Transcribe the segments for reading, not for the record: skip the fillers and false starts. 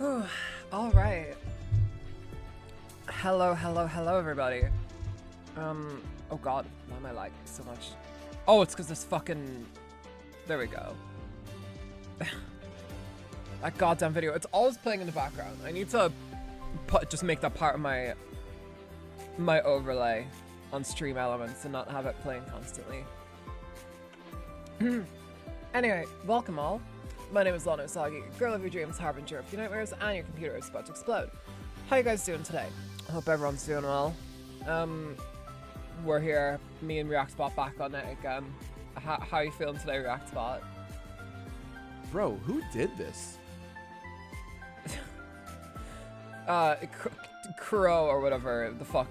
Whew. All right. Hello, everybody. Oh god, why am I lagging so much? Oh, it's because this fucking... There we go. That goddamn video, it's always playing in the background. I need to just make that part of my overlay on stream elements and not have it playing constantly. Anyway, welcome all. My name is Lana Usagi, girl of your dreams, harbinger of your nightmares, and your computer is about to explode. How you guys doing today? I hope everyone's doing well. We're here, me and Reactbot back on it again. How are you feeling today, Reactbot? Bro, who did this? Kuro or whatever the fuck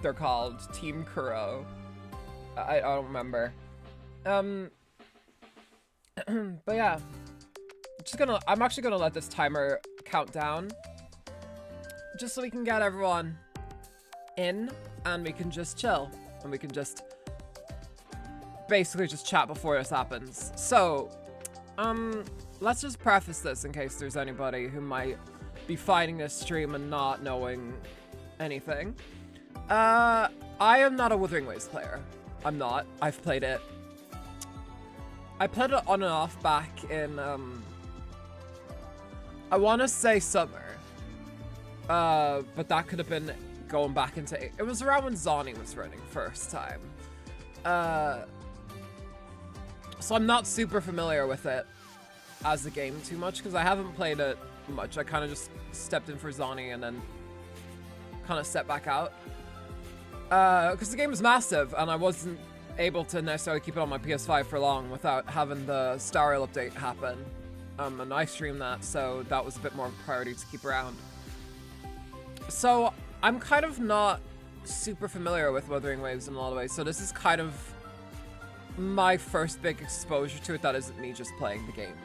they're called. Team Kuro. I don't remember. But yeah. I'm actually gonna let this timer count down. Just so we can get everyone in and we can just chill. And we can just basically just chat before this happens. So, let's just preface this in case there's anybody who might be finding this stream and not knowing anything. I am not a Wuthering Waves player. I'm not. I've played it. I played it on and off back in, I want to say summer. But that could have been going back into... It was around when Zoni was running first time. So I'm not super familiar with it as a game too much, because I haven't played it much. I kind of just stepped in for Zoni and then kind of stepped back out. Because the game is massive, and I wasn't able to necessarily keep it on my PS5 for long without having the Star Rail update happen. And I streamed that, so that was a bit more of a priority to keep around. So I'm kind of not super familiar with Wuthering Waves in a lot of ways, so this is kind of my first big exposure to it that isn't me just playing the game.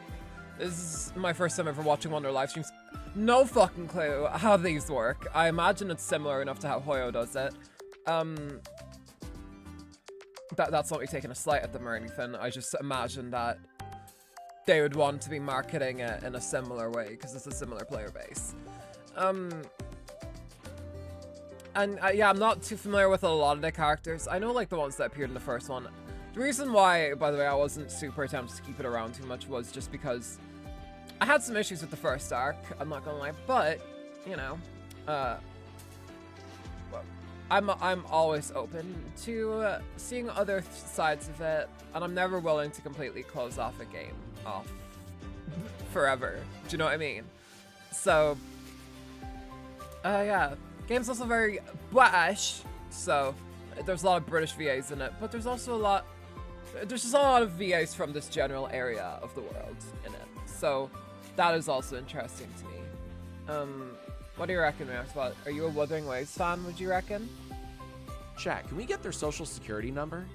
This is my first time ever watching one of their live streams. No fucking clue how these work. I imagine it's similar enough to how Hoyo does it. That's not me taking a slight at them or anything. I just imagine that they would want to be marketing it in a similar way because it's a similar player base. And yeah, I'm not too familiar with a lot of the characters. I know like the ones that appeared in the first one. The reason why, by the way, I wasn't super tempted to keep it around too much was just because I had some issues with the first arc, I'm not gonna lie, but, you know, I'm always open to seeing other sides of it, and I'm never willing to completely close off a game off forever. Do you know what I mean? So, yeah. Game's also very British, so there's a lot of British VAs in it, but there's also there's just a lot of VAs from this general area of the world in it. So that is also interesting to me. What do you reckon, Reactbot? Are you a Wuthering Waves fan, would you reckon? Chat, can we get their social security number?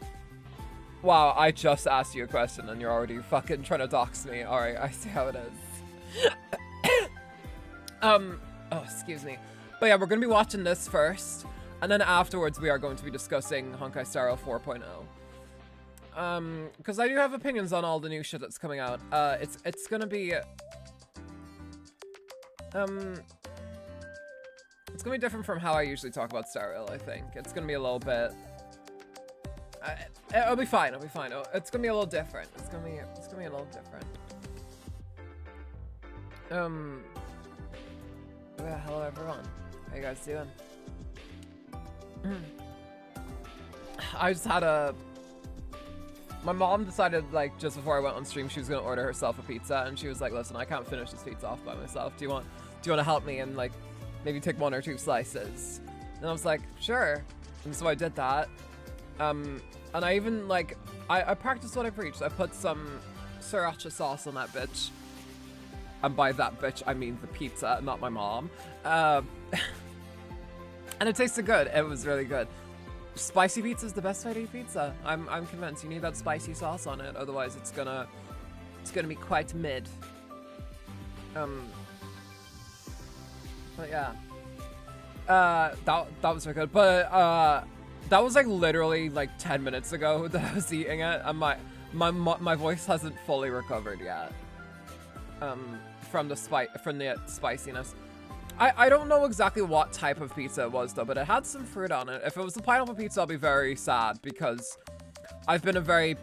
Wow, I just asked you a question and you're already fucking trying to dox me. Alright, I see how it is. Oh, excuse me. But yeah, we're going to be watching this first, and then afterwards we are going to be discussing Honkai Star Rail 4.0. Because I do have opinions on all the new shit that's coming out. It's going to be... It's going to be different from how I usually talk about Star Rail, I think. It's going to be a little bit... it'll be fine, it'll be fine. It's going to be a little different. It's going to be a little different. Yeah, hello everyone. How you guys doing? I just had my mom decided, like, just before I went on stream, she was gonna order herself a pizza, and she was like, listen, I can't finish this pizza off by myself. Do you want to help me and, like, maybe take 1 or 2 slices? And I was like, sure. And so I did that. And I even, like, I practiced what I preached. I put some sriracha sauce on that bitch. And by that bitch, I mean the pizza, not my mom. And it tasted good. It was really good. Spicy pizza is the best way to eat pizza. I'm convinced. You need that spicy sauce on it, otherwise it's gonna be quite mid. But yeah. That was very good. But that was like literally like 10 minutes ago that I was eating it, and my voice hasn't fully recovered yet. from the spiciness. I don't know exactly what type of pizza it was though, but it had some fruit on it. If it was a pineapple pizza, I'll be very sad because I've been a very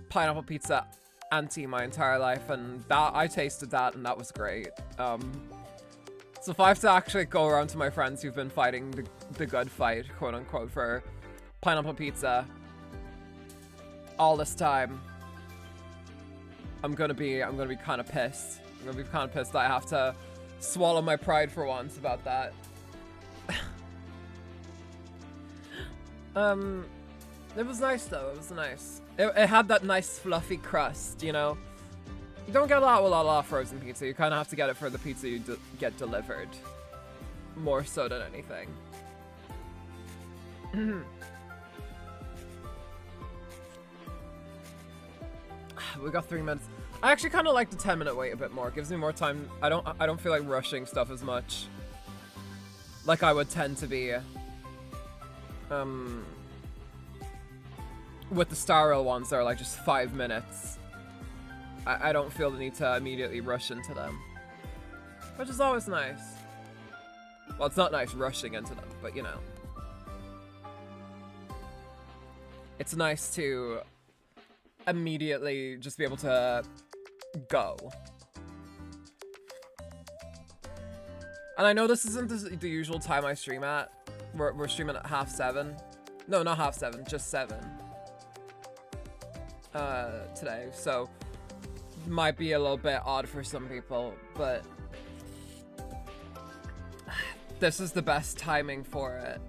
pineapple pizza anti my entire life, and that I tasted that and that was great. So if I have to actually go around to my friends who've been fighting the good fight, quote unquote, for pineapple pizza all this time, I'm gonna be kind of pissed. I'm gonna be kind of pissed that I have to swallow my pride for once about that. It was nice though. It was nice. It had that nice fluffy crust, you know. You don't get a lot of frozen pizza. You kind of have to get it for the pizza you get delivered, more so than anything. We got 3 minutes. I actually kind of like the 10-minute wait a bit more. It gives me more time. I don't feel like rushing stuff as much, like I would tend to be. With the Star Rail ones, that are like just 5 minutes. I don't feel the need to immediately rush into them, which is always nice. Well, it's not nice rushing into them, but you know, it's nice to immediately just be able to go. And I know this isn't the usual time I stream at. We're streaming at 7:30. No, not 7:30, just 7. Today, so might be a little bit odd for some people, but this is the best timing for it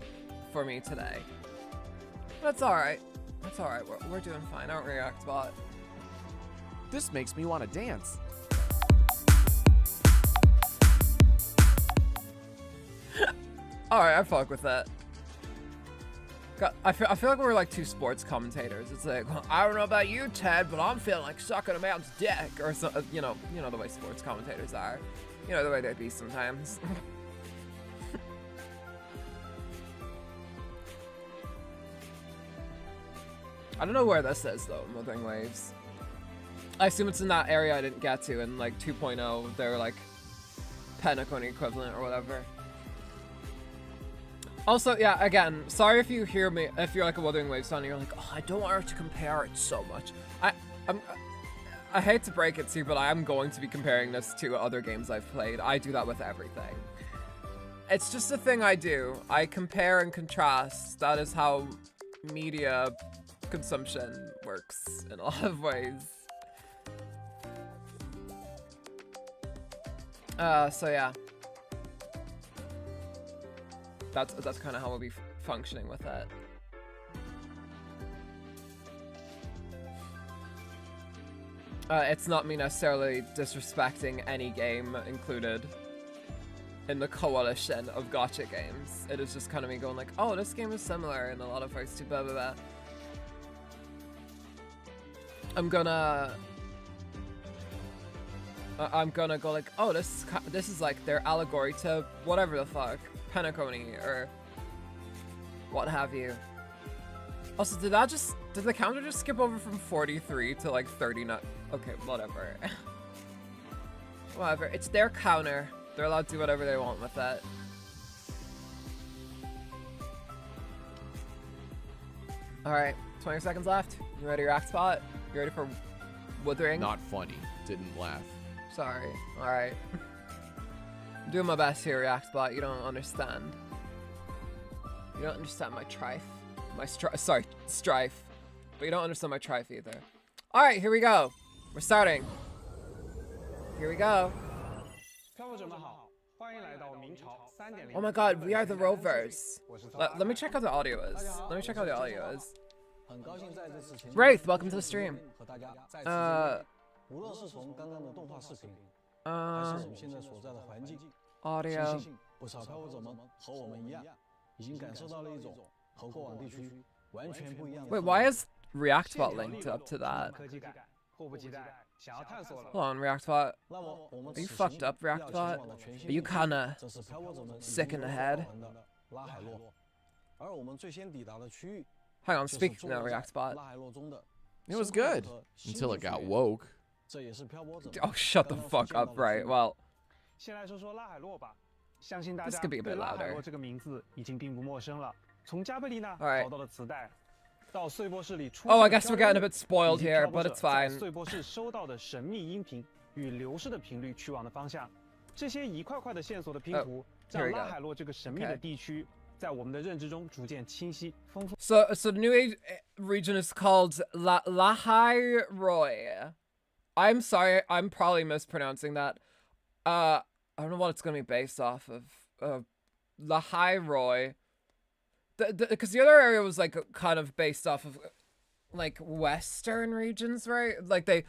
for me today. That's alright. That's alright. We're doing fine, aren't we, Reactbot? This makes me want to dance. Alright, I fuck with that. I feel like we're like two sports commentators. It's like, well, I don't know about you, Ted, but I'm feeling like sucking a man's dick, or so, you know the way sports commentators are. You know the way they be sometimes. I don't know where this is though, Wuthering Waves. I assume it's in that area I didn't get to in like 2.0. They're like Pentacone equivalent or whatever. Also, yeah, again, sorry if you hear me, if you're like a Wuthering Waves fan and you're like, oh, I don't want her to compare it so much. I hate to break it to you, but I am going to be comparing this to other games I've played. I do that with everything. It's just a thing I do. I compare and contrast. That is how media consumption works in a lot of ways. So yeah. That's kind of how we'll be functioning with it. It's not me necessarily disrespecting any game included in the coalition of gacha games. It is just kind of me going like, oh, this game is similar in a lot of ways to blah blah blah. I'm gonna go like, oh, this is like their allegory to whatever the fuck, Pentacone or what have you. Also, did the counter just skip over from 43 to like 39? Okay, whatever. Whatever, it's their counter. They're allowed to do whatever they want with that. Alright, 20 seconds left. You ready, Reactbot? You ready for Wuthering? Not funny. Didn't laugh. Sorry. Alright. I'm doing my best here, Reactbot. You don't understand. You don't understand my strife. Strife. But you don't understand my strife either. Alright, here we go. We're starting. Here we go. Oh my god, we are the Rovers. Let me check how the audio is. Wraith, welcome to the stream. Audio. Wait, why is Reactbot linked up to that? Hold on, Reactbot. Are you fucked up, Reactbot? Are you kinda sick in the head? Hang on, speak now, Reactbot. It was good until it got woke. Oh, shut the fuck up, right? Well, 先来说说拉海洛吧，相信大 this 家 could be a 对 bit 拉海 louder. 洛这个名字已经并不陌生了。从加贝利纳 Alright. 淘到的磁带，到碎波室里出 Oh, I 现的 guess we're 漂 getting 流 a bit spoiled 以及 here, 漂泊 but 者 it's 在 fine. 碎波室收到的神秘音频与流失的频率去往的方向，这些一块块的线索的拼图， here 让 we go. 拉海洛这个神秘的 Okay. 地区在我们的认知中逐渐清晰丰富。So the new region is called Lahai Roy. I'm sorry, I'm probably mispronouncing that. I don't know what it's gonna be based off of. Lahai Roy. Because the other area was like kind of based off of like Western regions, right? Like they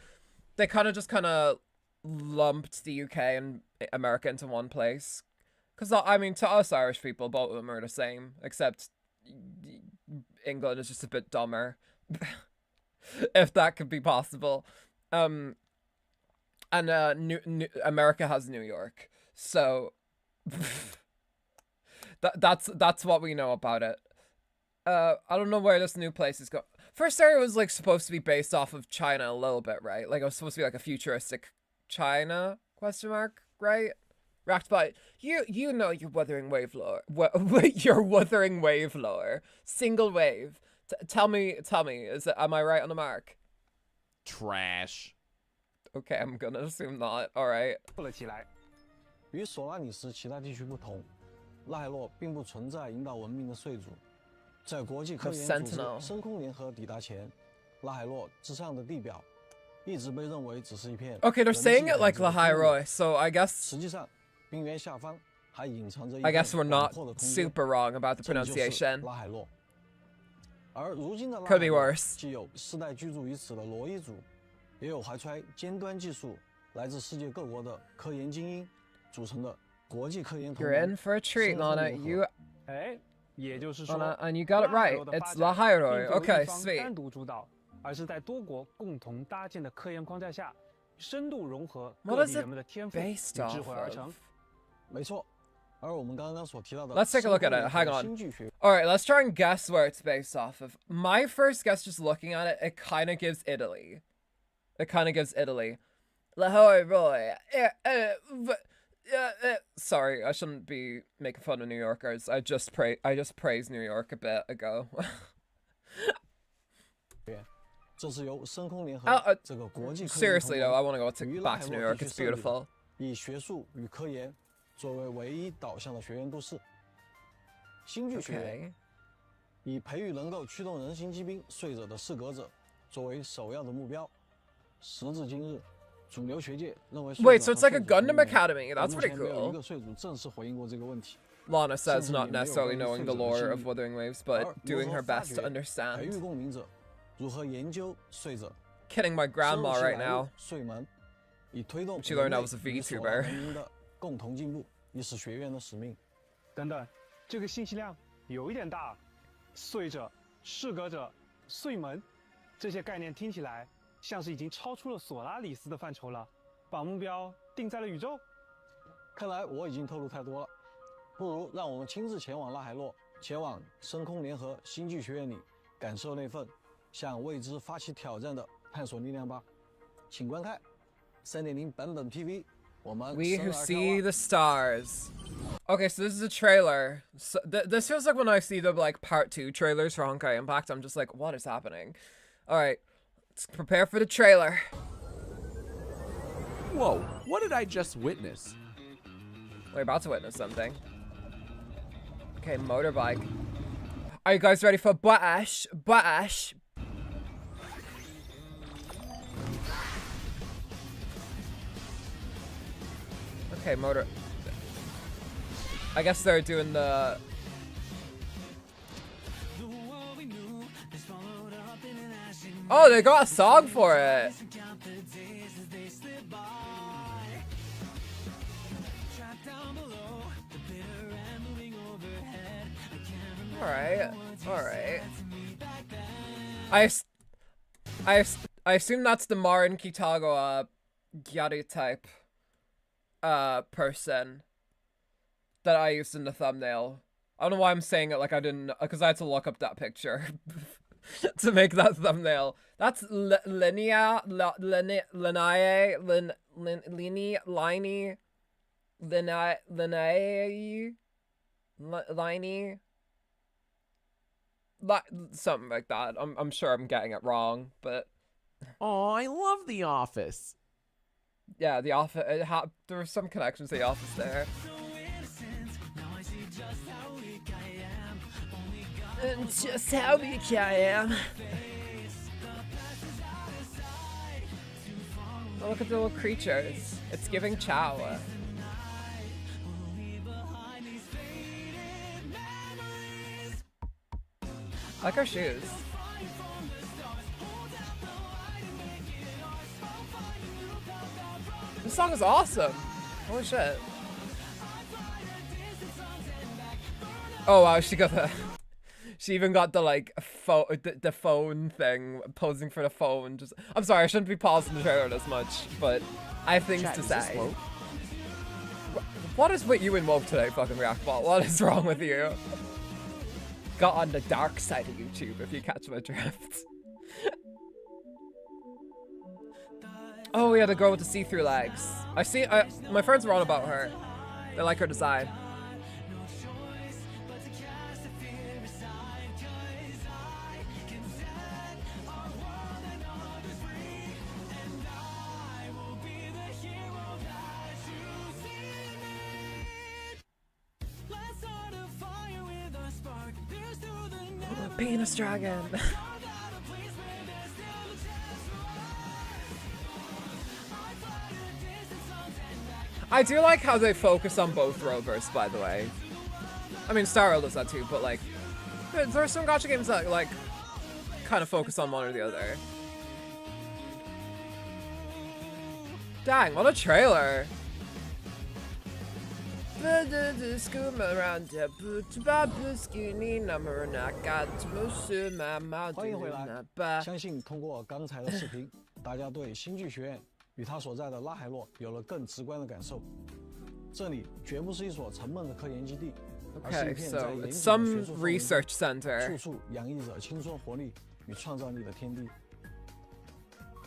kind of just kind of lumped the UK and America into one place. Because I mean, to us Irish people, both of them are the same, except England is just a bit dumber, if that could be possible. And America has New York, so that's what we know about it. I don't know where this new place is going. First area was like supposed to be based off of China a little bit, right? Like it was supposed to be like a futuristic China ? Right? Reactbot, you know your Wuthering wave lore. Your Wuthering wave lore. Single wave. Tell me. Am I right on the mark? Trash. Okay, I'm gonna assume not. All right. 了起来。与索拉里斯其他地区不同，拉海洛并不存在引导文明的税主。在国际科研组织深空联合抵达前，拉海洛之上的地表一直被认为只是一片。Okay, they're saying it like Lahai Roy, so I guess. 实际上，冰原下方还隐藏着一 I guess we're 片 not 广阔的空间。 super wrong about the 这就是 pronunciation. 拉海洛。而如今的拉 Could 海 be 洛 worse. 既有世代居住于此的罗伊族，也有怀揣尖端技术来自世界各国的科研精英组成的国际科研同 You're 盟。 in for a treat, Lana. You 哎，也就是说， Lana, and you got it 拉海 right. 洛的发 It's 展 Lahai 并 Roy. 不由 Okay, 一方 sweet. 单独主导，而是在多国共同搭建的科研框架下，深度融合 What 各 is 地 it 人们的天赋与 based 智 off 慧而成 of?。没错，而我们刚刚所提到的 Let's take a look at it. Hang on. All right, let's try and guess where it's based off of. My first guess, just looking at it, it kind of gives Italy. Lahoi Roy. Sorry, I shouldn't be making fun of New Yorkers. I just praised New York a bit ago. 这是由深空联合这个国际科研 Seriously though, I want to go back to New York. It's beautiful. 以学术与科研作为唯一导向的学院都市。新剧学院 Okay. 以培育能够驱动人形机兵睡者的适格者作为首要的目标。时至今日，主流学界认为 Wait, so it's like a Gundam Academy. That's 目 pretty 前没有一 cool. 个税主正式回应过这个问题。 Lana says not necessarily knowing the lore of Wuthering Waves, but doing her best to 培育 understand. 共鸣者如何研究睡者， Kidding my grandma right now. 睡门，以推动 She learned I was a 人类与索拉 VTuber. 文明的共同进步，以使学院的使命。等等，这个信息量有一点大。睡者、适格者、睡门，这些概念听起来像是已经超出了索拉里斯的范畴了，把目标定在了宇宙。看来我已经透露太多了，不如让我们亲自前往拉海洛，前往深空联合星际学院里，感受那份向未知发起挑战的探索力量吧。请观看3.0版本 PV。我们 We 生 who 而眺 see 望 the stars. Okay, so this is a trailer. So this feels like when I see the like part 2 trailers for Honkai Impact, I'm just like, what is happening? All right, let's prepare for the trailer. Whoa, what did I just witness? We're about to witness something. Okay, motorbike. Are you guys ready for Bash? Bash. Okay, motor. I guess they're doing the. Oh, they got a song for it. All right. I assume that's the Marin Kitago Gyari type person that I used in the thumbnail. I don't know why I'm saying it like I didn't, because I had to look up that picture. to make that thumbnail. That's Linnea, Liney, something like that. I'm sure I'm getting it wrong, but Oh, I love The Office. yeah, The Office. There were some connections to The Office there. And just how weak I am. Oh, look at the little creatures. It's giving chow. I like our shoes. This song is awesome. Holy shit. Oh wow, she got the... She even got the like the phone thing, posing for the phone. Just, I'm sorry, I shouldn't be pausing the trailer this much, but I have things to say. What is with you and Woke today, fucking Reactbot? What is wrong with you? Got on the dark side of YouTube, if you catch my drift. Oh yeah, the girl with the see-through legs. My friends were on about her. They like her design. Penis dragon. I do like how they focus on both rovers, by the way. I mean, Star Rail does that too, but like, there are some gacha games that like kind of focus on one or the other. Dang, what a trailer! 欢迎回来！相信通过刚才的视频，大家对新剧学院与它所在的拉海洛有了更直观的感受。这里绝不是一所沉闷的科研基地，而是一片在严谨的学术氛围中，处处洋溢着青春活力与创造力的天地。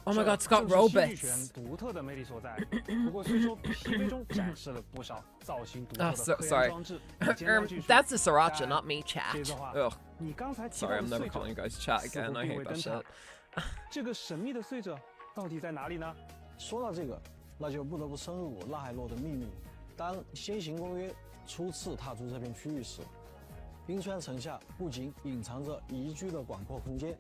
Oh my god, it's got robots. 戏剧学院独特的魅力所在。不过虽说 PV 中展示了不少造型独特的科研装置， That's a sriracha, not me, chat. 接着话， Ugh. 你刚才提到 Sorry, 的 I'm never 碎 calling you 者 guys chat 似 again. 乎 I 并 hate 未 that 登场 shit. 这个神秘的碎者到底在哪里呢？说到这个，那就不得不深入拉海洛的秘密。当先行公约初次踏出这片区域时，冰川城下不仅隐藏着宜居的广阔空间，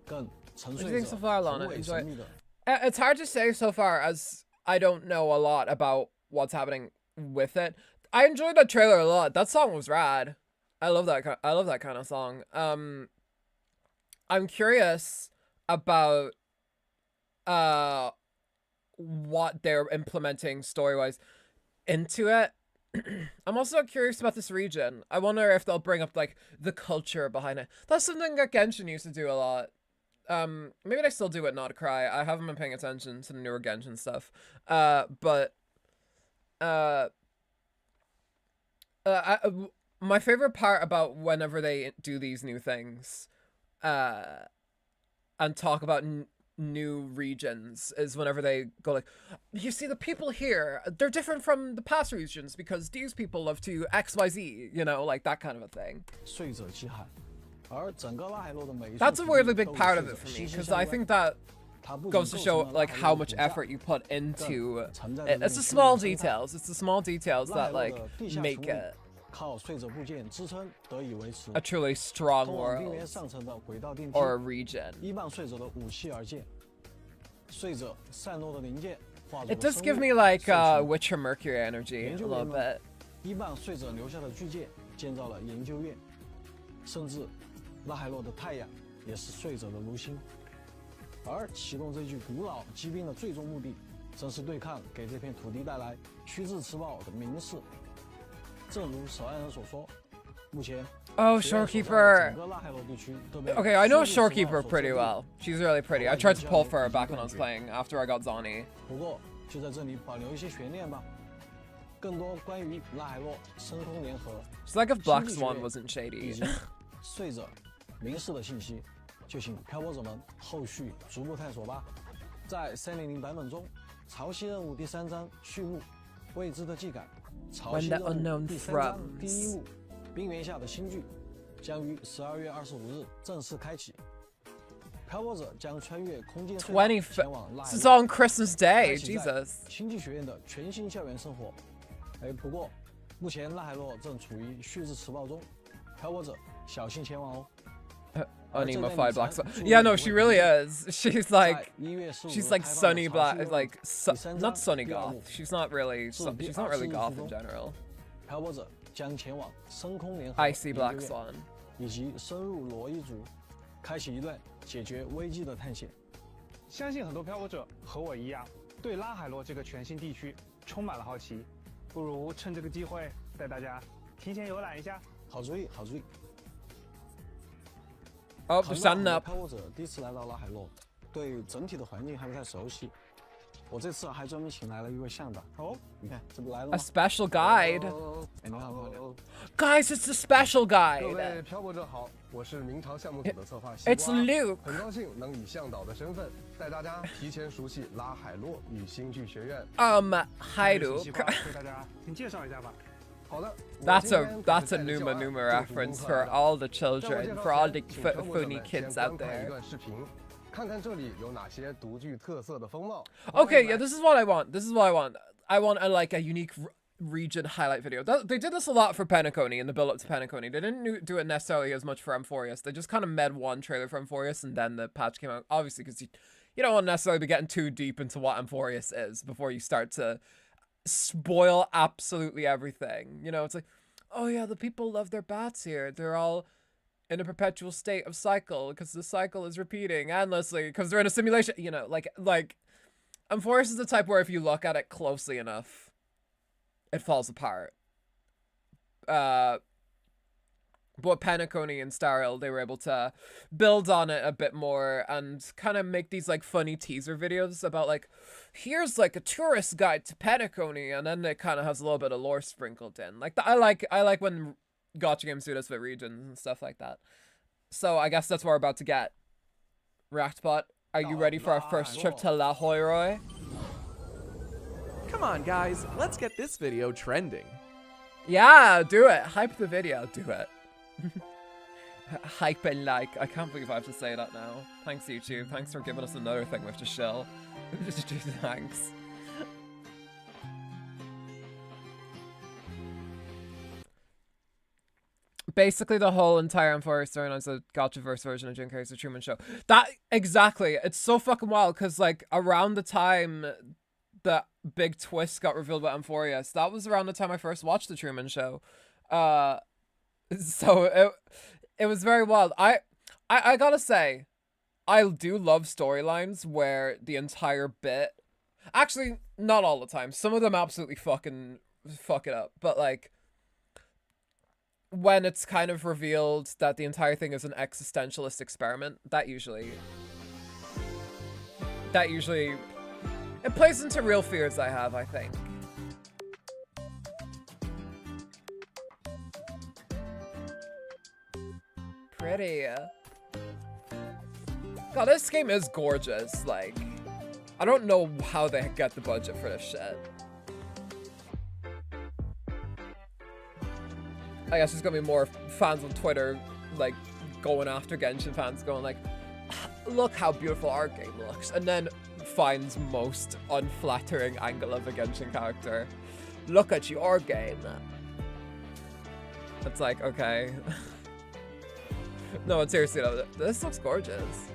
更沉睡着宏伟神秘的。 It's hard to say so far, as I don't know a lot about what's happening with it. I enjoyed that trailer a lot. That song was rad. I love that. I love that kind of song. I'm curious about what they're implementing story-wise into it. I'm also curious about this region. I wonder if they'll bring up like the culture behind it. That's something that Genshin used to do a lot. Maybe they still do it, Not Cry. I haven't been paying attention to the newer Genshin stuff. My favorite part about whenever they do these new things, and talk about new regions is whenever they go like, you see the people here, they're different from the past regions because these people love to XYZ, you know, like that kind of a thing. That's a weirdly big part of it for me, because I think that goes to show like how much effort you put into it. It's the small details. It's the small details that like make it a truly strong world or a region. It does give me like Witcher Mercury energy a little bit. 拉海洛的太阳也是睡者的炉心，而启动这具古老机兵的最终目的，正是对抗给这片土地带来驱致吃饱的民事。正如守安人所说，目前 Oh, Shorekeeper. 整个拉海洛地区都被 Okay, I know Shorekeeper pretty well. She's really pretty. I tried to pull for her back when I was playing after I got Zani. 不过就在这里保留一些悬念吧。更多关于拉海洛深空联合， It's like if Black Swan wasn't shady. 睡者。 民事的信息，就请漂泊者们后续逐步探索吧。在3.0版本中，潮汐任务第3章序幕，未知的技感，潮汐任务第3章第1幕，冰原下的新剧，将于12月25日正式开启。漂泊者将穿越空间隧道前往拉海 This is on Christmas Day, Jesus. 星际学院的全新校园生活。不过目前拉海洛正处于旭日迟报中，漂泊者小心前往哦。Anemified black swan. Yeah, no, she really is. She's like sunny black, like not sunny goth. She's not really goth in general. 漂泊者将前往深空联合 Icy black swan. 以及深入罗伊族，开启一段解决危机的探险。相信很多漂泊者和我一样，对拉海洛这个全新地区充满了好奇，不如趁这个机会带大家提前游览一下。好主意，好主意。Oh, the sun up. 漂泊者第一次来到拉海洛，对整体的环境还不太熟悉。我这次还专门请来了一位向导。哦，你看，这不来了吗 A special guide. 你好，你好。 Guys, it's a special 各 guide. 位漂泊者好，我是明朝项目组的策划西 It's 瓜， Luke. 很高兴能以向导的身份带大家提前熟悉拉海洛与星剧学院。Hi 西 Luke. 瓜给大家先介绍一下吧。好的， That's a Numa reference for all the children, for all the funny kids out 一 there. 段视频，看看这里有哪些独具特色的风貌。 Okay, yeah, this is what I want. This is what I want. I want a unique region highlight video. They did this a lot for Penacony in the build-up to Penacony. They didn't do it necessarily as much for Amphorius. They just kind of made one trailer for Amphorius and then the patch came out. Obviously, because you don't want to necessarily be getting too deep into what Amphorius is before you start to spoil absolutely everything. You know, it's like, oh yeah, the people love their bats here. They're all in a perpetual state of cycle because the cycle is repeating endlessly because they're in a simulation. You know, like Amphorius is the type where if you look at it closely enough, it falls apart. But Penacony and Staril, they were able to build on it a bit more and kind of make these like funny teaser videos about like, here's like a tourist guide to Penacony, and then it kind of has a little bit of lore sprinkled in. Like I like when Gacha games do this with regions and stuff like that. So I guess that's what we're about to get. Reactbot, are you ready for our first trip to La Hoyroi? Come on, guys, let's get this video trending. Yeah, do it. Hype the video. Do it. Hype and like. I can't believe I have to say that now. Thanks, YouTube. Thanks for giving us another thing we have to shill. Thanks. Basically, the whole entire Amphorius storyline is a Gacha-verse version of Jim Carrey's The Truman Show. That, exactly. It's so fucking wild, because, like, around the time the big twist got revealed about Amphorius, that was around the time I first watched The Truman Show. So it was very wild. I gotta say, I do love storylines where the entire bit, actually not all the time, some of them absolutely fucking fuck it up, but like when it's kind of revealed that the entire thing is an existentialist experiment, that usually it plays into real fears I have, I think. Pretty. God, this game is gorgeous. Like, I don't know how they get the budget for this shit. I guess there's gonna be more fans on Twitter, like, going after Genshin fans, going like, look how beautiful our game looks, and then finds most unflattering angle of a Genshin character. Look at your game. It's like, okay. No, seriously though, this looks gorgeous.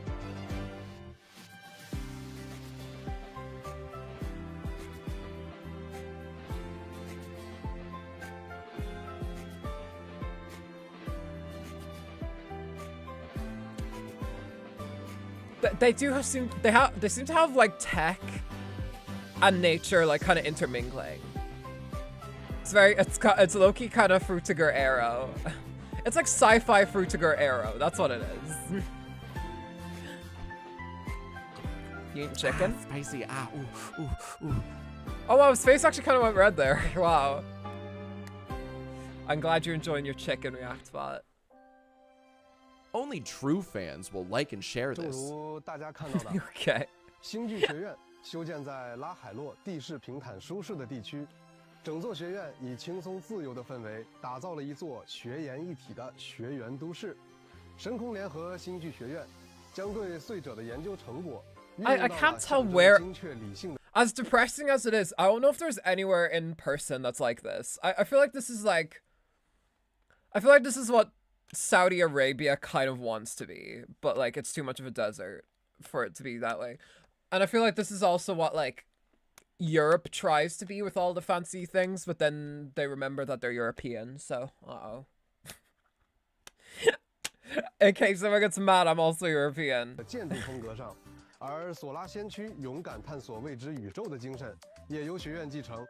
They seem to have like tech and nature like kind of intermingling. It's low-key kind of Frutiger Arrow. It's like sci-fi Frutiger Arrow. That's what it is. You eating chicken? Spicy. Ooh. Oh wow, his face actually kind of went red there. Wow. I'm glad you're enjoying your chicken, Reactbot. Only true fans will like and share 正 this. 如大家看到的， Okay. 星剧学院修建在拉海洛地势平坦舒适的地区，整座学院以轻松自由的氛围，打造了一座学研一体的学园都市。深空联合星剧学院将对穗者的研究成果运用 I 到 can't 了 tell 象征 where- 精确理性的 As depressing as it is, I don't know if there's anywhere in person that's like this. I feel like this is like... I feel like this is what Saudi Arabia kind of wants to be, but like it's too much of a desert for it to be that way. And I feel like this is also what like Europe tries to be with all the fancy things, but then they remember that they're European, so uh-oh. In case someone gets mad, I'm also European. 建筑风格上，而索拉先驱勇敢探索未知宇宙的精神也由学院继承，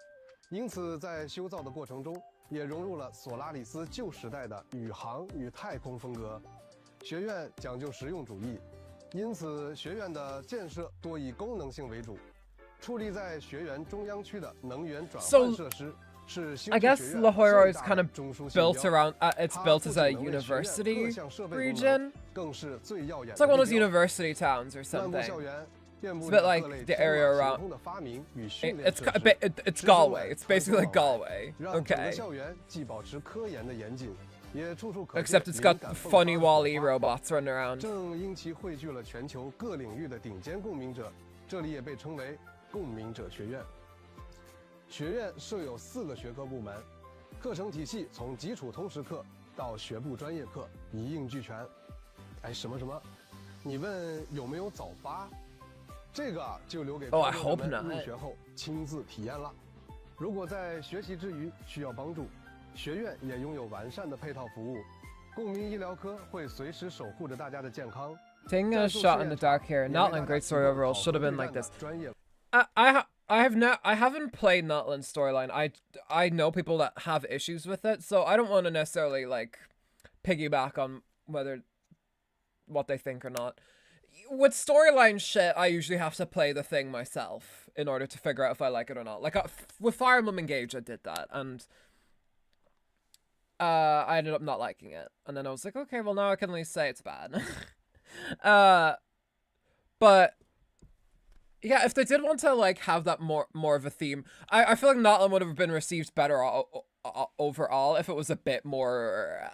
因此在修造的过程中也融入了索拉里斯旧时代的宇航与太空风格。学院讲究实用主义，因此学院的建设多以功能性为主。矗立在学园中央区的能源转换设施。 I guess La Jolla is kind of built around, it's built as a university region. It's like one of those university towns or something. It's a bit like the area around, it's Galway, it's basically like Galway, okay. Except it's got funny wall-e robots running around. 正因其汇聚了全球各领域的顶尖共鸣者，这里也被称为共鸣者学院。 学院设有4个学科部门，课程体系从基础通识课到学部专业课一应俱全。哎，什么什么？你问有没有早八？这个就留给同学们入学后亲自体验了。如果在学习之余需要帮助，学院也拥有完善的配套服务。共鸣医疗科会随时守护着大家的健康。Taking a shot in the dark here. Notland, great story overall. Should have been like this. I haven't played Notland's storyline. I know people that have issues with it, so I don't want to necessarily like piggyback on what they think or not. With storyline shit, I usually have to play the thing myself in order to figure out if I like it or not. Like with Fire Emblem Engage, I did that, and I ended up not liking it. And then I was like, okay, well now I can at least say it's bad. But yeah, if they did want to like have that more of a theme, I feel like Notland would have been received better overall if it was a bit more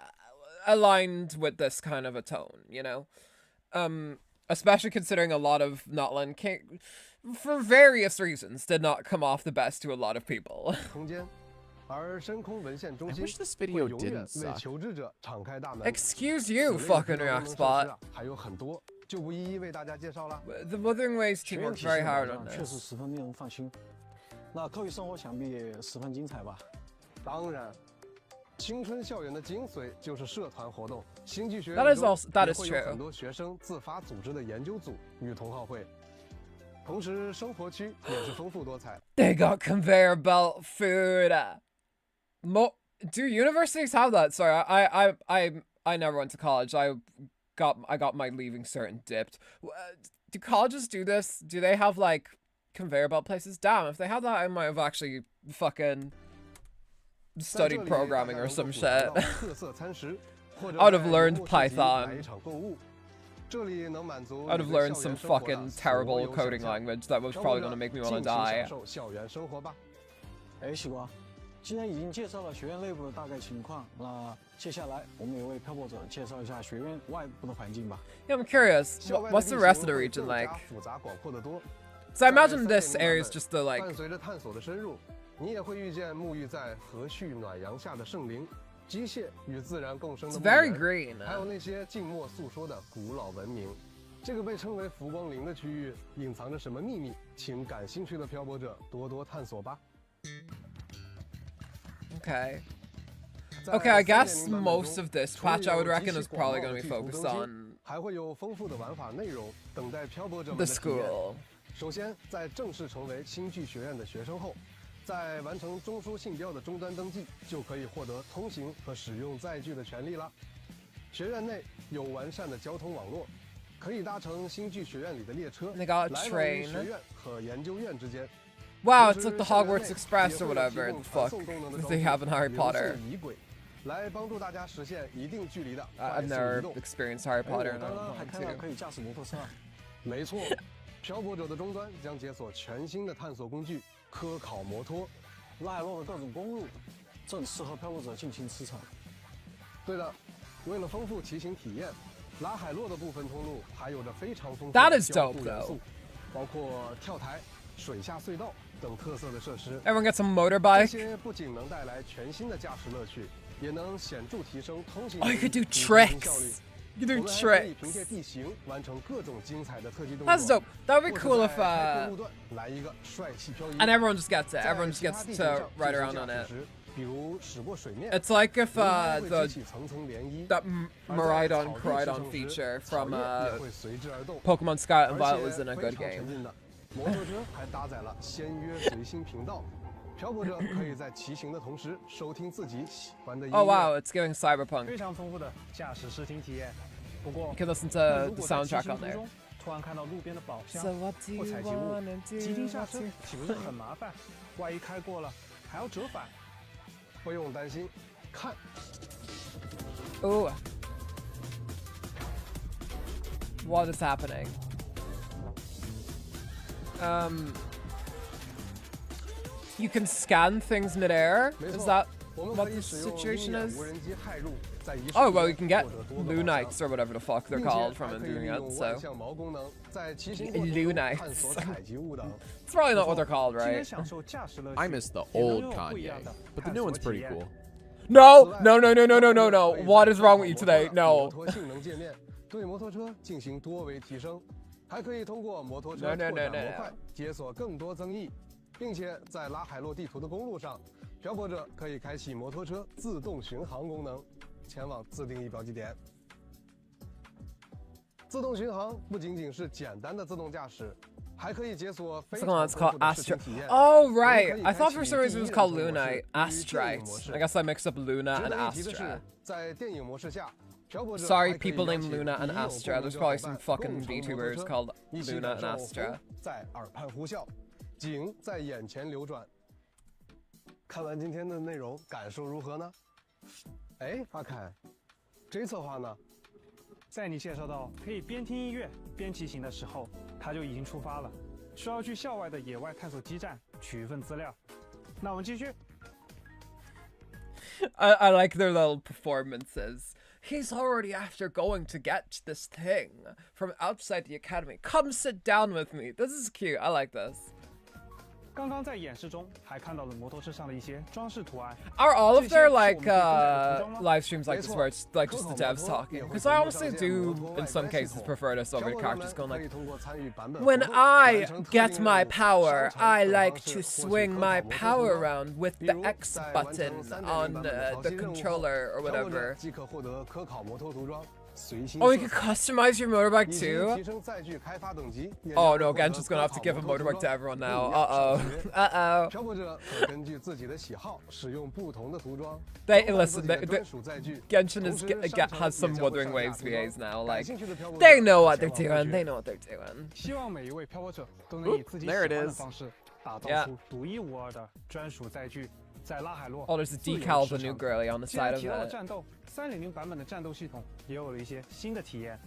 aligned with this kind of a tone, you know? Especially considering a lot of Notland for various reasons did not come off the best to a lot of people. 而深空文献中 I 心 wish this video 会永远 didn't 为 suck. 求知者敞开大门。 Excuse you, fucking Reactbot. 还有很多，就不一一为大家介绍了。 The Wuthering Waves 学 team 院 worked 体系 very 的 hard 保 on 障确实 this. 十分令人放心。那课余生活想必也十分精彩吧？当然，青春校园的精髓就是社团活动。新剧学院 That is also 也 is 会有 true. 很多学生自发组织的研究组与同好会。同时，生活区也是丰富多彩。 They got conveyor belt food. Do universities have that? Sorry, I never went to college. I got my leaving cert dipped. Do colleges do this? Do they have like conveyor belt places? Damn, if they had that, I might have actually fucking studied programming or some shit. I would have learned Python. I would have learned some fucking terrible coding language that was probably gonna make me want to die. 哎，西瓜，既然已经介绍了学院内部的大概情况，那接下来我们也为漂泊者介绍一下学院外部的环境吧。 Yeah, I'm curious. What's the rest of the region like? So I imagine this area is just the like. 伴随着探索的深入，你也会遇见沐浴在和煦暖阳下的圣灵，机械与自然共生的 It's 墓 very 园， green. 还有那些静默诉说的古老文明。这个被称为浮光林的区域隐藏着什么秘密？请感兴趣的漂泊者多多探索吧。 Okay. Okay, I guess most of this patch I would reckon is probably going to be focused on 还会有丰富的玩法内容等待漂泊者们 the 的体验。 school. 首先，在正式成为新剧学院的学生后，在完成中枢信标的终端登记，就可以获得通行和使用载具的权利了。学院内有完善的交通网络，可以搭乘新剧学院里的列车， They got a 来往于 train. 学院和研究院之间。 Wow, it's like the Hogwarts Express or whatever the fuck they have in Harry Potter. 来帮助大家实现一定距离的 I've 快速 never 移动。 experienced Harry 哎， Potter 我 and 刚 I 刚 don't 还 want 看到 to. 可以驾驶摩托车啊。没错，漂泊者的终端将解锁全新的探索工具——科考摩托。拉海洛的各种公路正适合漂泊者尽情驰骋。对的，为了丰富骑行体验，拉海洛的部分通路还有着非常丰富 That 的 is 交 dope, 互元 though. 素，包括跳台、水下隧道等特色的设施。 Everyone gets a 这 motorbike. 些不仅能带来全新的驾驶乐趣，也能显著提升通行 Oh, you could do 与通行效率。 tricks. You can 我 do 们还可以 tricks. 凭借地形完成各种精彩的特技动作。 That's dope. That would be 或者 cool 在 if 开阔路段来一个帅气漂移。 and everyone just gets it. 在 Everyone just 其他 gets 地形 to 上 ride 进行 around 驾 on 驶 it. 时，比如驶过水面， It's like if 轮胎会 the 激起层层涟漪， that 而 Maridon 在草地 Crydon 驰骋时 feature 草 from 叶也会随之而动。 Pokemon Scarlet and 而 Violet 且 was in a 非 good 常 game. 沉浸的摩托车还搭载了签约随心频道，漂泊者可以在骑行的同时收听自己喜欢的音乐。 Oh wow, it's giving cyberpunk. 非常丰富的驾驶视听体验。不过 You，can listen 但 to 如 the 果在骑 soundtrack 行 on 途 there. 中突然看到路边的宝箱 So what do 或 you 采集物， wanna do? 急停下车 What you- 岂不是很麻烦？万一开过了，还要折返。不用担心，看 Ooh. What is happening? You can scan things midair? 没 Is 错 that 我们 what 可 the 以使用鹰 situation 眼 is? 无人机骇入，在一瞬 Oh, well, 间 you can get 获得多个 blue 宝箱 knights or whatever the fuck they're 并且 called 还 from 可以 doing 利 it, 用 so 万象毛功能，在骑行过程 Blue 中 knights 探索采集物等。 it's probably not what they're called, 今天 right? 享受驾驶乐趣 I miss the 也能 old 拥有不一样 Kanye, 的 but the 探 new 索 one's 体 pretty 验 cool. No, no, no, no, no, no, no, no. 可以 What 在 is wrong with you 摩托 today? 摩 No. 托性能界面对摩托车进行多维提升，还可以通过摩托 No, 车 no, 拓 no, 展 no, 模 no. 块，解锁更多增益，并且在拉海洛地图的公路上，漂泊者可以开启摩托车自动巡航功能，前往自定义标记点。自动巡航不仅仅是简单的自动驾驶，还可以解锁非 It's 常 called 丰富的视 Astra. 听体验。 Oh, 可 right. 以 I thought for 开启 some reason it 第一 was 人 called 称模式 Luna. 与电影 Astrite. 模式 I guess I mixed up Luna 值 and 得一提的是 Astra.，在电影模式下，漂泊者 Sorry, 还可以 people 邀 named 请 Luna and 已有 Astra. 共 There's 乘 probably 伙 some 伴 fucking 共乘摩托 VTubers 车 called 一起 Luna 感 and 受 Astra. 风在耳畔呼啸，景在眼前流转。看完今天的内容，感受如何呢？哎，阿凯，这策划呢？在你介绍到可以边听音乐边骑行的时候，它就已经出发了，需要去校外的野外探索基站取一份资料。那我们继续。 I like their little performances. He's already after going to get this thing from outside the academy. Come sit down with me. This is cute. I like this. 刚刚在演示中还看到了摩托车上的一些装饰图案。 Are all of their 这些是我们 like 可以分享的途中吗？ live streams like this where it's like just the devs talking? Because I honestly do in some cases prefer to so 漂 many 泊者 characters 们 going 可以 like, 通过参与版本 when 活动 I 完成特 get 定 my 任务 power, 商场 I 等 like 方式 to 获取 swing 科 my 考摩托 power 途中 around with 比 the 如 X 在完 button 成3.0 on 版本的淘 the 金任务后 controller or 漂泊者 whatever. 即可获得科考摩托涂装，随心 Oh, you 色 can 彩 customize your motorbike 以及 too? 提升载具开发等级。也 Oh 将 no, 获得 Gen's just gonna have to 科 give a 考摩托 motorbike 涂 to 装 everyone 不 now. 一样 Uh-oh. 上学 Uh-oh. 漂泊者可根据自己的喜好使用不同的涂装， They 装扮自 listen. 己的 They, 专属载具。 Genshin 同 is 时 get, 商城 has some 也将会 Wuthering 上架 Waves 涂装 VAs now. 感 Like 兴趣的漂泊 they 者 know what 前 they're 往获 doing. 取 They know what they're doing. 希望每一位漂泊者都能以自己喜 there 欢 it 的 is. 方式，打造 Yeah. 出独一无二的专属载具，在拉海洛 Oh, there's a 自由 decal of the 市 new 场。 girlie on the 既然 side of 提到了 it. 战斗，3.0版本的战斗系统也有了一些新的体验。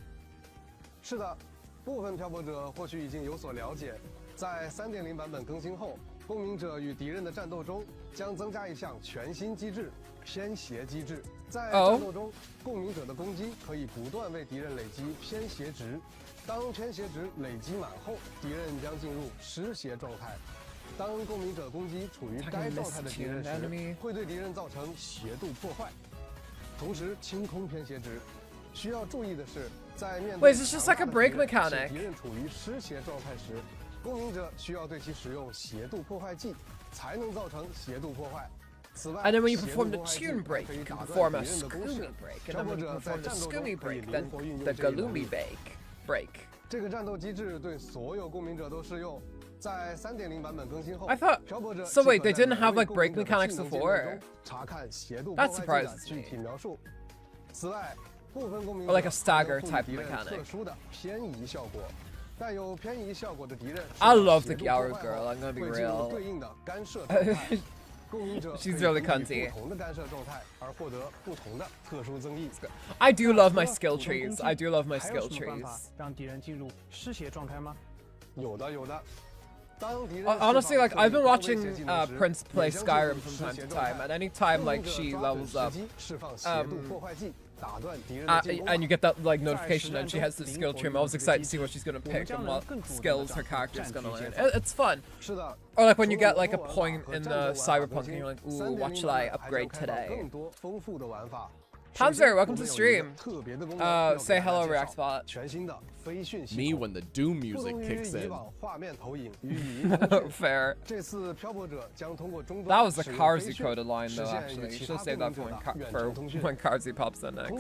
是的，部分漂泊者或许已经有所了解，在3.0版本更新后，共鸣者与敌人的战斗中将增加一项全新机制——偏斜机制。在哦战斗中，共鸣者的攻击可以不断为敌人累积偏斜值，当偏斜值累积满后，敌人将进入失斜状态。当共鸣者攻击处于该状态的敌人 enemy 时，会对敌人造成斜度破坏，同时清空偏斜值。需要注意的是，在面对 Wait, is this just like a 强大的 break 敌人 mechanic? 使敌人处于失斜状态时，共鸣者需要对其使用斜度破坏剂，才能造成斜度破坏。此外， And then when you 斜 perform 度 the 破坏剂 tune 还 break, 可以 you can 打 perform 断 a 敌人的攻势 Scooby break, and 漂 then 泊 when you 者在 perform the 战斗中 Scooby 可以 break, 灵 then 活运用 the 这一能 Galoomy 力。 break. 这个战斗机制对所有共鸣者都适用。在3.0版本更新后 I thought- 漂泊者 so 即可 wait, they 在 didn't 每 have, 位 like, 共 break 鸣者的 mechanics 技能界 before. 面中查看斜度 That 破坏剂的 surprises 具 me. 体描述。此外，部分共鸣 Or like a 者 stagger 还能赋予 type 敌人 mechanic. 特殊的偏移效果。带有偏移效果的敌人， I love the 斜度 Gyaru 破坏 girl, 后 I'm gonna be 会进入 real. 对应的干涉状态。She's really cunty. I do love my skill trees. I do love my skill trees. 让敌人进入失血状态吗？ Honestly, like I've been watching Prince play Skyrim from time to time, and anytime like she levels up, and you get that like notification and she has the skill tree, I'm always excited to see what she's gonna pick and what skills her character's gonna learn. It's fun. Or like when you get like a point in the Cyberpunk and you're like, ooh, what shall I upgrade today? Panzer, welcome to the stream. Say hello, Reactbot. Me when the Doom music kicks in. Fair. That was the Karzi coded line though, actually. You should have saved that for when Karzi pops in next.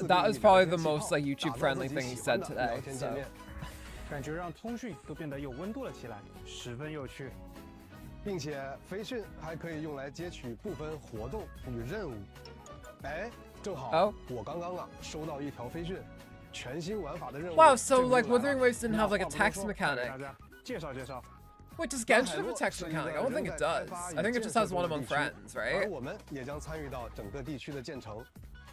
That is probably the most like YouTube friendly thing he said today. So. 感觉让通讯都变得有温度了起来，十分有趣。并且飞讯还可以用来接取部分活动与任务。哎，正好，我刚刚收到一条飞讯，全新玩法的任务。Wow, so like Wuthering Waves didn't have like a text mechanic. 介绍介绍。 Wait, does Genshin have a text mechanic? I don't think it does. I think it just has one among friends, right?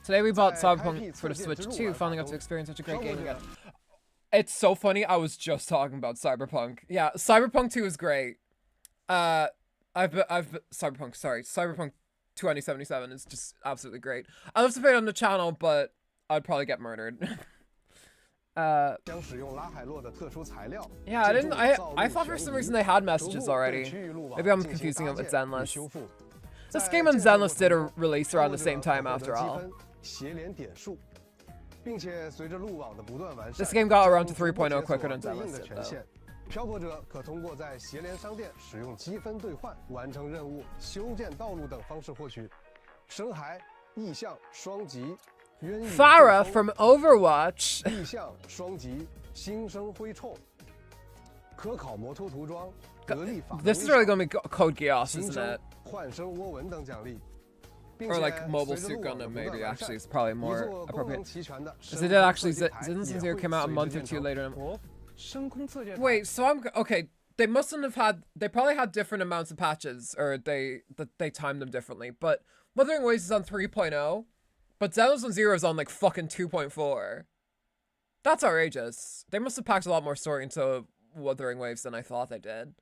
Today we bought Cyberpunk for the Switch 2, finally got to experience such a great game again. It's so funny, I was just talking about Cyberpunk. Yeah, Cyberpunk 2 is great. Cyberpunk 2077 is just absolutely great. I love to play it on the channel, but I'd probably get murdered. Yeah, I thought for some reason they had messages already. Maybe I'm confusing it with Zenless. This game and Zenless did a release around the same time after all. This game got around to 3.0 quicker than Zenless did, though. 漂泊者可通过在协联商店使用积分兑换、完成任务、修建道路等方式获取。深海、异象、双极、渊羽。Farah from Overwatch. 异象、双极、新生灰臭。可考摩托涂装、格力法。This is really going to be Code Geass, isn't it? 幻生涡纹等奖励。 Or like Mobile Suit Gundam, maybe actually is probably more appropriate. Because they did actually, Zenless Zero came out a month or two later. Wait, so I'm okay. They mustn't have had. They probably had different amounts of patches, or they timed them differently. But Wuthering Waves is on 3.0, but Zenless Zero is on like fucking 2.4. That's outrageous. They must have packed a lot more story into Wuthering Waves than I thought they did.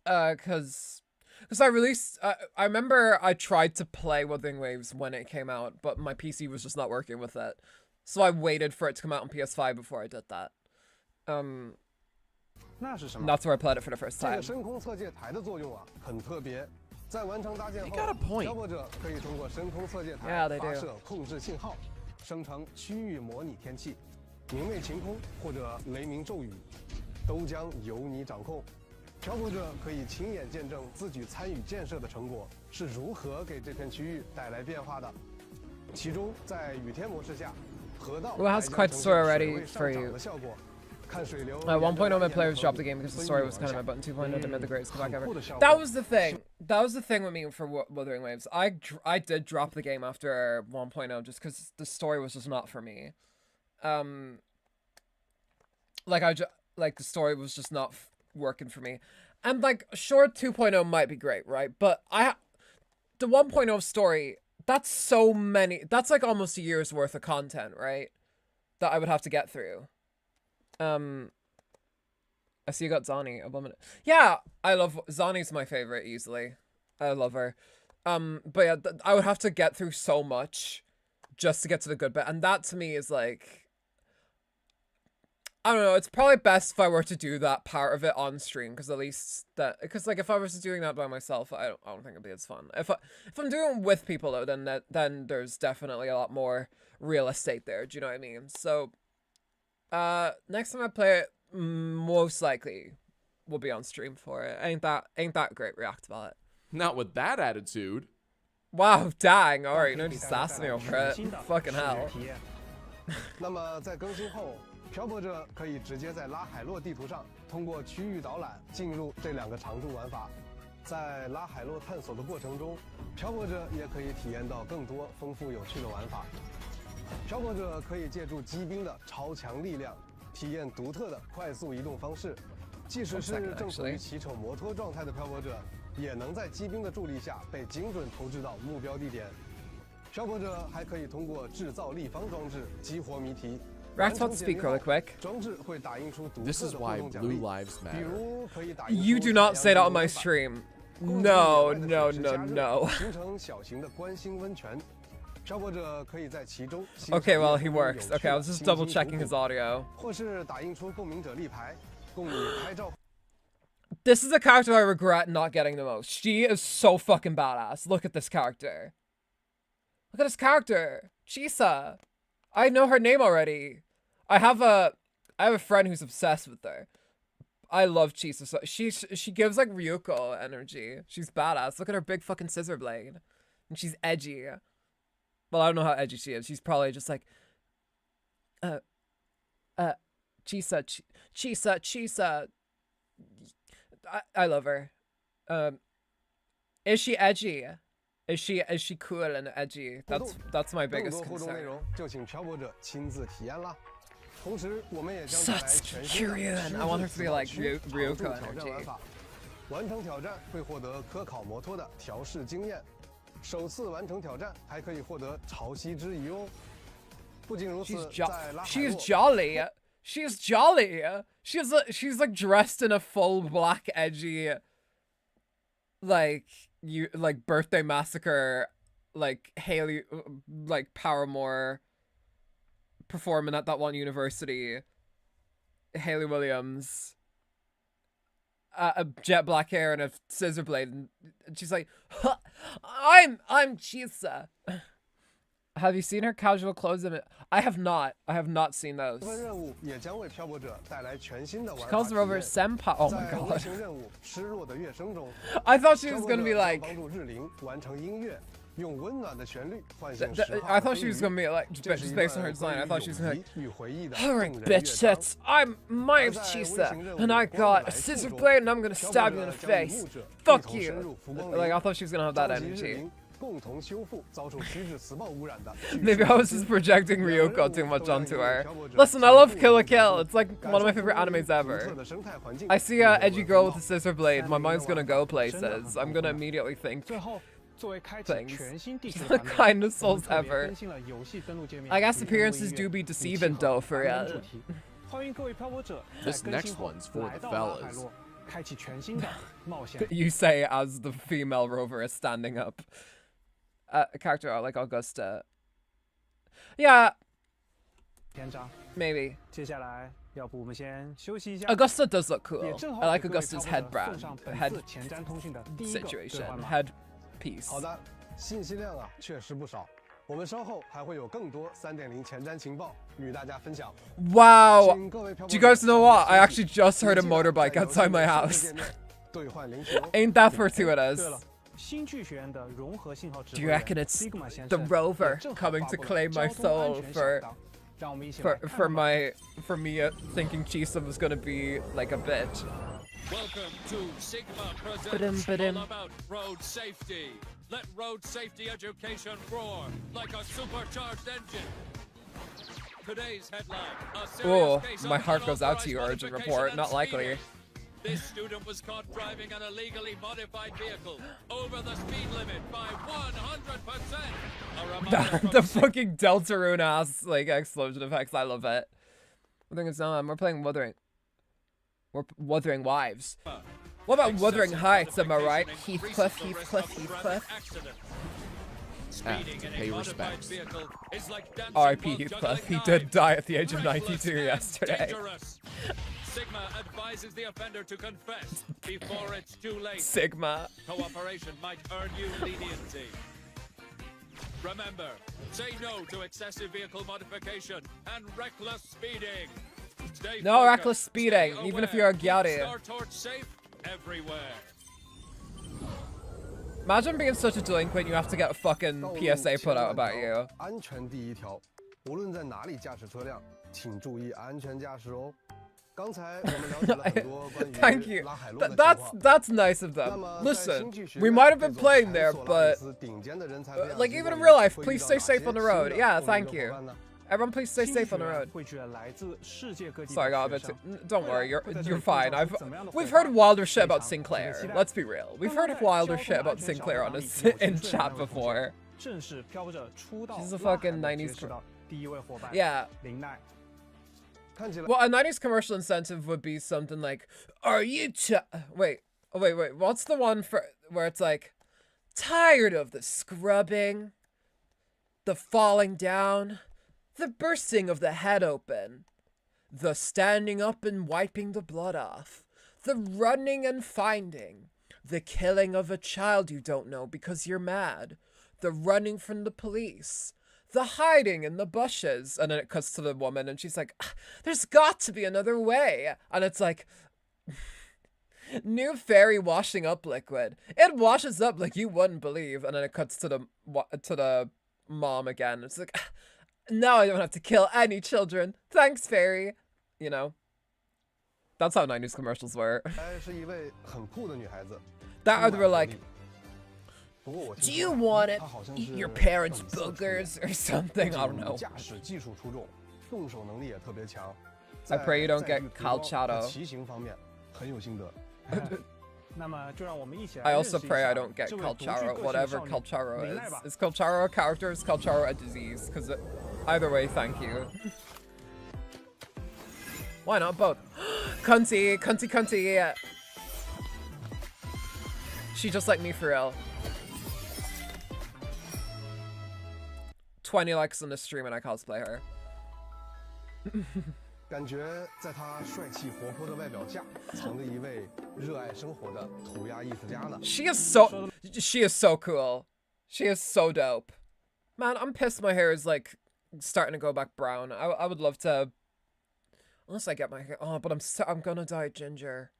Because I released, I remember I tried to play Wuthering Waves when it came out, but my PC was just not working with it. So I waited for it to come out on PS5 before I did that. That's where I played it for the first time. They got a point. Yeah, they do. 生成区域模拟天气，明媚晴空或者雷鸣骤雨，都将由你掌控。漂泊者可以亲眼见证自己参与建设的成果是如何给这片区域带来变化的。其中，在雨天模式下，河道 Who has quite the story already for you? 的效果。1.0 my players dropped the game because the story was kind of my button. 2.0 didn't make the greatest comeback ever. That was the thing. That was the thing with me for Wuthering Waves. I did drop the game after 1.0 just because the story was just not for me. Like the story was just not working for me. And like, sure, 2.0 might be great, right? But the 1.0 story, that's so many. That's like almost a year's worth of content, right? That I would have to get through. I see you got Zani. Yeah, I love Zani's my favorite easily. I love her. But yeah, I would have to get through so much just to get to the good bit, and that to me is like, I don't know. It's probably best if I were to do that part of it on stream, because at least that, because like if I was doing that by myself, I don't think it'd be as fun. If I'm doing it with people though, then there's definitely a lot more real estate there. Do you know what I mean? So. Next time I play it, most likely will be on stream for it. Ain't that great, Reactbot? Not with that attitude. Wow, dang. All right, no need to sass me over it. Fucking hell. 那么在更新后，漂泊者可以直接在拉海洛地图上通过区域导览进入这两个常驻玩法。在拉海洛探索的过程中，漂泊者也可以体验到更多丰富有趣的玩法。漂泊者可以借助机兵的超强力量，体验独特的快速移动方式。即使是正处于骑乘摩托状态的漂泊者，也能在机兵的助力下被精准投掷到目标地点。漂泊者还可以通过制造立方装置激活谜题。Reactbot, speak really quick. 装置会打印出独 This 特 is 的互 why 动奖 blue 励， lives 比 matter. 如可以打印出 You do not say that on my 太阳 stream. 能 No, 控制 no, 野 no, 外的水加热 no. 形成小型的观星温泉。漂泊者可以在其中 Okay, well, he works. Okay, I was just double checking his audio. 或是打印出共鸣者立牌，供你拍照。 This is a character I regret not getting the most. She is so fucking badass. Look at this character. Look at this character. Chisa. I know her name already. I have a friend who's obsessed with her. I love Chisa. So she gives like Ryuko energy. She's badass. Look at her big fucking scissor blade. And she's edgy. Well, I don't know how edgy she is. She's probably just like, Chisa. I love her. Is she edgy? Is she cool and edgy? That's my biggest 更多互动内 concern. 容就请漂泊者亲自体验啦。同时，我们也将带来 Such 全新的 Cuyoya. I want her to be like 狮子 Ryuko 常驻挑战 energy. 玩法。完成挑战会获得科考摩托的调试经验，首次完成挑战还可以获得潮汐之仪哦。不仅如此， She's 在 jolly. She's jolly. She's like dressed in a full black edgy like birthday massacre like Haley like Paramore performing at that one university. Haley Williams. A jet black hair and a scissor blade, and she's like, huh, I'm Chisa. Have you seen her casual clothes? I have not. I have not seen those. 这份任务也将为漂泊者带来全新的玩 She 法 calls 体 her over 验。 senpai. Oh my 在微 god. 型任务《失落的乐声》中， I thought she was 漂泊者 gonna be 将 like. 帮助日灵完成音乐，用温暖的旋律唤醒 I thought she was gonna be like just based on her design. I thought she was gonna be like, alright, bitch tits. My name's Chisa, and I got a scissor blade, and I'm gonna stab you in the face. Fuck you. Like I thought she was gonna have that energy. 共同修复遭受虚质磁暴污染的。 Maybe I was just projecting Ryuko too much onto her. Listen, I love Kill la Kill. It's like one of my favorite animes ever. I see a edgy girl with a scissor blade. My mind's gonna go places. I'm gonna immediately think 最后，作为开启 things. 全新地 She's 图 the 的版本， kindest 我们 souls 特别 ever. 更新了游戏登录界面 I guess 与登录 appearances 音 do 乐 be 以 deceiving 契合 though for 版本 ya. 主题。欢迎各位漂泊者在 This 更 next 新后 one's for 来 the 到拉海 fellas. 洛，开启全新的冒险。 You say as the female rover is standing up. A character like Augusta. Yeah, 篇章。 maybe. 接下来，要不我们先休息一下。 Augusta does look 也 cool. 正好 I like 给各位 Augusta's 漂 head 泊者 brand, 送上本 head 次前瞻通讯的第一个兑 situation, 换码。 head piece. 好的，信息量啊确实不少。我们稍后还会有更多3.0前瞻情报与大家分享。 Wow. 请各位漂泊 Do you 者 guys know what? I 小 actually 心 just heard a 记得 motorbike 在游戏 outside my 的 house. 界面兑换领取哦。 Ain't that fortuitous? 对了，新剧学院的融合信号指 Do 挥 you 员 reckon it's Sigma 先 the 生 rover 也正好 coming 发 to 布了 claim my 交通安 soul 全 for 小档让我们一起来 for 看 for 看吧 for me thinking Chisa was gonna be like a bitch. Welcome to Sigma Ba-dum, presents ba-dum. all about road safety. Let road safety education roar like a supercharged engine. Today's headline: a Oh, serious case my of heart goes out to you, unauthorized urgent modification report. and Not likely. speeding. This student was caught driving an illegally modified vehicle over the speed limit by 100%. A reminder from The fucking Deltarune ass like explosion effects. I love it. Wuthering is on. We're playing Wuthering. We're Wuthering Wives. What about Wuthering Heights? Am I right? Heathcliff, Heathcliff, Heathcliff. Speeding to in pay a modified respects. vehicle is like dancing R.I.P. while Heathcliff. He juggling did die at the knives. age of 92 Reckless and yesterday. dangerous. Sigma advises the offender to confess before it's too late. Sigma. Cooperation might earn you leniency. Remember, say no to excessive vehicle modification and reckless speeding. Stay No focused, reckless speeding, stay even if aware. you're a gyari. Star Torch safe everywhere. Imagine being such a delinquent you have to get a fucking 道路 PSA 千 put out 万 about 条 you. 安全第一条，无论在哪里驾驶车辆，请注意安全驾驶哦。刚才我们了解了很多关于 Thank you. 拉海洛的情 That's 况。 nice of 那 them. 么在 Listen, 新剧学 we 院 might have been 这座 playing 前 there, 索拉里 but 斯顶尖的人才培养 like 机 even 构 in 里 real life, 会遇 please 到 stay 哪 safe 些 on the 新 road. 的 Yeah, 共 thank 同的 you. 伙伴呢？ Everyone, please stay 新 safe 学 on the 员 road. 会去来自世界各地 Sorry, 的 God, 学 but 生。 don't worry, 会在这 you're 里 fine. 碰到怎么样的 We've 火花 heard wilder shit 非常 about Sinclair. 值得期待。 Let's be real. We've heard 那么在 wilder 交 shit 通 about 安全小 Sinclair 道 on 里 this 有 in 最 chat 美的同 before. 学正是飘着出道 She's a 拉海 fucking 洛 90s 结识的第一位伙伴 Yeah. 林奈。看起来 Well, a 90s commercial incentive would be something like, "Are you wait, what's the one for where it's like, tired of the scrubbing, the falling down, the bursting of the head open, the standing up and wiping the blood off, the running and finding, the killing of a child you don't know because you're mad, the running from the police, the hiding in the bushes." And then it cuts to the woman and she's like, "There's got to be another way." And it's like, new fairy washing up liquid. It washes up like you wouldn't believe. And then it cuts to the mom again. It's like, now I don't have to kill any children. Thanks, fairy. You know, that's how 90s commercials were. 是一位很酷的女孩子。 That or they were like, 不过我 "Do 听 you 说 want it? 她好像 Eat 是 your parents' 本色出演 boogers or something." I don't know. 驾驶技术出众，动手能力也特别强。 I pray you don't 在 get 载具涂装和 Calciato. 骑行方面很有心得。那么就让我们一起来 I 认 also 识一 pray 下 I don't get 这位独具 Calciaro, 个性 whatever 少女 Calciaro 林奈吧 is. Is Calciaro a character? Is Calciaro a disease? Because either way, thank you. Why not both? Cunty. She just like me for real. 20 likes on the stream and I cosplay her. 感觉在她帅气活泼的外表下，藏着一位热爱生活的涂鸦艺术家呢。 She is so cool. She is so dope. Man, I'm pissed my hair is like starting to go back brown. I would love to, unless I get my hair. Oh, but I'm gonna dye ginger.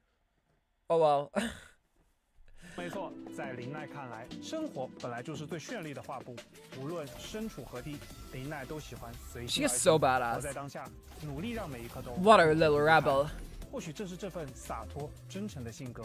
Oh well. 没错，在林奈看来，生活本来就是最绚丽的画布。无论身处何地，林奈都喜欢随 She 心而 is 行， so badass. 活在当下，努力让每一刻都 What a little rebel. 或许正是这份洒脱、真诚的性格，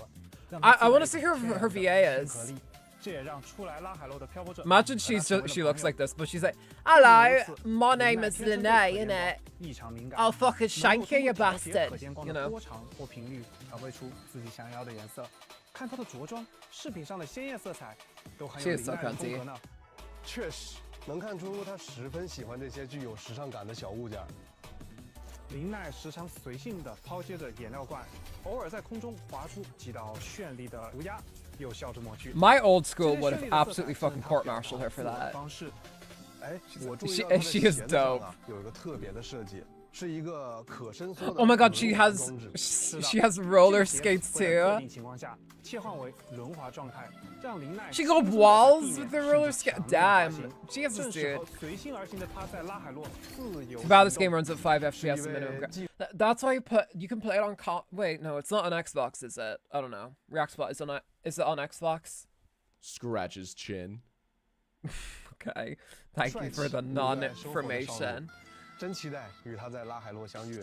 让 I 她 want to 自 see 带 her 天然 her 的 VA 亲 is. 和力。这也让初来拉海洛的漂泊者 Imagine 和她成为了 she looks 朋友 like this, but she's like, "Hello, 如此 my 林 name 奈 is 天生对 Lene, 可见光 innit? 异常敏感 I'll fucking 能 shank 够 you, 通 you 过调节 bastard." 可见光 You 的 know? 波长或频率，调配出自己想要的颜色。看她的着装，饰品上的鲜艳色彩，都很有 She 林 is so 奈的风 cunty. 格呢。确实能看出她十分喜欢这些具有时尚感的小物件。林奈时常随性地抛接着颜料罐，偶尔在空中划出几道炫丽的涂鸦，又笑着抹去。 My old school 这 would 些 have 绚丽的色彩 absolutely 正是 fucking 她 court 表达 martialed her for 自我的 that. 方式。哎， She's- 我注意 she- 到她的 she is 鞋子上 dope. 啊有一个特别的设计，是一个可伸缩的 Oh my god, 轮 she 滑 has 装置。 she has roller 这个鞋 skates 会在特 too. 定情况下切换为轮滑状态，让林奈 She go 轻松地在 walls 地面 with the 甚 roller 至 skate. 墙面滑 Damn, 行 Jesus, 正适 dude. 合随心而行的她在拉海洛自由 Too bad this 行 game 动。 runs at 5 FPS 是一 minimum. 位既 That's why you can play it on wait, no, it's not on Xbox, is it? I don't know. Reactbot is it on Xbox? Scratches chin. Okay. Thank you for the non-information. 真期待与他在拉海洛相遇。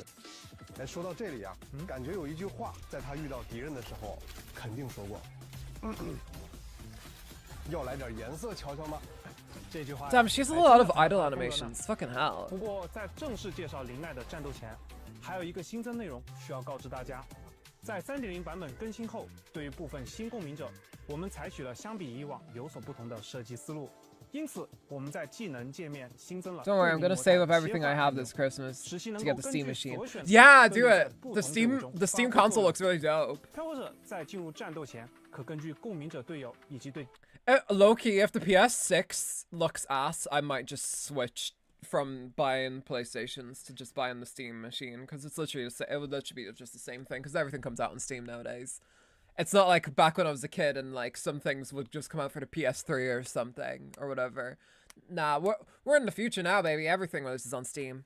哎，说到这里啊，感觉有一句话在他遇到敌人的时候肯定说过，要来点颜色瞧瞧吗？这句话 Damn, she has a 还 lot 真 of 的很 idle 风格呢 animations. Fucking hell. 不过，在正式介绍林奈的战斗前，还有一个新增内容需要告知大家。在 3.0 版本更新后，对于部分新公民者，我们采取了相比以往有所不同的设计思路。因此，我们在技能界面新增了 Don't worry, I'm 共 gonna 鸣模 save 态 up everything 切换 I have 按钮 this Christmas 使其 to 能 get 够 the 根 Steam 据 machine. 所选 Yeah, 分 do 别在 it. 不 The 同队伍 Steam 中 the 发 Steam 挥 console 作用 looks really dope. 漂泊者在进入战斗前，可根据共鸣者队友以及对 Low key, if the PS6 looks ass, I might just switch from buying PlayStations to just buying the Steam machine because it's literally it would literally be just the same thing because everything comes out on Steam nowadays. It's not like back when I was a kid and like some things would just come out for the PS3 or something or whatever. Nah, we're in the future now, baby. Everything is on Steam,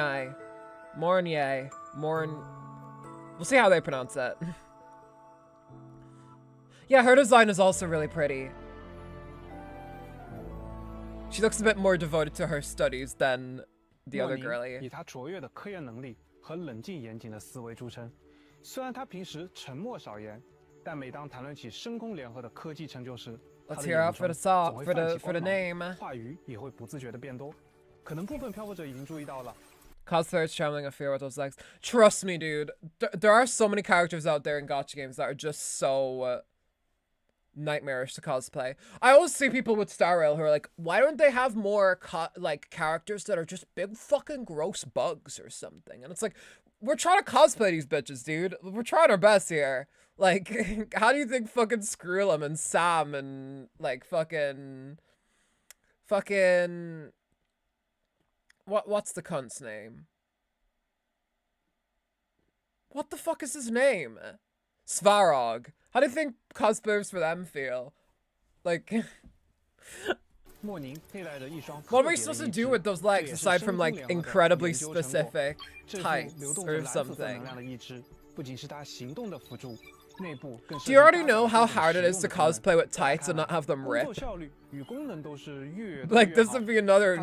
Mornay, Mornier, We'll see how they pronounce it. Yeah, her design is also really pretty. She looks a bit more devoted to her studies than the other 以 girlie. 她卓越的科研能力和冷静严谨的思维著称。虽然她平时沉默少言，但每当谈论起深空联合的科技成就时，她 Let's 的 hear 眼 out for 中 the song, 总会 for 泛 the 起 for the 光芒 name. 话语也会不自觉的变多。可能部分漂泊者已经注意到了。 Cosplayers traveling a fear with those legs. Trust me, dude. There are so many characters out there in gacha games that are just so nightmarish to cosplay. I always see people with Star Rail who are like, why don't they have more like characters that are just big fucking gross bugs or something? And it's like, we're trying to cosplay these bitches, dude. We're trying our best here. Like, how do you think fucking Skrullum and Sam and like fucking what's the cunt's name? What the fuck is his name? Svarog. How do you think cosplayers for them feel? Like, what are we supposed to do with those legs aside from like incredibly specific tights or something? Do you already know how hard it is to cosplay with tights and not have them rip? Like, this would be another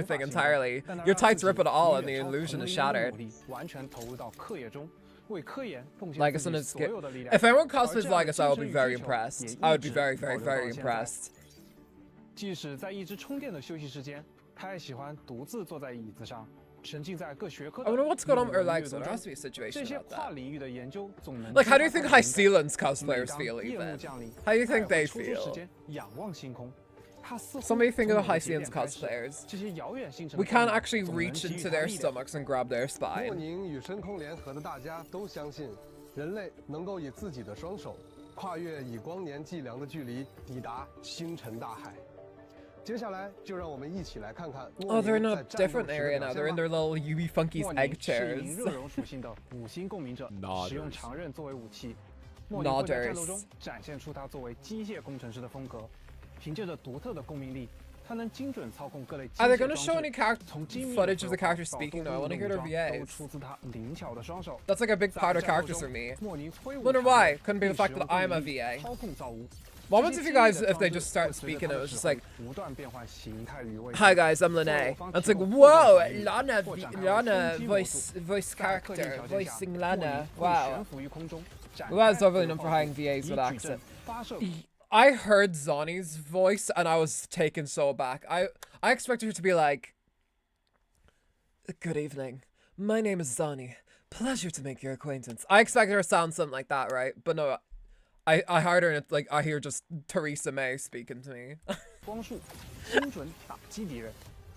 thing entirely. Your tights rip at all and the illusion is shattered. Legason is good. If anyone cosplays Legason, I will be very impressed. I would be very, very, very impressed. 即使在一直充电的休息时间，他也喜欢独自坐在椅子上，沉浸在各学科的 I wonder what's going on with her legs. There has to be a situation 这些 about 跨 that. 领域的研究总能 Like, how do you think High Sealands cosplayers 每当 feel 夜幕 even? 降临 How do you 他 think 也 they 会抽出时 feel? 间仰望星空。他似乎 Somebody think of the 从某 High 个节点 Sealands 开始 cosplayers. 这些遥远星辰 We 的光 can't 芒 actually 总能 reach 给予 into 他 their 力量 stomachs and grab their 莫 spine. 宁与深空联合的大家都相信，人类能够以自己的双手，跨越以光年计量的距离，抵达星辰大海。接下来就让我们一起来看看。 Oh, they're in a different area now. They're in their little UV Funkies 莫 egg 宁是一名 chairs. 热熔属性的五星共鸣者，使用长刃作为武器。莫宁 Nodders 会在战斗中展现出他作为机械工程师的风格，凭借着独特的共鸣力，他能精准操控各类机 Are they 械 going to 装 show 置 any 从精密 footage of the 手法 characters 到 speaking? 多 No, I 功 want to 能 hear 的 their 武装都 VAs. 出自他灵巧的双手。 That's like a big 在 part of 战斗 characters 中 for me. 莫宁挥舞 Wonder 长 why. 刃 Couldn't be the 并使 fact 用 that I'm a 共鸣力 VA. 操控造物。 What 这 happens 些 if 精 you 密 guys, 的 if they 装置 just start 会随着 speaking, 他 it 的 was 指 just 挥 like, 不断变换形态与位置。 hi guys, I'm Lene. And it's like, whoa, Lana, voice character, voicing Lana. Wow. Lua's overly known for hiring VAs with accent. I heard Zani's voice and I was taken so aback. I expected her to be like, good evening. My name is Zani. Pleasure to make your acquaintance. I expected her to sound something like that, right? But no, I heard her and it's like I hear just Theresa May speaking to me. 光束，精准打击敌人。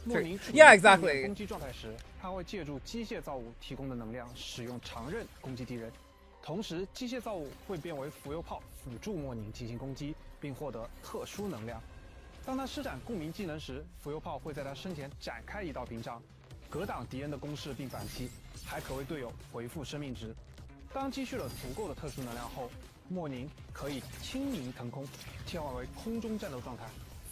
莫宁处于 Yeah, 负 exactly. 面攻击状态时，他会借助机械造物提供的能量，使用长刃攻击敌人。同时，机械造物会变为浮游炮，辅助莫宁进行攻击，并获得特殊能量。当他施展共鸣技能时，浮游炮会在他身前展开一道屏障，格挡敌人的攻势并反击，还可为队友回复生命值。当积蓄了足够的特殊能量后，莫宁可以轻盈腾空，切换为空中战斗状态。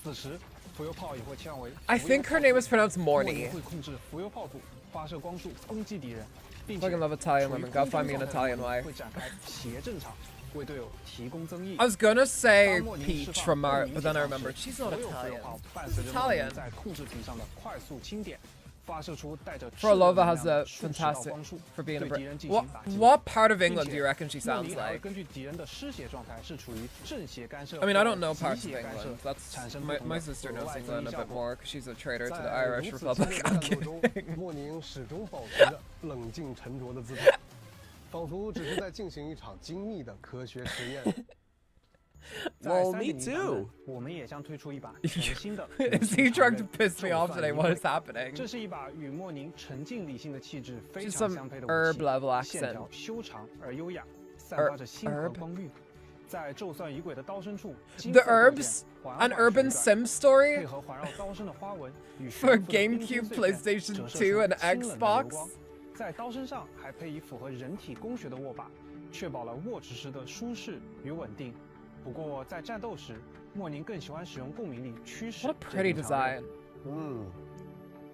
此时，浮游炮也会切换为。I think her name is pronounced 莫 Morny. 宁会控制浮游炮组发射光束攻击敌人，并 Fucking love Italian women. Gotta find me an Italian 会 wife. 展开斜正场，为队友提供增益。 I was gonna say 当莫宁 Peach 释 from 放 Art, 共鸣 but then I 技能 remembered 时 she's not 所有浮游 Italian. 炮伴随着 Italian 莫宁在控制屏上的快速清点，发射出带着 Frolova has 质能 a 的数十道 fantastic 光束 for being a 对敌人 Brit. 进行打击。 What part of 并 England 且 do you reckon she 莫 sounds 宁还会 like? 根据敌人的失血状态是处于正邪干涉 I mean, I don't 或 know 极 parts of 血干涉 England. That's 产生不 my 同的 sister 额 knows 外增 England 益 a 效 bit 果。 more because she's a traitor to the 在 Irish 如此激 Republic. 烈的 I'm 战斗中， kidding. 莫宁始终保持着冷静沉着的姿态，仿佛只是在进行一场精密的科学实验。在 Well, 3.0 me 版 too. 本我们也将推出一把全新的 Is he trying to piss me off today? What is happening? 这是一把与莫宁沉静理性的气质非 She's 常 some 相配的 herb 武器， level 线 accent. 条修长而优雅，散发着星河 herb 光晕。在宙算仪轨的刀身处， The Herbs, an urban sim 配 story 合环绕刀身的花纹与 for 悬浮的冰晶 GameCube, 碎片 PlayStation 折射 2, 出 and 清冷的流 Xbox. 光在刀身上还配以符合人体工学的握把，确保了握持时的舒适与稳定。不过在战斗时，莫宁更喜欢使用共鸣力驱使 What a 这 pretty 柄长 design. 刃。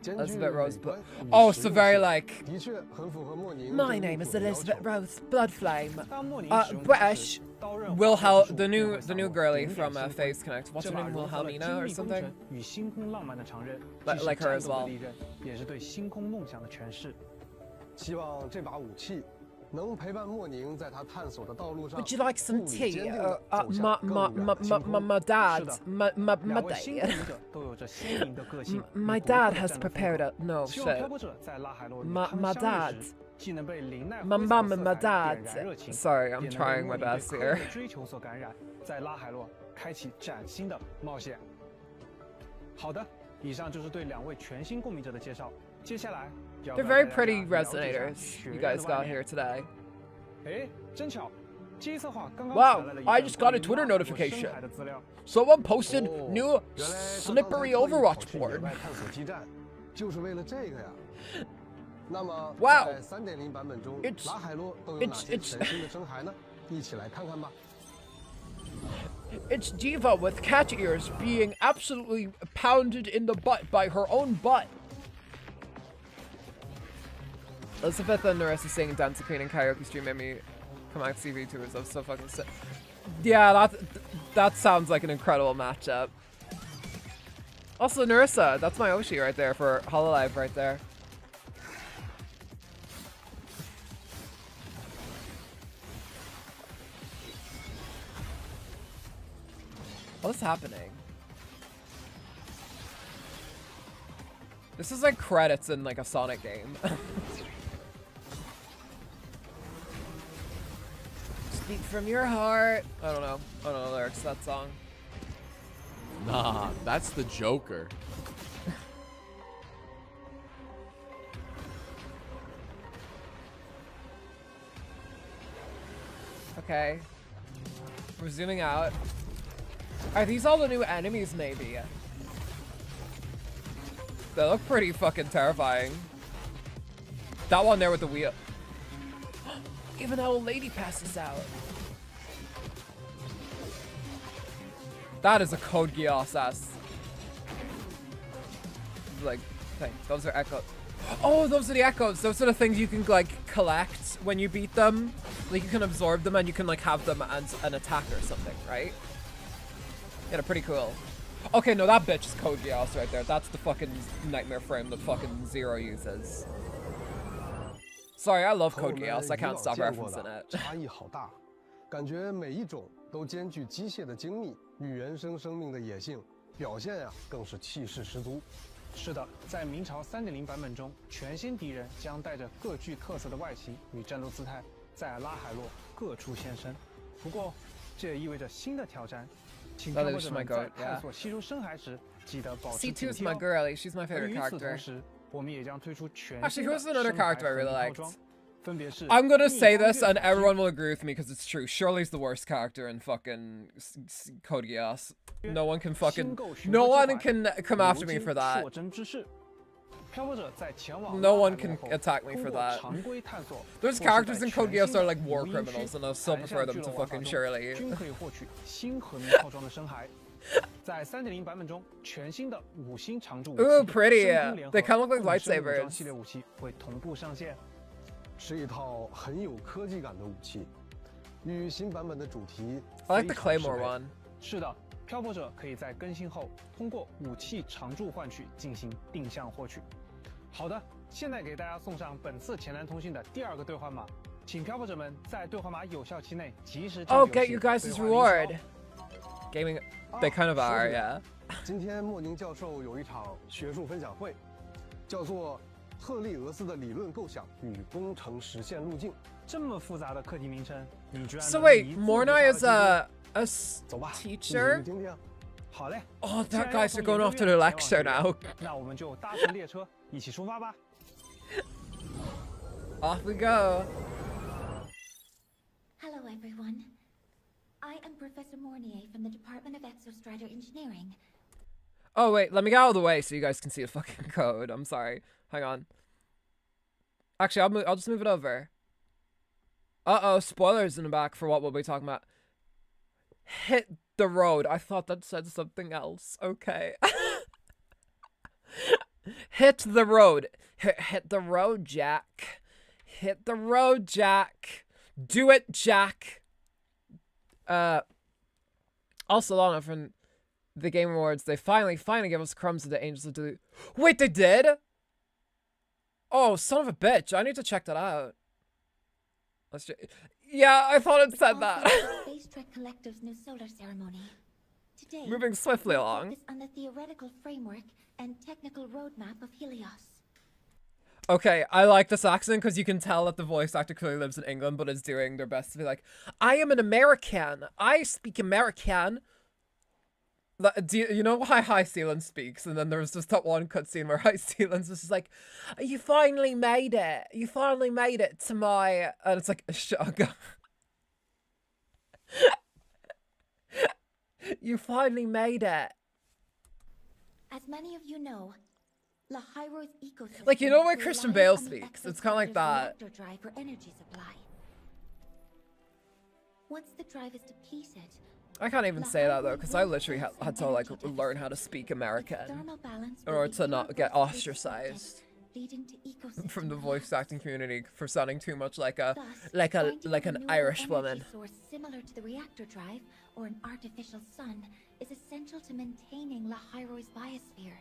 Elizabeth Roseblood. Oh, so very like. 的确很符合莫宁 My name is Elizabeth Rose Bloodflame. 当莫宁使用 British 刀刃 Wilhel 划 the 出 new 变 the new 化 girlie 点 from 点 Phase Connect. What's 这 her 把 name? 融合了 Wilhelmina 精 or 密工 something? 程与星空浪漫的常人， Like- 既是 like her as 战斗的 well. 利刃，也是对星空梦想的诠释。希望这把武器能陪伴莫宁在他探索的道路上 Would you like some 步履 tea? 坚定地走向 My 更远的星空。 dad. 是的 My 两位新 dad. 公民者都有着鲜明的个性。 My 与独特 dad 的 has 战斗风 prepared 格 a no 希望漂 shit. 泊者在拉海洛与 My- 他们 my 相遇 dad 时，既能被林奈 My 灰 mom 色 and 的 my 色彩 dad. 点燃热情， Sorry, 也 I'm 能被 trying 莫 my 妮对 best 科技 here. 的追求所感染，在拉海洛开启崭新的冒险。好的，以上就是对两位全新共鸣者的介绍。接下来要 They're 不要 very 带大 pretty 家了解一下 resonators 学 you 院 guys 的外 got 面 here today. 哎，真巧，这一策划刚刚 Wow, 传来了一 I 份 just got a 关于 Twitter 拉海洛 notification. 深海的资料。 Someone posted 哦 new 原来他刚才 slippery 特意 Overwatch 跑去野 board. 外探索基站，就是为了这个呀。那么 Wow 在3.0版本中， It's- 拉海洛都有哪些 it's- 全新的生孩呢？一起来看看吧。 It's Diva with cat ears being absolutely pounded in the butt by her own butt. Elizabeth and Narissa singing Dance Queen and karaoke stream made me come out to VTubers. I'm so fucking sick. Yeah, that sounds like an incredible matchup. Also, Narissa, that's my Oshi right there for Hololive right there. What's happening? This is like credits in like a Sonic game. Speak from your heart. I don't know the lyrics to that song. Nah, that's the Joker. Okay. We're zooming out. Are these all the new enemies, maybe? They look pretty fucking terrifying. That one there with the wheel. Even that old lady passes out. That is a Code Geass ass. Like, thing. Those are echoes. Oh, those are the echoes. Those are the things you can, like, collect when you beat them. Like, you can absorb them and you can, like, have them as an attack or something, right? Yeah, they're pretty cool. Okay, no, that bitch is Code Geass right there. That's the fucking nightmare frame that fucking Zero uses. Sorry, I love 和我 Code 们 Geass. I 以 can't 往 stop 见过 referencing 的 it. 差异好大，感觉每一种都兼具机械的精密与原生生命的野性，表现呀更是气势十足。是的，在明朝3.0版本中，全新敌人将带着各具特色的外形与战斗姿态，在拉海洛各处现身。不过，这也意味着新的挑战，请漂泊者们在探索吸收深海时，记得保持警 C2's 惕 my 哦。 girlie. She's my 而 favorite 与此同 character. 时，我们也将推出全 Actually, 新的 who's another 深海 character I really 合成套 liked? 装，分别是 I'm gonna say 逆光 this 月 and 法 everyone 师 will agree with me because it's true. Shirley's the worst character in fucking Code Geass. No one can fucking... No one can come after me for that. 如今硕珍之势。漂泊者在前往 No 拉 one 海 can 洛后 attack me 通 for 过 that. 常规探索 There's 或是 characters 在 in Code 全 Geass 新 that are 的 like war 无音区 criminals and I still 反 prefer 向 them 聚 to 落文化 fucking 中 Shirley. 均可以获取新和名套装的深海。在3.0版本中，全新的5星常驻武器 Ooh, pretty. 深空联合 They kind of look like 共生武装 lightsabers. 系列武器会同步上线。是一套很有科技感的武器，与新版本的主题 I like the 非常适 Claymore 配 one. 是的，漂泊者可以在更新后通过武器常驻换取进行定向获取。好的，现在给大家送上本次前南通讯的第2个兑换码，请漂泊者们在兑换码有效期内及时进 Oh, 行 get you guys' 兑换 reward. 领取哦 Gaming, they kind of 说 are, 起来 yeah. 今天莫宁教授有一场学术分享会，叫做《特利俄斯的理论构想与工程实现路径》。这么复杂的课题名称，你居然 So 能 wait, 一字不 Mornai 差 is 地记住 a 走吧，一起 teacher? 去听听。好嘞。 Oh, 既然 that 要 guys 从 are going 研 off 究 to 院 the 前往 lecture 学院 now. 那我们就搭乘列车一起出发吧。Off we go. Hello, everyone. I am Professor Mornier from the Department of Exostrator Engineering. Oh, wait, let me get out of the way so you guys can see the fucking code. I'm sorry. Hang on. Actually, I'll just move it over. Uh-oh, spoilers in the back for what we'll be talking about. Hit the road. I thought that said something else. Okay. Hit the road. Hit the road, Jack. Hit the road, Jack. Do it, Jack. Also, Lana from the Game Awards, they finally gave us crumbs of the Angels of Delete. Wait, they did? Oh, son of a bitch. I need to check that out. Let's check. Yeah, I thought it said that. Space Trek Collective's new solar ceremony. Today, Moving swiftly we along. focus on the theoretical framework and technical roadmap of Helios. Okay, I like this accent because you can tell that the voice actor clearly lives in England, but is doing their best to be like, I am an American. I speak American. Do you know how High Sealand speaks? And then there's just that one cutscene where High Sealand's just like, you finally made it. You finally made it to my... And it's like, Shaga. You finally made it. As many of you know, Lahairo's ecosystem Like, you know when Christian Bale relies on the speaks? It's kind of like that. reactor drive for energy supply. Once the drive is depleted, I can't even say that though, because I literally had to like learn how to speak American in order to not get ostracized from the voice acting community for sounding too much like an Irish woman. Source similar to the reactor drive or an artificial sun is essential to maintaining Lahairo's biosphere.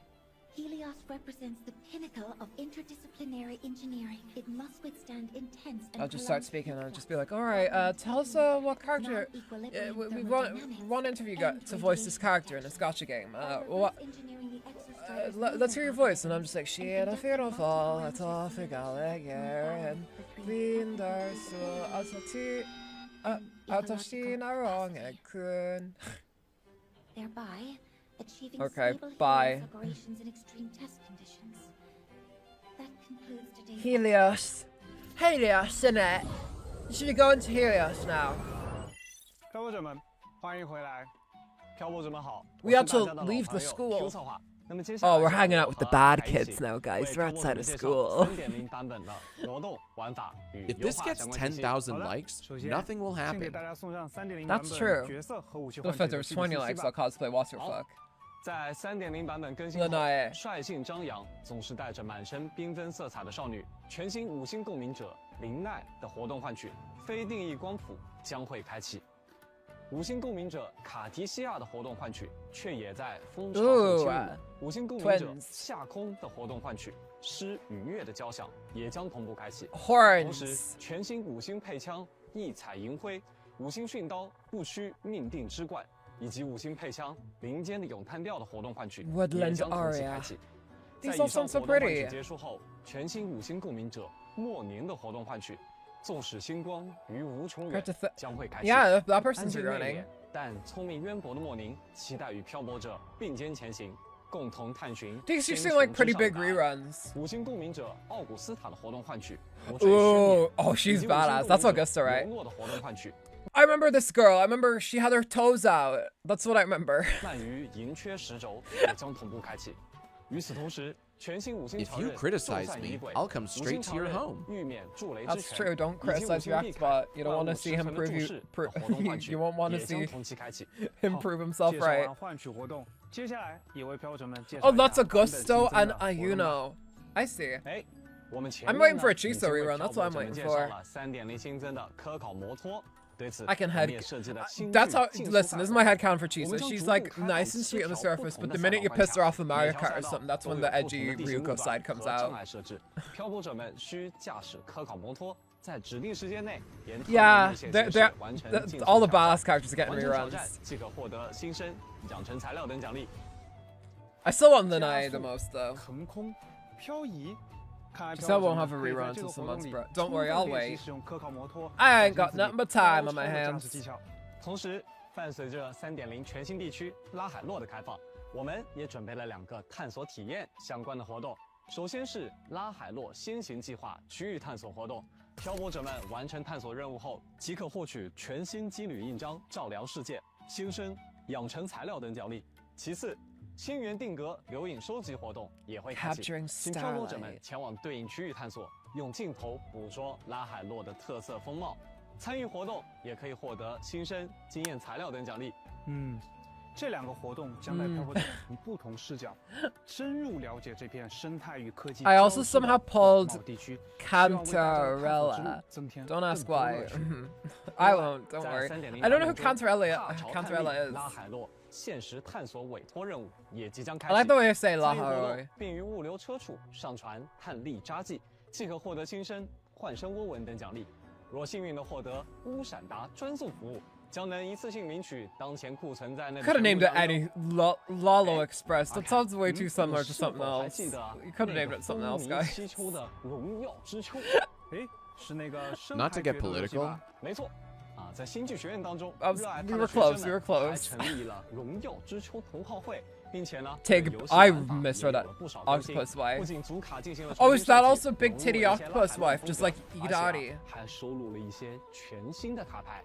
Helios represents the pinnacle of interdisciplinary engineering. It must withstand intense and I'll just start speaking and I'll just be like, alright, tell us what character... we want to interview to voice this character in this gacha game. Let's hear your voice. And I'm just like, shit, I fear don't fall, I thought I got it, yeah, and Winder, so wrong, and kun. Thereby, achieving Okay, stable bye. Helios operations in extreme test conditions. That concludes today's Helios. Helios, innit? You should be going to Helios now. 漂泊者们，欢迎回来。漂泊者们好， We had 我是 to 大家的老 leave the 朋友 school. Q 策划。那么接下来 Oh, we're 是 hanging out with the bad 和大家一起 kids now, guys. 为 We're 漂泊 outside 者 of 介绍 school. 3.0版本的活动玩法与 If 优 this 化 gets 相关信息。 10,000 好的 likes, 首先 nothing will 先给 happen. 大家送上3.0 版 That's 本 true. 角色和武器 If 换取 there's 的 20 信息 likes, 吧 I'll cosplay What's Your 好 Fuck. 在3.0版本更新后，率性张扬，总是带着满身缤纷色彩的少女，全新5星共鸣者林奈的活动换取非定义光谱将会开启。5星共鸣者卡提西亚的活动换取却也在风潮后起舞。5星共鸣者 twins 夏空的活动换取诗与乐的交响也将同步开启。同 Horns. 时，全新5星配枪异彩银辉、5星训刀不屈命定之冠，以及5星配枪林间的咏叹调的活动换取也 Woodland 将同时 aria. 开启。 These 在 all 以上 sound so 活动换取 pretty. 结束后，全新5星共鸣者末年的活动换取，纵使星光于无穷远 Hard to th-，将会开启。 Yeah, that 安 person's 静内 running. 敛但聪明渊博的莫宁，期待与漂泊者并肩前行，共同探寻。 These seem like pretty big reruns. 5星共鸣者奥古斯塔的活动换取， Ooh, oh, she's badass. That's Augusta, right? 罗诺的活动换取， I remember this girl. I remember she had her toes out. That's what I remember. 鳗鱼银缺十轴也将同步开启。与此同时，全新5星 If 潮 you 刃 criticize 骤战 me, 仪轨 I'll come 5 星 straight 潮 to your 刃 home. 玉免助雷之 That's 拳 true. Don't 以及 criticize 5星避 Reactbot. 凯 You don't want to see him 万物 prove 生存 you. 的注释的活动换取 You won't want to 也将 see 同期开启。 him prove himself 介绍 right. 完换取活动，接下来也为漂泊者们介绍 Oh, 一下 that's 版本新增 Augusto 的 and 活动版 Ayuno. I see. 哎，我们前 I'm 面 waiting for a 呢已 Chiso 经为 rerun, 漂 that's 泊 what I'm 者们 waiting 介绍 for. 了3.0新增的科考摩托。对此， I can 我们 head. 也设计了新 That's 剧 how. 竞速 Listen, 赛 this is 道 my headcanon for 我 Chisa. 们将 She's 逐步 like 开放nice and sweet on the 4条 surface, 不 but 同 the 的 minute you 赛道 piss her 关 off with 卡 Mario 每条 Kart 赛 or 道 something, that's 都 when 有 the 不同 edgy 的地形 Ryuko 路段 side comes 和障 out. 碍设置。漂泊者们需驾驶科考摩托，在指定时间内沿特定 Yeah, 路线 they're, 行驶 they're, 完成 the- 竞速 all the 挑战 badass characters are getting 完成挑战 reruns. 即可获得新生、养成材料等奖励。 I still want the 加 Nai 速 the most though. 腾空、漂移。看来 She 漂 said 泊 won't 者 have 们 a 可以在 rerun 这 till 个 some 活动 months, 里 bro. 充 Don't worry, 分 I'll 练习 wait. 使用科考摩托， I ain't 展 got 现自己 nothing but time on my 超超的驾驶 hands. 技巧。同时，伴随着3.0全新地区拉海洛的开放，我们也准备了2个探索体验相关的活动。首先是拉海洛先行计划区域探索活动，漂泊者们完成探索任务后，即可获取全新机旅印章照料世界、新生、养成材料等奖励。其次，星源定格留影收集活动也会开启， Capturing 请漂泊者们 Starlight. 前往对应区域探索，用镜头捕捉拉海洛的特色风貌。参与活动也可以获得新生、经验材料等奖励。这两个活动将带漂泊者从不同视角，深入了解这片生态与科技。 I also somehow pulled 地区 Cantarella. Don't ask why. I won't. Don't worry. I don't know who Cantarella is. 拉海洛现实探索委托任务也即将开 I 始。 like the way you say 拉参与活动 Haroi. 并于物流车处上传碳粒扎记，即可获得新生、换生涡纹等奖励。若幸运的获得乌闪达专送服务，将能一次性领取当前库存在内的 Could have 全部 named it 奖励。 any Lalo Express. That sounds way too similar to something 还 else. 记得 You could have named it something else, 那个风 guys. 靡七秋的荣耀之秋？哎，是那个深 Not 海 to get 决斗游戏 political. 吧？没错，啊，在新剧学院当中， I was- 热爱 we 它 were 的学 close, 生 we were 们 close. 还成立了荣耀之秋同好会，并且呢 Take- 对游戏 I 玩法 misread 也有 that 了不少更新 octopus wife. 不仅主卡进行了 Oh, 重 is 新 that 设计 also Big 融入 Titty 了一些 Octopus 拉海洛 wife, 风 just 格 like 而且啊 Idari? 还收录了一些全新的卡牌。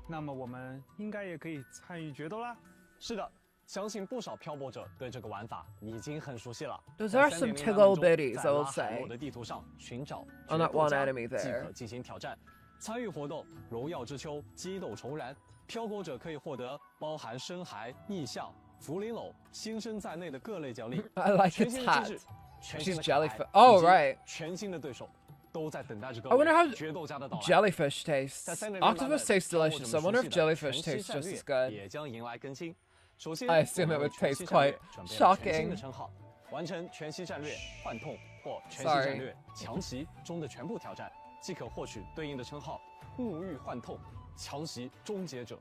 那么我们应该也可以参与决斗啦。是的，相信不少漂泊者对这个玩法已经很熟悉了。 Those 在 are 3.0 some 版 tickle 本中 bitties, 在 I will 拉海 say. 洛的地图上寻找 On that 决斗 one 家 enemy 即 there. 可进行挑战。参与活动，荣耀之秋激斗重燃，漂泊者可以获得包含深海、异象、茯苓篓、新生在内的各类奖励。 I like 全 its 新的 hat. 机制，全 She's 新的卡牌 jellyfish. Oh, 以及 right. 全新的对手都在等待着各 I wonder how 位决斗家的到来。 jellyfish 在 tastes. 3.0版本 Octopus tastes 漂泊者 delicious. 们 I wonder 熟 if 悉的 jellyfish 全息 tastes 战 just 略 as good. 也将迎来更新。首先 I assume 我 it 们 would 全 taste 息战略 quite 准备了全新 shocking. 的称号，完成全息战略幻痛或全息 Sorry 战略强袭中的全部挑战，即可获取对应的称号沐浴幻痛强袭终结者，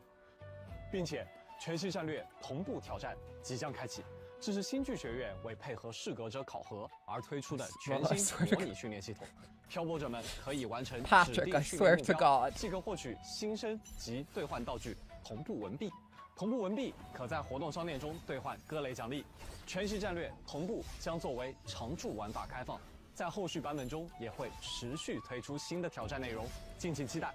并且全息战略同步挑战即将开启。这是新剧学院为配合适格者考核而推出的全新模拟训练系统，漂泊者们可以完成指 Patrick, 定 I 训 swear 练目 to 标， God. 即可获取新生及兑换道具同步文币。同步文币可在活动商店中兑换各类奖励。全息战略同步将作为常驻玩法开放，在后续版本中也会持续推出新的挑战内容，敬请期待。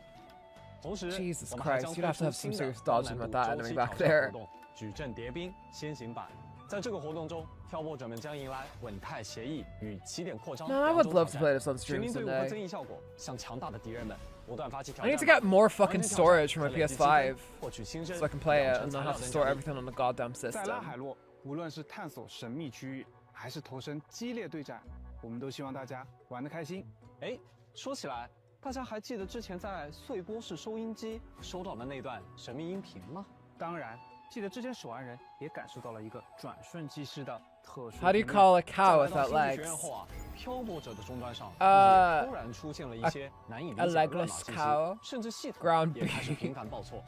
同时， Jesus 我们还 Christ, 将 you'd 推 have to 出 have some 新的 serious 高 dodging 难 with 度 that 周 enemy 期 back 挑战 there. 活动——矩阵叠冰先行版。在这个活动中，漂泊者们将迎来稳态协议与起点扩张 Man, I 两 would 种 love 挑 to play 战。 this on 全 stream 民队伍和增 someday. 益效果向强大的敌人们不断发起挑 I 战。 need to get more 完 fucking 成挑战 storage for 可 my 累积积分 PS5 获取新生 so I can play 养 it 成 and 材 not 料 have to 等 store 奖励 everything on the goddamn 在拉 system. 海洛，无论是探索神秘区域，还是投身激烈对战，我们都希望大家玩得开心。哎，说起来，大家还记得之前在碎波式收音机收到的那段神秘音频吗？当然，记得之前守安人也感受到了一个转瞬即逝的特殊 How do you 频率 call a 在 cow 来到 without 新剧学 legs? 院后啊，漂泊者的终端上呃也突然出现了一些难以理 a 解的乱码 legless 信 cow 息，甚至系统 ground 也开始 beef 频繁报错。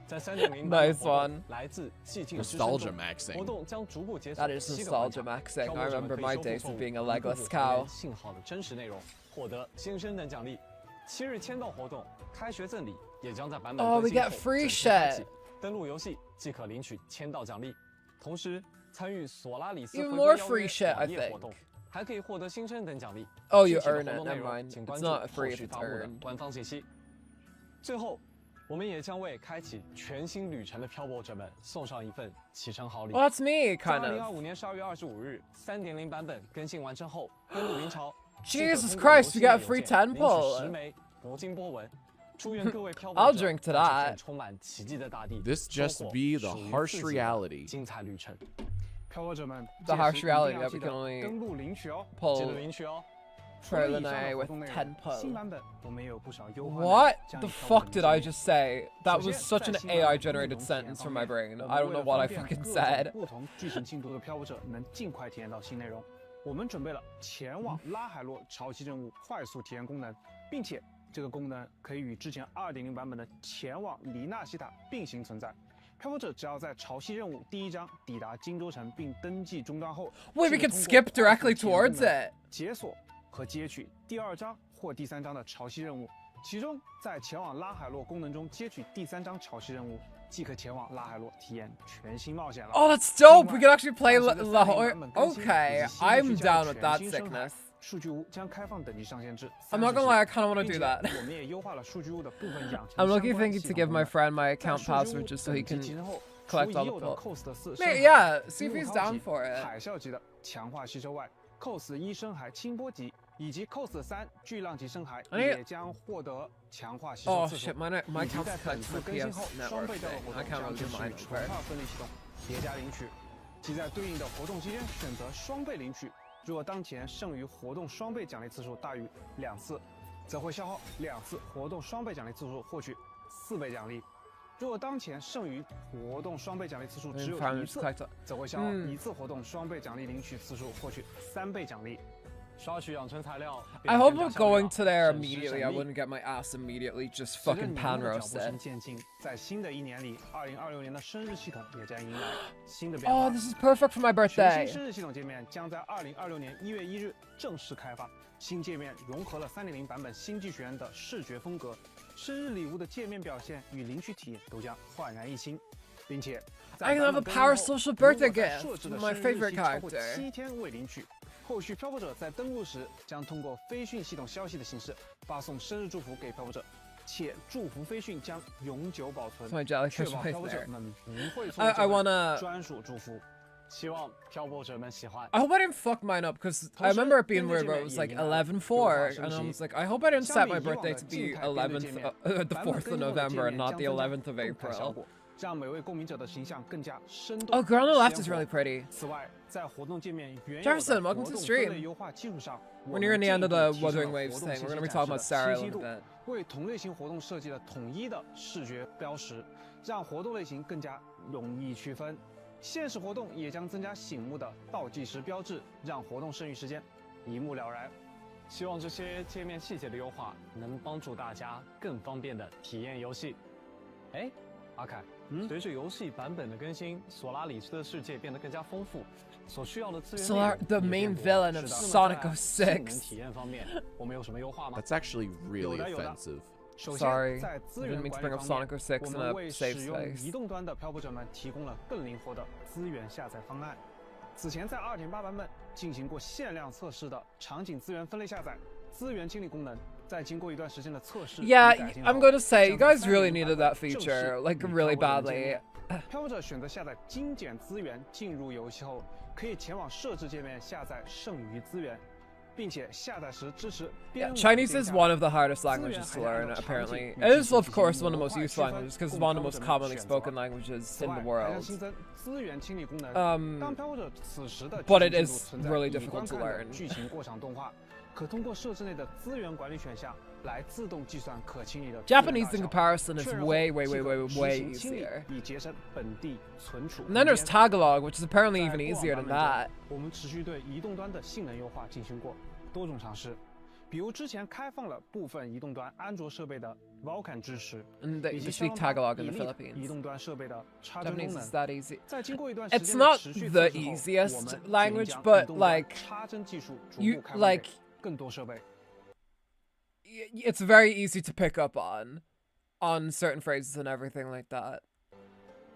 在3.0 Nice one 来自寂静之声 Nostalgia 中 maxing 活动将逐步解锁 That is 7个关卡 nostalgia maxing. 漂 I 泊者们 remember 可以 my 修复 days 错 of 误 being a 一步步 legless 还原 cow. 信号的真实内容，获得新生等奖励。7日签到活动开学赠礼也将在版本 Oh, 更 we 新 get 后 free 正式开启 shit. 登录游戏即可领取签到奖励，同时参与索拉里斯 Even 回 more 归邀 free 约 shit, I 网页活 think. 动，还可以获得新生等奖励。 Oh, you 具体的 earn 活 it. 动内 Never 容 mind. 请 It's 关注 not 后 free 续 if 发 it's 布的 earned. 官方信息。最后，我们也将为开启全新旅程的漂泊者们送上一份启程好礼。 Well, that's me, 在 kind of. 2025年12月25日3.0版本更新完成后，登录明朝。 Jesus Christ, we got free 10 pull. 10枚铂金波纹。祝愿各位漂 I'll 泊者 drink to 在这 that. 片充满奇迹的大地 This 收 just 获 be the 属于 harsh 自己的 reality. 精彩旅程。漂泊者们 The 届 harsh 时一定 reality 要 that 记 we 得 can only 登录领取哦。记得 pull 领取哦。除了以上 Trailer 的活 with 动内容， 10新 pull. 版本我们也有不少优化。 What the fuck did I 就 just say? That was 首先 such an 在新版 AI 本内 generated 容体验 sentence 方 from my 面 brain. 我 I 们 don't 为 know 了 what I 方便 fucking 各种 said. 不同剧情进度的漂泊者能尽快体验到新内容，我们准备了前往拉海洛潮汐任务快速体验功能，并且这个功能可以与之前2.0版本的前往黎纳西塔并行存在。漂泊者只要在潮汐任务第1章抵达荆州城并登记终端后， Wait, we 即可 could 通过 skip 快速 directly 体验功 towards 能 it. 解锁和接取第2章或第3章的潮汐任务，其中在前往拉海洛功能中接取第3章潮汐任务，即可前往拉海洛体验全新冒险了。 Oh, that's dope. We 另外 could actually play 伴随着 La 3.0 Hoya. 版本更新 Okay, 以及新 I'm 剧加 down 的 with 全 that 新生态 sickness. 数据屋将开放等级上限至 I'm not gonna lie, I kind of want to 并 do 且 that. 我们也优化了数据屋的部分养成 I'm 相 looking 关 thinking 系 to 统 give 功 my 能 friend my 在 account 数据屋 password just so he 等级 can 提升后， collect 除 all 已 the 有的 pull. COS 的4 Mate, 深 yeah, 海 see if 15 he's 号 down 级 for it. 海啸级的强化吸收外，COS 1深海轻波级以及 Coast 3巨浪级深海 哎也将获得强化吸收 Oh 次数， shit, my 以及 account's 在 connected 本 to 次 the 更新后 PS 双 network 倍调的 thing. 活 I 动 can't 将 really 支 do 持 mine 纯 over. 化分类系统叠加领取，即在对应的活动期间选择双倍领取。若当前剩余活动双倍奖励次数大于2次，则会消耗2次活动双倍奖励次数获取4倍奖励。若当前剩余活动双倍奖励次数只有1次，则会消耗1次活动双倍奖励领取次数获取3倍奖励。刷取养成材料。 I hope we're going to there immediately. I wouldn't get my ass immediately just fucking pan 随着你们的脚 roast 步 it. 声渐近，在新的一年里，2026年的生日系统也将迎来新的变化。 Oh, this is perfect for my 全 birthday. 新生日系统界面将在2026年1月1日正式开放。新界面融合了3.0版本星际学院的视觉风格，生日礼物的界面表现与领取体验都将焕然一新，并且 I can have a parasocial birthday gift. My favorite character. 7天未领取。后续漂泊者在登录时将通过飞讯系统消息的形式发送生日祝福给漂泊者，且祝福飞讯将永久保存， My jellyfish 确保 right 漂泊者 there. 们不会错 I 过 wanna. 专属祝福。希望漂泊者们喜欢。 I hope I didn't fuck mine up because I remember it being where it was like 11/4, and I was like, I hope I didn't set my birthday to be 11th, the 4th of November, and not the 11th of April. 让每位共鸣者的形象更加生动。 Oh, girl on the left is really pretty. 此外，在活动界面原有的 Jefferson, 活 welcome to 动 stream. 分类优化基础上， When you're in the end of the 我们进 Wuthering 一步 Waves 提升了 thing, 活 we're 动 gonna be talking about 信息 Sarah 展 in 示 a 的清晰度， bit. 为同类型活动设计了统一的视觉标识，让活动类型更加容易区分。现实活动也将增加醒目的倒计时标志，让活动剩余时间一目了然。希望这些界面细节的优化能帮助大家更方便的体验游戏。哎，阿凯，随着游戏版本的更新，索拉里斯的世界变得更加丰富，所需要的资源 Solar, the main villain of Sonic 性能 06. 体验方面，我们有什么优化吗？ That's actually really offensive. 首 Sorry, 先，在资 I 源 didn't mean to 管 bring 理 up 方面， Sonic 06我 in 们 a 为 safe 使用 space. 移动端的漂泊者们提供了更灵活的资源下载方案。此前在 2.8 版本进行过限量测试的场景资源分类下载、资源清理功能，在经过一段时间的测试 Yeah, 与改进后 I'm going to say, you 将在 guys really 3.0 版 needed 本 that 正式 feature, like 与 really 漂泊者们见 badly. 面漂泊者选择下载精简资源进入游戏后，可以前往设置界面下载剩余资源，并且下载时支持 Yeah, 编 Chinese 编 is 下 one of the hardest 资源 languages to 还按 learn, 照场景 apparently. 与 It 技 is, 术 of 进 course, 行 one of the 模 most 块 used 区分 languages because it's 供 one of the 漂泊 most 者们 commonly 选择 spoken languages 此 in 外 the 还将 world. 新增资源清理功能。当漂泊者此时的 but 剧 it 情 is 进度存在 really 已 difficult 观 to 看的 learn. 剧情过场动画，可通过设置内的资源管理选项来自动计算可清理的资源 Japanese in 大小 comparison is 确认后 way 即可实 way 行清理 easier. 以节省本地存储 And then there's 空间。 Tagalog, which is apparently 在 even 过往 easier 版 than 本中 that. 我们持续对移动端的性能优化进行过多种尝试，比如之前开放了部分移动端安卓设备的 Vulkan 支持， And they 以及 speak 相当 Tagalog in the Elite Philippines. 移动端设备的插针 Japanese 功 is 能。 that easy. 在经过一段时 It's 间的 not 持续 the 测试后 easiest 我们决定 language, 将 but 移动端 like 插针技术逐 you 步开放 like 给更多设备。 it's very easy to pick up on certain phrases and everything like that.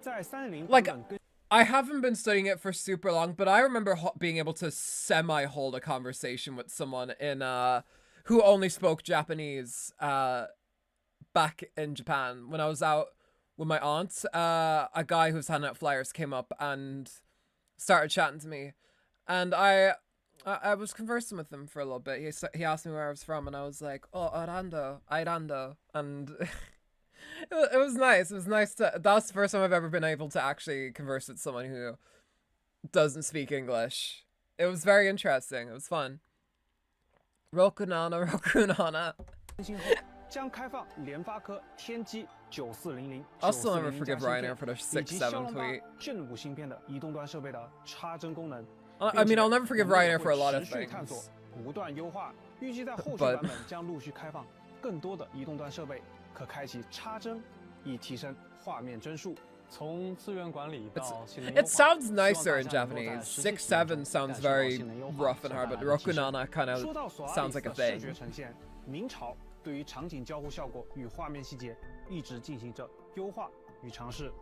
在3.0 版 Like 本更 I haven't been studying it for super long, but I remember being able to semi-hold a conversation with someone in who only spoke Japanese back in Japan. When I was out with my aunt, a guy who was handing out flyers came up and started chatting to me, and I was conversing with him for a little bit. He asked me where I was from, and I was like, "Oh, Airando," and it was nice. It was nice to. That's the first time I've ever been able to actually converse with someone who doesn't speak English. It was very interesting. It was fun. Rokunana. 更新后将开放联发科天玑9400、 I'll still never 9400 forgive 加 Ryanair for their 芯片以及骁 6-7龙八 tweet. 正5芯片的移动端设备的插针功能。 I mean, I'll never forgive 并且 Ryanair 我 for a 们 lot 会 of 持续探索 things. 不断优化，预计在后续 But- 版本将陆续开放更多的移动端设备，可开启插针，以提升画面帧数。从资源管理到性能优化 It sounds 希望 nicer in 大家能够在 Japanese. 实际体验 6-7中 sounds 感受到 very 性能优化 rough and 所 hard, 带 but 来的提升 Rokunana kind 说 of 到索拉 sounds 里斯 like a 的视觉 thing. 呈现，明朝对于场景交互效果与画面细节一直进行着优化与尝试。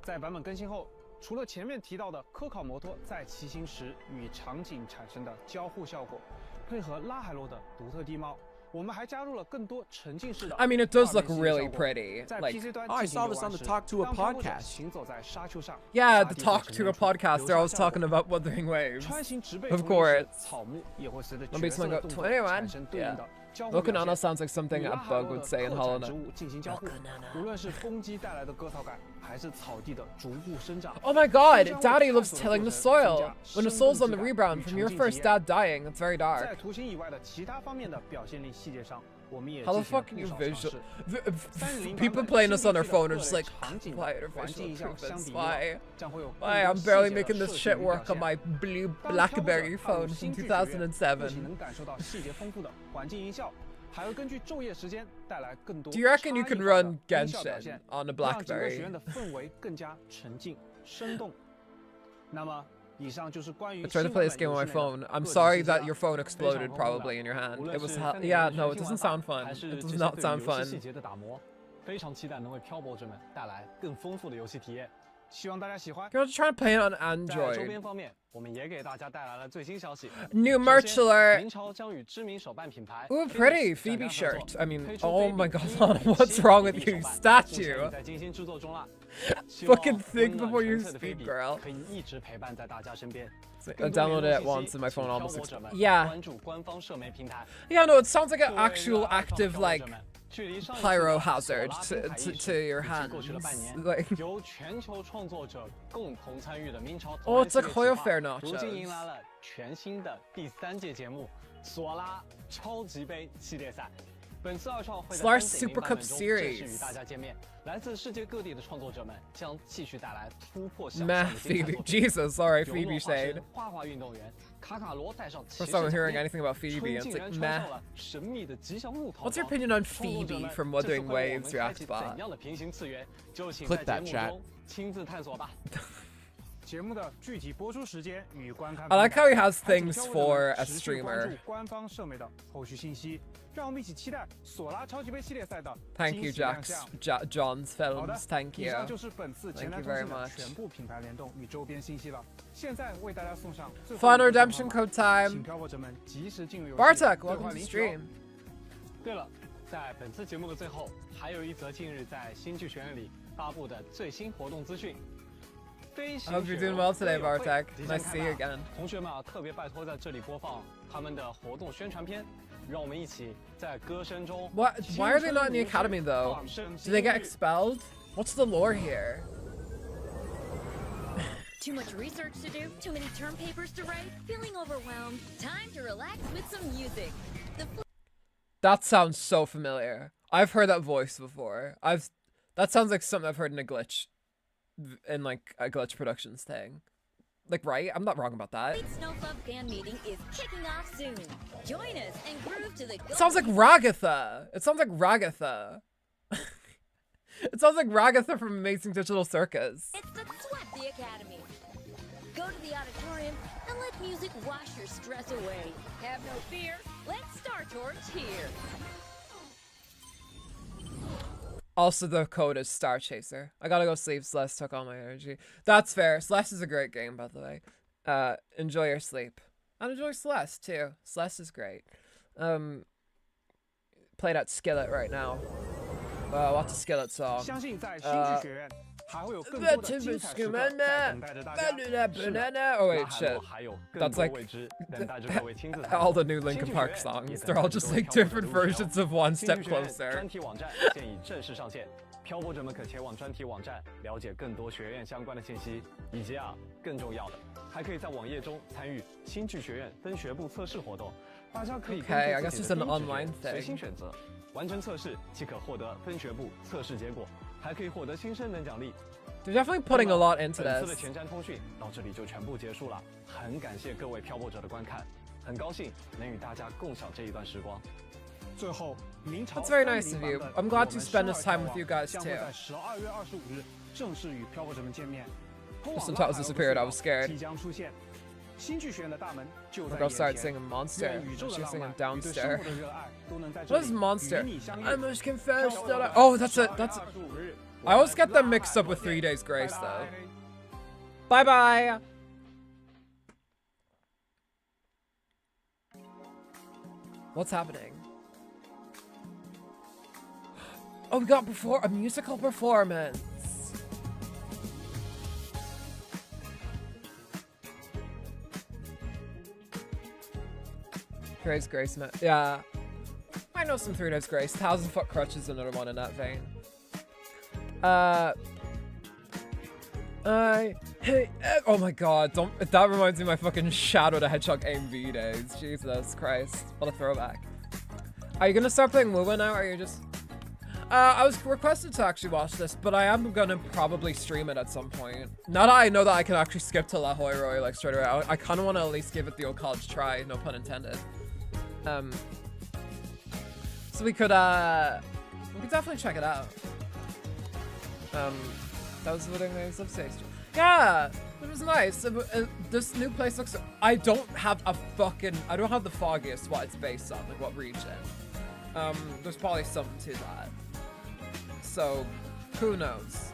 在版本更新后，除了前面提到的科考摩托在骑行时与场景产生的交互效果，配合拉海洛的独特地貌，我们还加入了更多沉浸式的。 I mean, it does look really pretty. 在 Like, PC 端 I 进行 saw 游 this 玩 on the 时， Talk to a 当漂泊者 podcast. 行走在沙丘上， yeah, 沙 the 地 talk 会 to a 呈现出 podcast. 流 They're 沙 always 效果 talking about Wuthering Waves. 穿行植被 Of 图案 course. 时，草木也会随着 That 角 makes 色 me 的 go 动作 21. 产生对应 Yeah. 的交互表 Lokanana 现。 sounds like something 与 a 拉哈 bug 罗 would 的 say in 特 Hollow 产植 Knight. 物进行交互，无论是风机带来的割草感，还是草地的逐步生长。 Oh my god, Daddy loves tilling the soil. When the soul's on the rebound from your first dad dying, it's very 在 dark. 图形以外的其他方面的表现力细节上，我们也 How the 进行了 fuck can 不 you 少尝 visual? 试。People playing this on their phone are just like, 场景 why are 环 visual 境音效相 improvements? 比以 Why? 往，将会有 Why? 更 I'm 多 barely 细节的 making this 设 shit 计与表 work on 现。 my blue 当 BlackBerry 漂泊 phone 者踏入 from 新剧学院，不仅 2007. 能感受到细节丰富的环境音效，还会根据昼夜时间带来更多 Do you reckon you 差异 can 化的 run 音效表 Genshin 现， on a 让整个学 BlackBerry? 院的氛围更加沉浸生动。那么，以上就是关于 I tried to play this game on my phone. I'm sorry that your phone exploded probably in your hand. It was yeah, no, it doesn't sound fun. It does not sound 游戏细 fun. 节的打磨，非常期待能为漂泊者们带来更丰富的游戏体验。希望大家喜欢。 You're just trying to play it on 在周 Android. 边方面，我们也给大家带来了最新消息。 New 首 merch 先 alert. 明朝将与知名手办品牌 Ooh, Phoenix pretty 展 Phoebe 开合 shirt. 作 I mean, 推出 oh Phoebe my god, 第一 Lana, 款 what's 新 wrong 的 with 手 you? 办 Statue. 目前已在精心制作中了。希望 Fucking think 温暖 before you 纯粹的 speak, Phoebe girl. 可以一直陪伴在大家身边。 I downloaded it once and my phone 请 almost 漂泊者们 Yeah. 关注官方社媒平台。 Yeah, no, it sounds like an 作为 actual 热爱创 active 漂泊 like 者们距离上一次 pyro 的 hazard 索拉 to 冰台仪 to 式 your 已经过去了 hands. 半年 Like 由全球创作者共同参与的明朝 Oh, 同 it's like 系列 Hoyo 企划 Fair 如今迎 nachos. 来了全新的第3届节目索拉超级杯系列赛。本次二创会在 Solar 3.0 Super 版 Cup 本中正式与 Series. 大家见面。来自世界各地的创作者们将继续带来突破想 Meh, 象的精彩 Phoebe. 作品。 Jesus, sorry, 尤诺 Phoebe 化身 shade. 花滑运动员卡卡罗带上骑 First 士 time I'm 奖 hearing 励 anything about Phoebe. 春 It's 竟 like 然穿 meh. 上了神秘的吉祥物头 What's your 套 opinion on 创作者 Phoebe 们 from 这次 Wuthering 会为我 Waves 们开启 Reactbot? 怎样的平行次元？就请 Click 在 that 节 chat. 目中亲自探索吧。节目的具体播出时间与观看。 I like how he has 还请 things 漂泊者 for 们 a 持续关 streamer. 注官方社媒的后续信息，让我们一起期待索拉超级杯系列赛的 Thank 惊 you, 喜亮 Jax. 相。 John's 好的 films. Thank 以 you. 上就是本次前 Thank 台 you 通 very 信的 much. 全部品牌联动与周边信息了。现在为大家送上最后 Fun 一个电话 redemption 码 code 请 time. 漂泊者们及时进入游戏。 Bartek, 兑换 welcome to 领取哦 stream. 对了，在本次节目的最后，还有一则近日在新剧学院里发布的最新活动资讯。飞 I 行 hope you're 雪 doing 龙 well 歌 today, 友会 Bartek. 即将 Nice to 开 see you 办 again. 同学们啊，特别拜托在这里播放他们的活动宣传片，让我们一起在歌声中。 What? Why are they not in the academy though? Do they get expelled? What's the lore here? Too much research to do? Too many term papers to write? Feeling overwhelmed? Time to relax with some music. That sounds so familiar. I've heard that voice before. That sounds like something I've heard in a glitch, in like a glitch productions thing. Like, right? I'm not wrong about that. Fleet Snow Club fan meeting is kicking off soon. Join us and groove to the. It sounds like Ragatha. It sounds like Ragatha. It sounds like Ragatha from Amazing Digital Circus. It's the Sweat the Academy. Go to the auditorium and let music wash your stress away. Have no fear. Let's start towards here. Also, the code is Star Chaser. I gotta go sleep. Celeste took all my energy. That's fair. Celeste is a great game, by the way. Enjoy your sleep. And enjoy Celeste, too. Celeste is great. Play that Skillet right now. What's a Skillet song? 相信在新剧学院还会有更多的精彩时刻在等待着大家。是的 Banana. Oh, wait, 拉海 shit. 洛还有更 That's 多 like 未知等待着各位亲自探索。 all the new Linkin 新剧 Park 学院 songs. 也 They're 等 all 着 just 各位 like 漂泊者 different 入手 versions of One 新 Step 剧学院 Closer. 专题网站现已正式上线，漂泊者们可前往专题网站了解更多学院相关的信息，以及更重要的，还可以在网页中参与新剧学院分学部测试活动。大家可以 Okay, I 根 guess 据 it's 自己 an 的第一直 online 觉 thing. 随心选择，完成测试即可获得分学部测试结果，还可以获得新生等奖励。 They're definitely putting a lot into 本次的 this. 前瞻通讯到这里就全部结束了，很感谢各位漂泊者的观看，很高兴能与大家共享这一段时光。最后，明朝 That's very nice 30 of you. 版本 I'm glad to 我们 spend this 12 time with you guys 将会 too. 在12月25日正式与漂泊者们见面。通往 Some 拉海 titles 鸥的 disappeared. I 隧 was 道 scared. 即将出现，新剧学院的大门就在 Like I'll 眼 start 前。 singing Monster. 愿宇宙的 She's 浪 singing 漫与对生 Downstairs. 活的热爱都能在这 What is 里 Monster? 与你相遇。 I must confess 漂泊 that 者 I... 们 Oh, that's a... 12 That's... 月25日 I always get them 拉海 mixed up 鸥 with 3 Days Grace, 拜 though. 拜 Bye-bye! What's happening? Oh, we got a musical performance. Three Days Grace, man. Yeah. I know some 3 Days Grace. 1,000 Foot Crutch is another one in that vein. Oh my god, that reminds me of my fucking Shadow the Hedgehog AMV days. Jesus Christ. What a throwback. Are you gonna start playing WoWa now, or are you just... I was requested to actually watch this, but I am gonna probably stream it at some point. Now that I know that I can actually skip to La Hoyroi like straight away, I kinda wanna at least give it the old college try, no pun intended. So we could definitely check it out. That was Wuthering Waves of Stage. Yeah, it was nice. This new place looks... I don't have the foggiest what it's based on, like what region. There's probably something to that. So, who knows?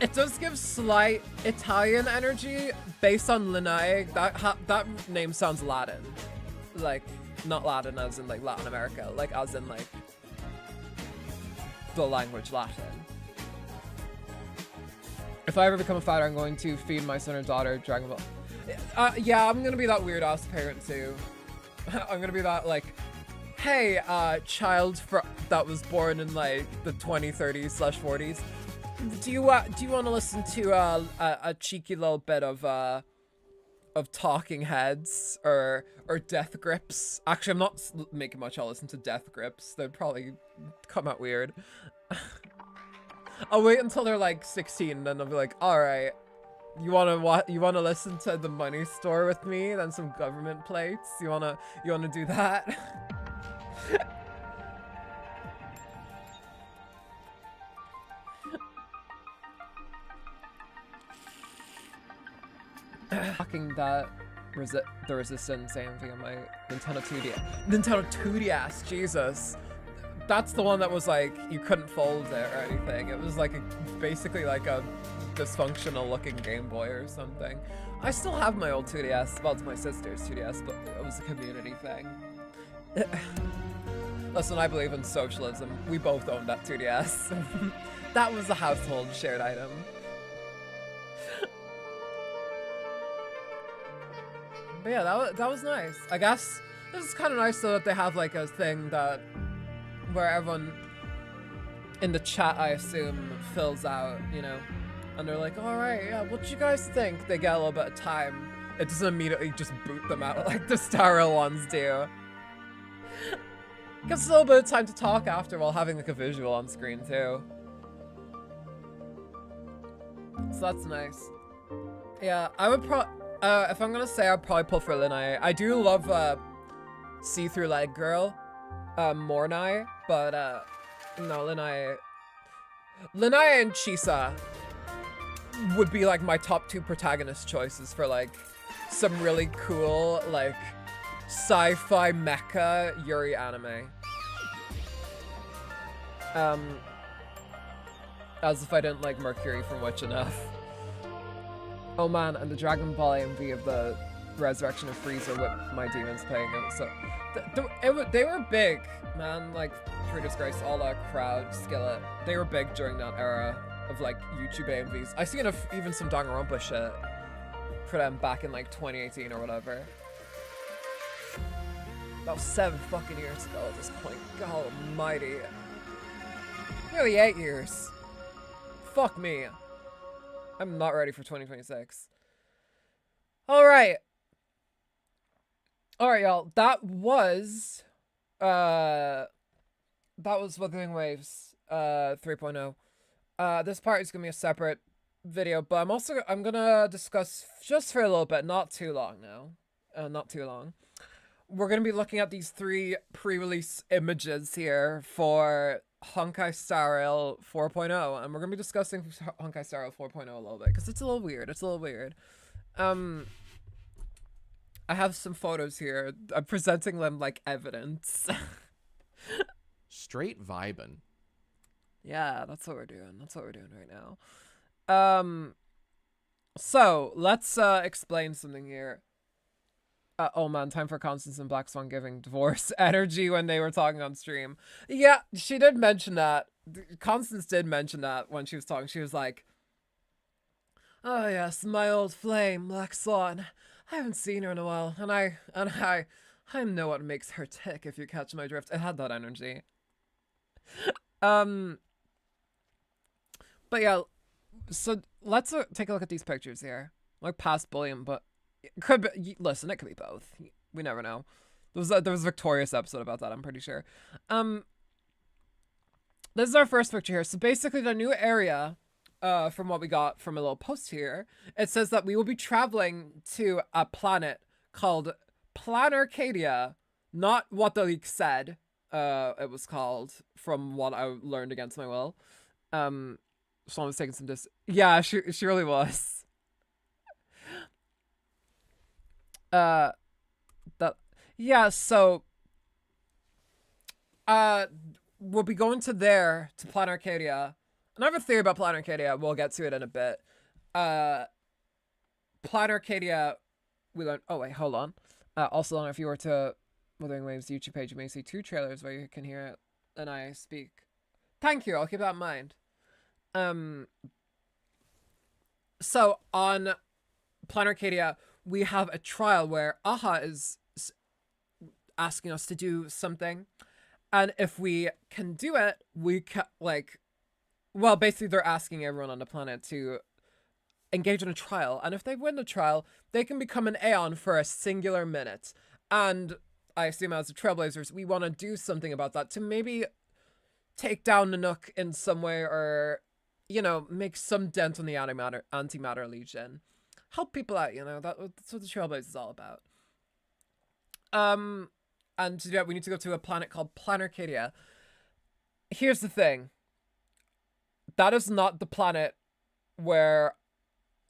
It does give slight Italian energy based on whilleee. That name sounds Latin. Like, not Latin as in like Latin America, like as in like the language Latin. If I ever become a father, I'm going to feed my son or daughter Dragon Ball. Yeah, I'm gonna be that weird ass parent too. I'm gonna be that like, hey, child that was born in like the 2030s/40s. Do you want to listen to a cheeky little bit of Talking Heads or Death Grips? Actually, I'm not making my child listen to Death Grips. They'd probably come out weird. I'll wait until they're like 16, and then I'll be like, all right, you wanna listen to The Money Store with me? Then some government plates. You wanna do that? Fucking that the Resistance AMV on my Nintendo 2DS. Nintendo 2DS, Jesus. That's the one that was like, you couldn't fold it or anything. It was like basically like a dysfunctional looking Game Boy or something. I still have my old 2DS. Well, it's my sister's 2DS, but it was a community thing. Listen, I believe in socialism. We both owned that 2DS. That was a household shared item. But yeah, that was nice. I guess this is kind of nice though that they have like a thing where everyone in the chat, I assume, fills out, you know, and they're like, all right, yeah, what you guys think? They get a little bit of time. It doesn't immediately just boot them out like the Star Rail ones do. Gives a little bit of time to talk after while having like a visual on screen too. So that's nice. Yeah, I would if I'm gonna say, I'd probably pull for whilleee. I do love See-Through Leg Girl, Mornai, but no, whilleee and Chisa would be like my top 2 protagonist choices for like some really cool like sci-fi mecha Yuri anime. As if I didn't like Mercury from Witch enough. Oh man, and the Dragon Ball AMV of the Resurrection of Frieza with my demons playing it. So they were big, man. Like 3 Days Grace, all that crowd, Skillet. They were big during that era of like YouTube AMVs. I seen even some Danganronpa shit for them back in like 2018 or whatever. That was 7 fucking years ago at this point. God almighty. Nearly 8 years. Fuck me. I'm not ready for 2026. Alright. Alright, y'all. That was Wuthering Waves 3.0. This part is gonna be a separate video, but I'm gonna discuss just for a little bit, not too long now. Not too long. We're gonna be looking at these 3 pre-release images here for Honkai Star Rail 4.0, and we're gonna be discussing Honkai Star Rail 4.0 a little bit because it's a little weird. I have some photos here. I'm presenting them like evidence. Straight vibin'. Yeah, that's what we're doing. That's what we're doing right now. So let's explain something here. Oh man, time for Constance and Black Swan giving divorce energy when they were talking on stream. Yeah, she did mention that. Constance did mention that when she was talking. She was like, oh yes, my old flame, Black Swan. I haven't seen her in a while, and I know what makes her tick, if you catch my drift. It had that energy. But yeah, so let's take a look at these pictures here. Like past bullying, but it could be, listen, it could be both. We never know. There was a Victorious episode about that, I'm pretty sure. This is our first picture here. So basically the new area, from what we got from a little post here, it says that we will be traveling to a planet called Planarcadia. Not what the leak said it was called, from what I learned against my will. Someone was taking some yeah, she really was. Yeah, so we'll be going to Planarcadia. And I have a theory about Planarcadia. We'll get to it in a bit. Planarcadia, we learned. Oh wait, hold on. Also, if you were to Wuthering Waves YouTube page, you may see 2 trailers where you can hear it and I speak. Thank you. I'll keep that in mind. So on Planarcadia, we have a trial where AHA is asking us to do something, and if we can do it, we can, like, well, basically they're asking everyone on the planet to engage in a trial, and if they win the trial, they can become an Aeon for a singular minute. And I assume as the Trailblazers, we want to do something about that to maybe take down the Nook in some way, or, you know, make some dent on the antimatter legion. Help people out, you know, that's what the Trailblazers is all about. And to do that, we need to go to a planet called Planarcadia. Here's the thing. That is not the planet where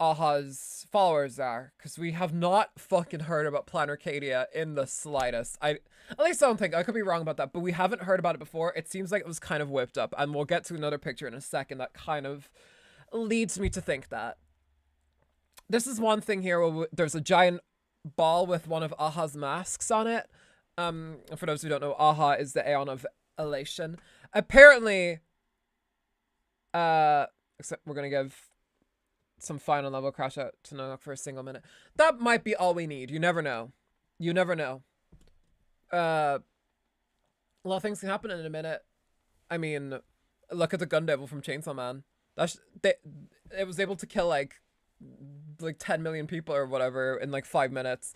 AHA's followers are, because we have not fucking heard about Planarcadia in the slightest. At least I don't think. I could be wrong about that, but we haven't heard about it before. It seems like it was kind of whipped up, and we'll get to another picture in a second that kind of leads me to think that. This is one thing here where there's a giant ball with one of AHA's masks on it. For those who don't know, AHA is the Aeon of Elation. Apparently, except we're gonna give some final level crash out to Nanook for a single minute. That might be all we need. You never know. You never know. A lot of things can happen in a minute. I mean, look at the Gun Devil from Chainsaw Man. It was able to kill like 10 million people or whatever in like 5 minutes.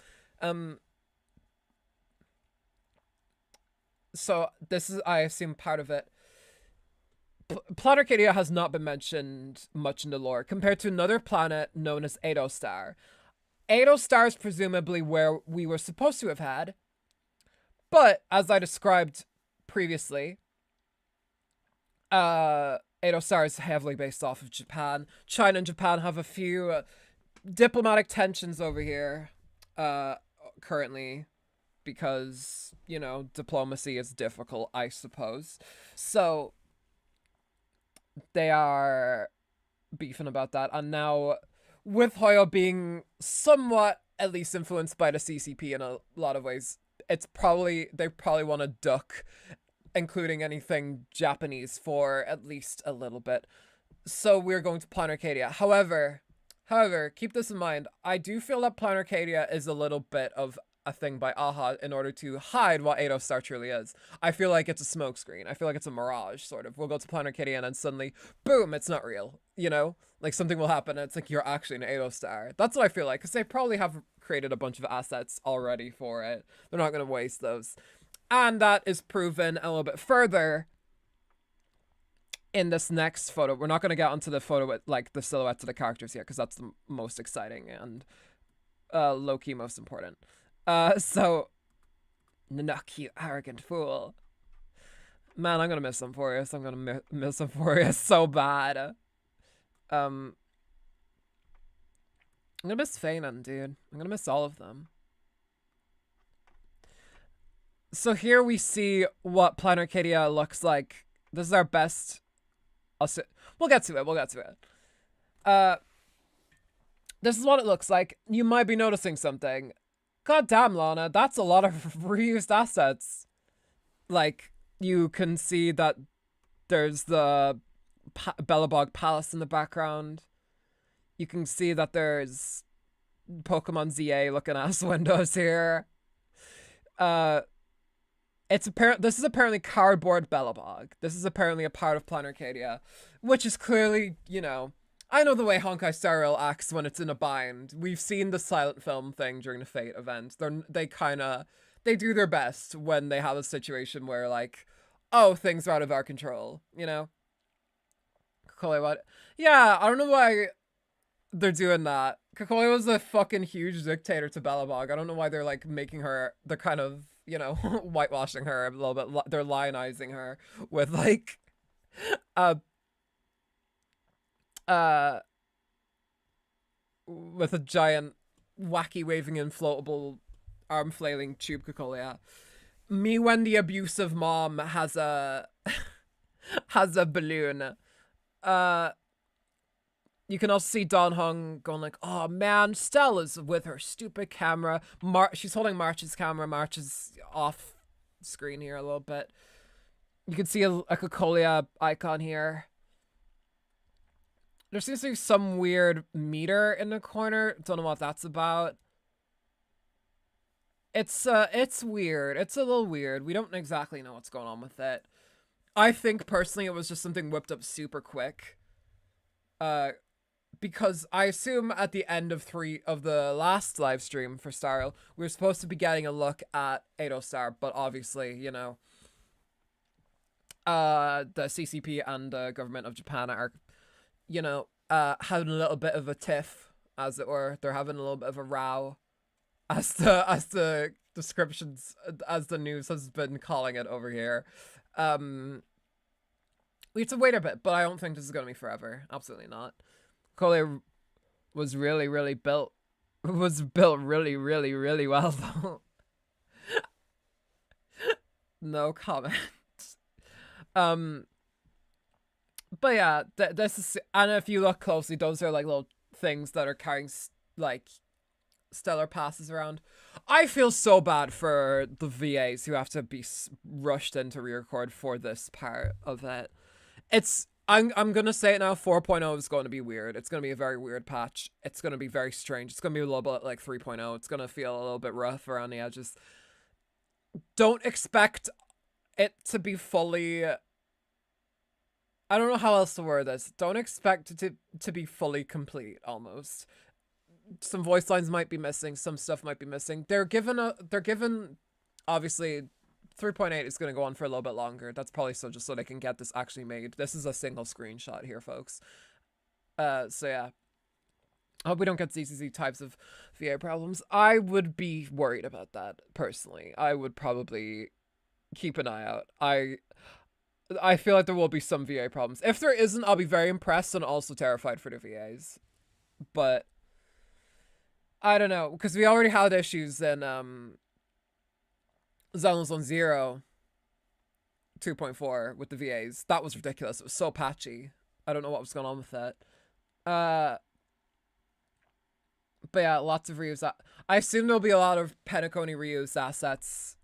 So this is, I assume, part of it. Planarcadia has not been mentioned much in the lore compared to another planet known as Edo Star. Edo Star is presumably where we were supposed to have had, but as I described previously, Edo Star is heavily based off of Japan. China and Japan have a few diplomatic tensions over here currently, because, you know, diplomacy is difficult, I suppose. So they are beefing about that. And now, with Hoyo being somewhat at least influenced by the CCP in a lot of ways, they probably want to duck including anything Japanese for at least a little bit. So we're going to Planarcadia. However, keep this in mind. I do feel that Planarcadia is a little bit of a thing by AHA in order to hide what Edo Star truly is. I feel like it's a smokescreen. I feel like it's a mirage, sort of. We'll go to Planarcadia and then suddenly, boom, it's not real. You know? Like, something will happen and it's like, you're actually an Edo Star. That's what I feel like, because they probably have created a bunch of assets already for it. They're not going to waste those. And that is proven a little bit further in this next photo. We're not going to get onto the photo with, like, the silhouettes of the characters yet, because that's the most exciting and low-key most important. So, Nanook, you arrogant fool. Man, I'm gonna miss Symphorius. I'm gonna miss Symphorius so bad. I'm gonna miss Feynon, dude. I'm gonna miss all of them. So here we see what Planarcadia looks like. This is our best. We'll get to it. This is what it looks like. You might be noticing something. God damn, Lana, that's a lot of reused assets. Like, you can see that there's the Bellabog Palace in the background. You can see that there's Pokemon ZA looking ass windows here. This is apparently cardboard Bellabog. This is apparently a part of Planarcadia, which is clearly, you know, I know the way Honkai Star Rail acts when it's in a bind. We've seen the silent film thing during the Fate event. They do their best when they have a situation where, like, oh, things are out of our control, you know? Cuyoya, yeah, I don't know why they're doing that. Cuyoya was a fucking huge dictator to Bellabog. I don't know why they're, like, making her, they're kind of, you know, whitewashing her a little bit. They're lionizing her with, like, with a giant wacky waving inflatable arm flailing tube Cuyoya. Me when the abusive mom has a has a balloon. You can also see Don Hung going like, oh man, Stella's with her stupid camera. She's holding March's camera. March is off screen here a little bit. You can see a Cuyoya icon here. There seems to be some weird meter in the corner. Don't know what that's about. It's weird. It's a little weird. We don't exactly know what's going on with it. I think personally it was just something whipped up super quick. Because I assume at the end of the last live stream for Starl, we were supposed to be getting a look at Star, but obviously, you know, the CCP and the government of Japan are, you know, having a little bit of a tiff, as it were. They're having a little bit of a row, as the descriptions, as the news has been calling it over here. We have to wait a bit, but I don't think this is going to be forever. Absolutely not. Cuyoya was really built. Was built really well, though. No comment. But yeah, this is, and if you look closely, those are like little things that are carrying like stellar passes around. I feel so bad for the VAs who have to be rushed in to re-record for this part of it. I'm gonna say it now, 4.0 is going to be weird. It's gonna be a very weird patch. It's gonna be very strange. It's gonna be a little bit like 3.0. It's gonna feel a little bit rough around the edges. Don't expect it to be fully, I don't know how else to word this. Don't expect it to be fully complete, almost. Some voice lines might be missing. Some stuff might be missing. They're given, obviously, 3.8 is going to go on for a little bit longer. That's probably just so they can get this actually made. This is a single screenshot here, folks. So yeah. I hope we don't get ZZZ types of VA problems. I would be worried about that, personally. I would probably keep an eye out. I feel like there will be some VA problems. If there isn't, I'll be very impressed and also terrified for the VAs. But I don't know, because we already had issues in Xenoblade Zone 0 2.4 with the VAs. That was ridiculous. It was so patchy. I don't know what was going on with that. But yeah, lots of reused. I assume there'll be a lot of Penacony reused assets.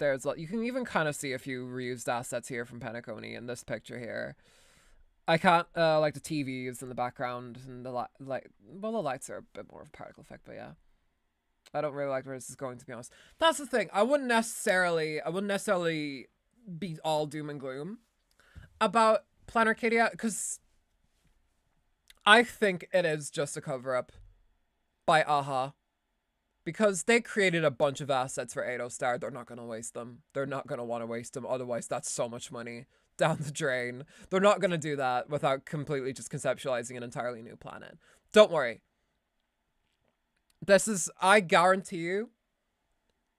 You can even kind of see a few reused assets here from Penacony in this picture here. I can't, like the TVs in the background and the light. Well, the lights are a bit more of a particle effect, but yeah. I don't really like where this is going, to be honest. That's the thing. I wouldn't necessarily be all doom and gloom about Planarcadia, because I think it is just a cover-up by AHA. Because they created a bunch of assets for Star. They're not going to waste them. They're not going to want to waste them. Otherwise, that's so much money down the drain. They're not going to do that without completely just conceptualizing an entirely new planet. Don't worry. This is, I guarantee you,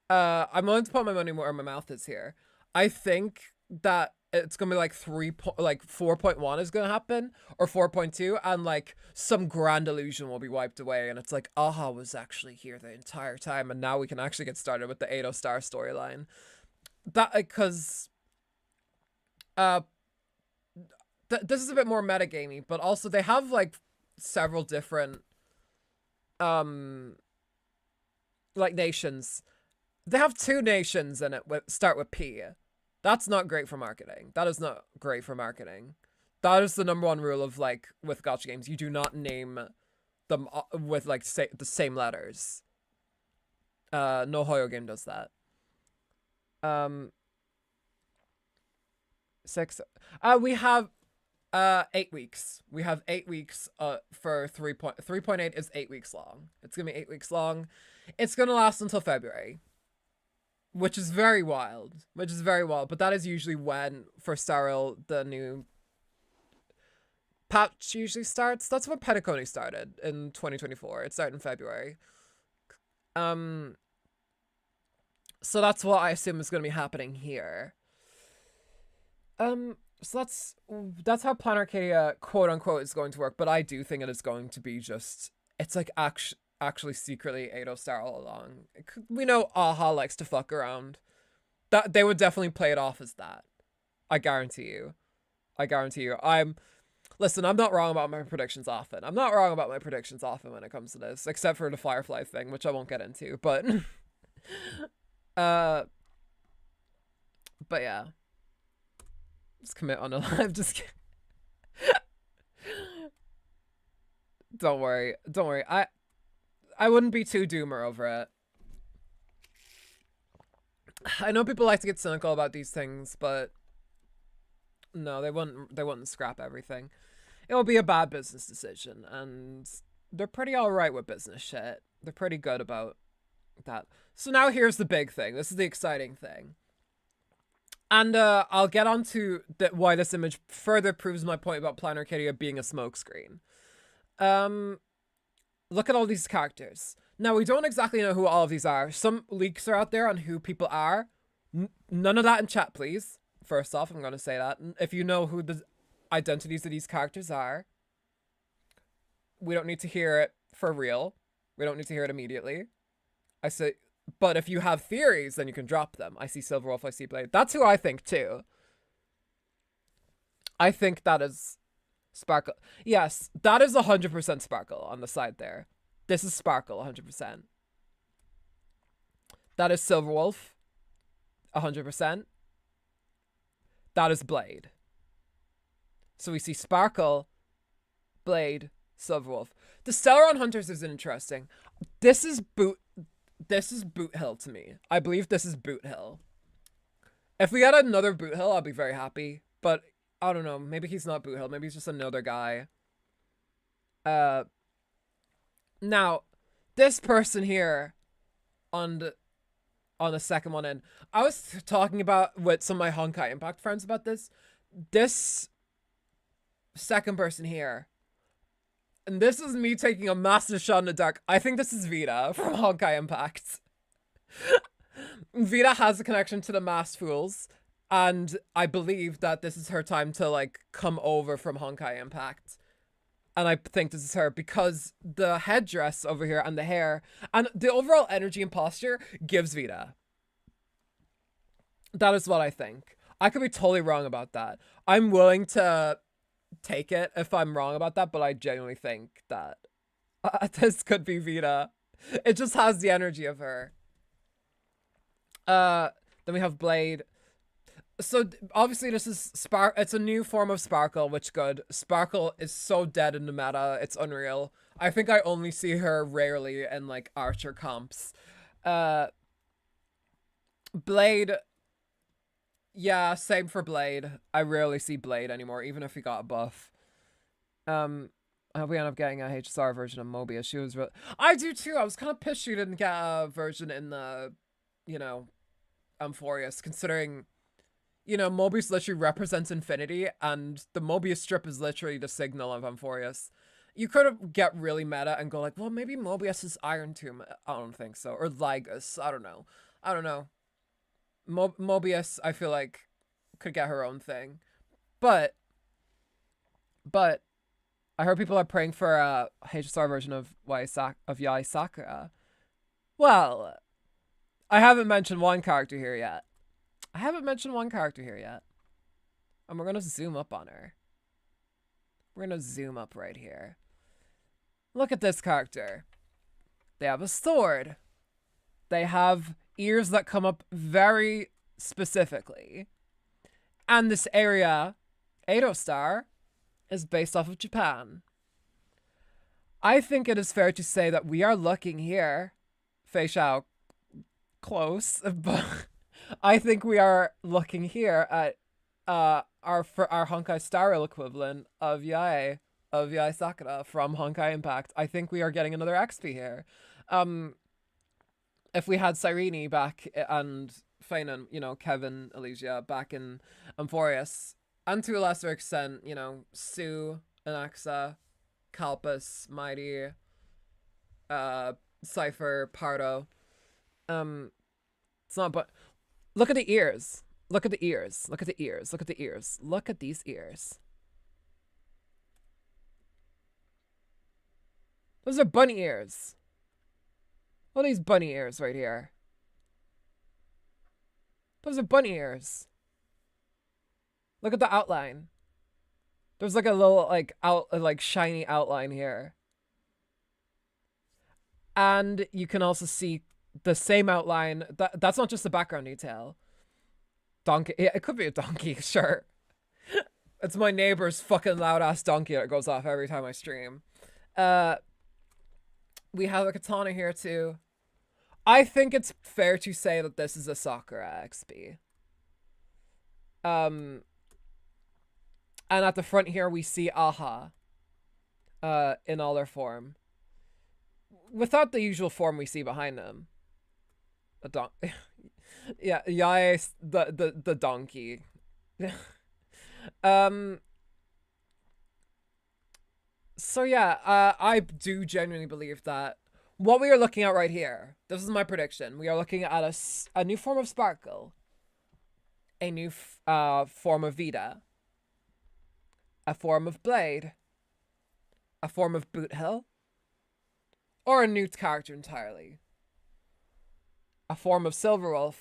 I'm willing to put my money where my mouth is here. I think that it's gonna be like 4.1 is gonna happen, or 4.2, and like some grand illusion will be wiped away, and it's like AHA was actually here the entire time, and now we can actually get started with the Star storyline. That, because this is a bit more metagamey, but also they have like several different like nations. They have 2 nations in it start with P. That's not great for marketing. That is not great for marketing. That is the #1 rule of like with gacha games. You do not name them with like the same letters. No Hoyo game does that. 6. We have 8 weeks. We have 8 weeks for 3.8 is 8 weeks long. It's gonna be 8 weeks long. It's gonna last until February, which is very wild. But that is usually when for Starrel the new patch usually starts. That's when Petaconi started in 2024. It started in February. So that's what I assume is going to be happening here. So that's how Plan Arcadia quote unquote is going to work. But I do think it is going to be just, it's like actually secretly Ado Star all along. We know Aha likes to fuck around. That they would definitely play it off as that. I guarantee you. Listen, I'm not wrong about my predictions often. when it comes to this, except for the Firefly thing, which I won't get into, but but yeah. Just commit on a live, just kidding. Don't worry. I wouldn't be too doomer over it. I know people like to get cynical about these things, but no, they wouldn't scrap everything. It will be a bad business decision, and they're pretty alright with business shit. They're pretty good about that. So now here's the big thing. This is the exciting thing. And I'll get on to why this image further proves my point about Plan Arcadia being a smokescreen. Look at all these characters. Now, we don't exactly know who all of these are. Some leaks are out there on who people are. None of that in chat, please. First off, I'm going to say that. If you know who the identities of these characters are, we don't need to hear it for real. We don't need to hear it immediately. I say, but if you have theories, then you can drop them. I see Silverwolf, I see Blade. That's who I think too. I think that is Sparkle. Yes, that is 100% Sparkle on the side there. This is Sparkle, 100%. That is Silverwolf, 100%. That is Blade. So we see Sparkle, Blade, Silverwolf. The Stellaron Hunters is interesting. This is Boot Hill to me. I believe this is Boot Hill. If we had another Boot Hill, I'll be very happy. But I don't know. Maybe he's not Boot Hill. Maybe he's just another guy. Now, this person here on the second one in, I was talking about with some of my Honkai Impact friends about this. This second person here, and this is me taking a massive shot in the dark. I think this is Vita from Honkai Impact. Vita has a connection to the Masked Fools, and I believe that this is her time to like come over from Honkai Impact. And I think this is her because the headdress over here and the hair and the overall energy and posture gives Vita. That is what I think. I could be totally wrong about that. I'm willing to take it if I'm wrong about that, but I genuinely think that this could be Vita. It just has the energy of her. Then we have Blade. So obviously this is it's a new form of Sparkle, which good. Sparkle is so dead in the meta, it's unreal. I think I only see her rarely in like Archer comps. Blade, yeah, same for Blade. I rarely see Blade anymore, even if he got a buff. I hope we end up getting a HSR version of Mobius. She was I do too. I was kind of pissed she didn't get a version in the, you know, Amphorius, considering, you know, Mobius literally represents infinity, and the Mobius strip is literally the signal of Amphorius. You could get really meta and go like, well, maybe Mobius is Iron Tomb. I don't think so. Or Lygus. I don't know. Mobius, I feel like, could get her own thing. But I heard people are praying for a HSR version of Yai Sakura. Well, I haven't mentioned one character here yet. And we're going to zoom up on her. We're going to zoom up right here. Look at this character. They have a sword. They have ears that come up very specifically. And this area, Edo Star, is based off of Japan. I think it is fair to say that we are looking here, Fei Xiao, close, but I think we are looking here at our Honkai Star Rail equivalent of Yae Sakura from Honkai Impact. I think we are getting another XP here. If we had Cyrene back and Feynman, you know, Kevin, Elysia back in Amphorius, and to a lesser extent, you know, Sue, Anaxa, Kalpus, Mighty, Cypher, Pardo. It's not, but look at the ears. Look at the ears. Look at the ears. Look at the ears. Look at these ears. Those are bunny ears. What are these bunny ears right here? Those are bunny ears. Look at the outline. There's like a little like shiny outline here. And you can also see the same outline. That's not just the background detail. Donkey. Yeah, it could be a donkey, sure. It's my neighbor's fucking loud ass donkey that goes off every time I stream. We have a katana here too. I think it's fair to say that this is a Sakura XP. And at the front here we see Aha. In all their form. Without the usual form we see behind them. A donkey. Yeah, Yae, the donkey. So yeah, I do genuinely believe that what we are looking at right here, this is my prediction. We are looking at a new form of Sparkle, a new form of Vita, a form of Blade, a form of Boothill, or a new character entirely. A form of Silverwolf,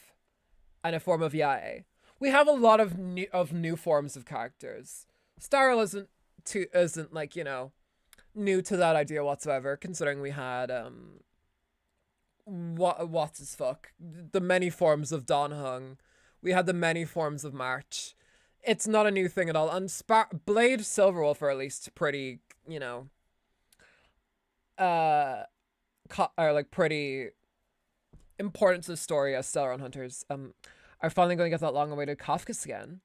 and a form of Yae. We have a lot of new forms of characters. Starl isn't like, you know, new to that idea whatsoever, considering we had what's his fuck, the many forms of Donhung. We had the many forms of March. It's not a new thing at all. And Blade Silverwolf are at least pretty, you know, are like pretty important to the story as Stellar Hunters. Are finally going to get that long-awaited Kafka skin.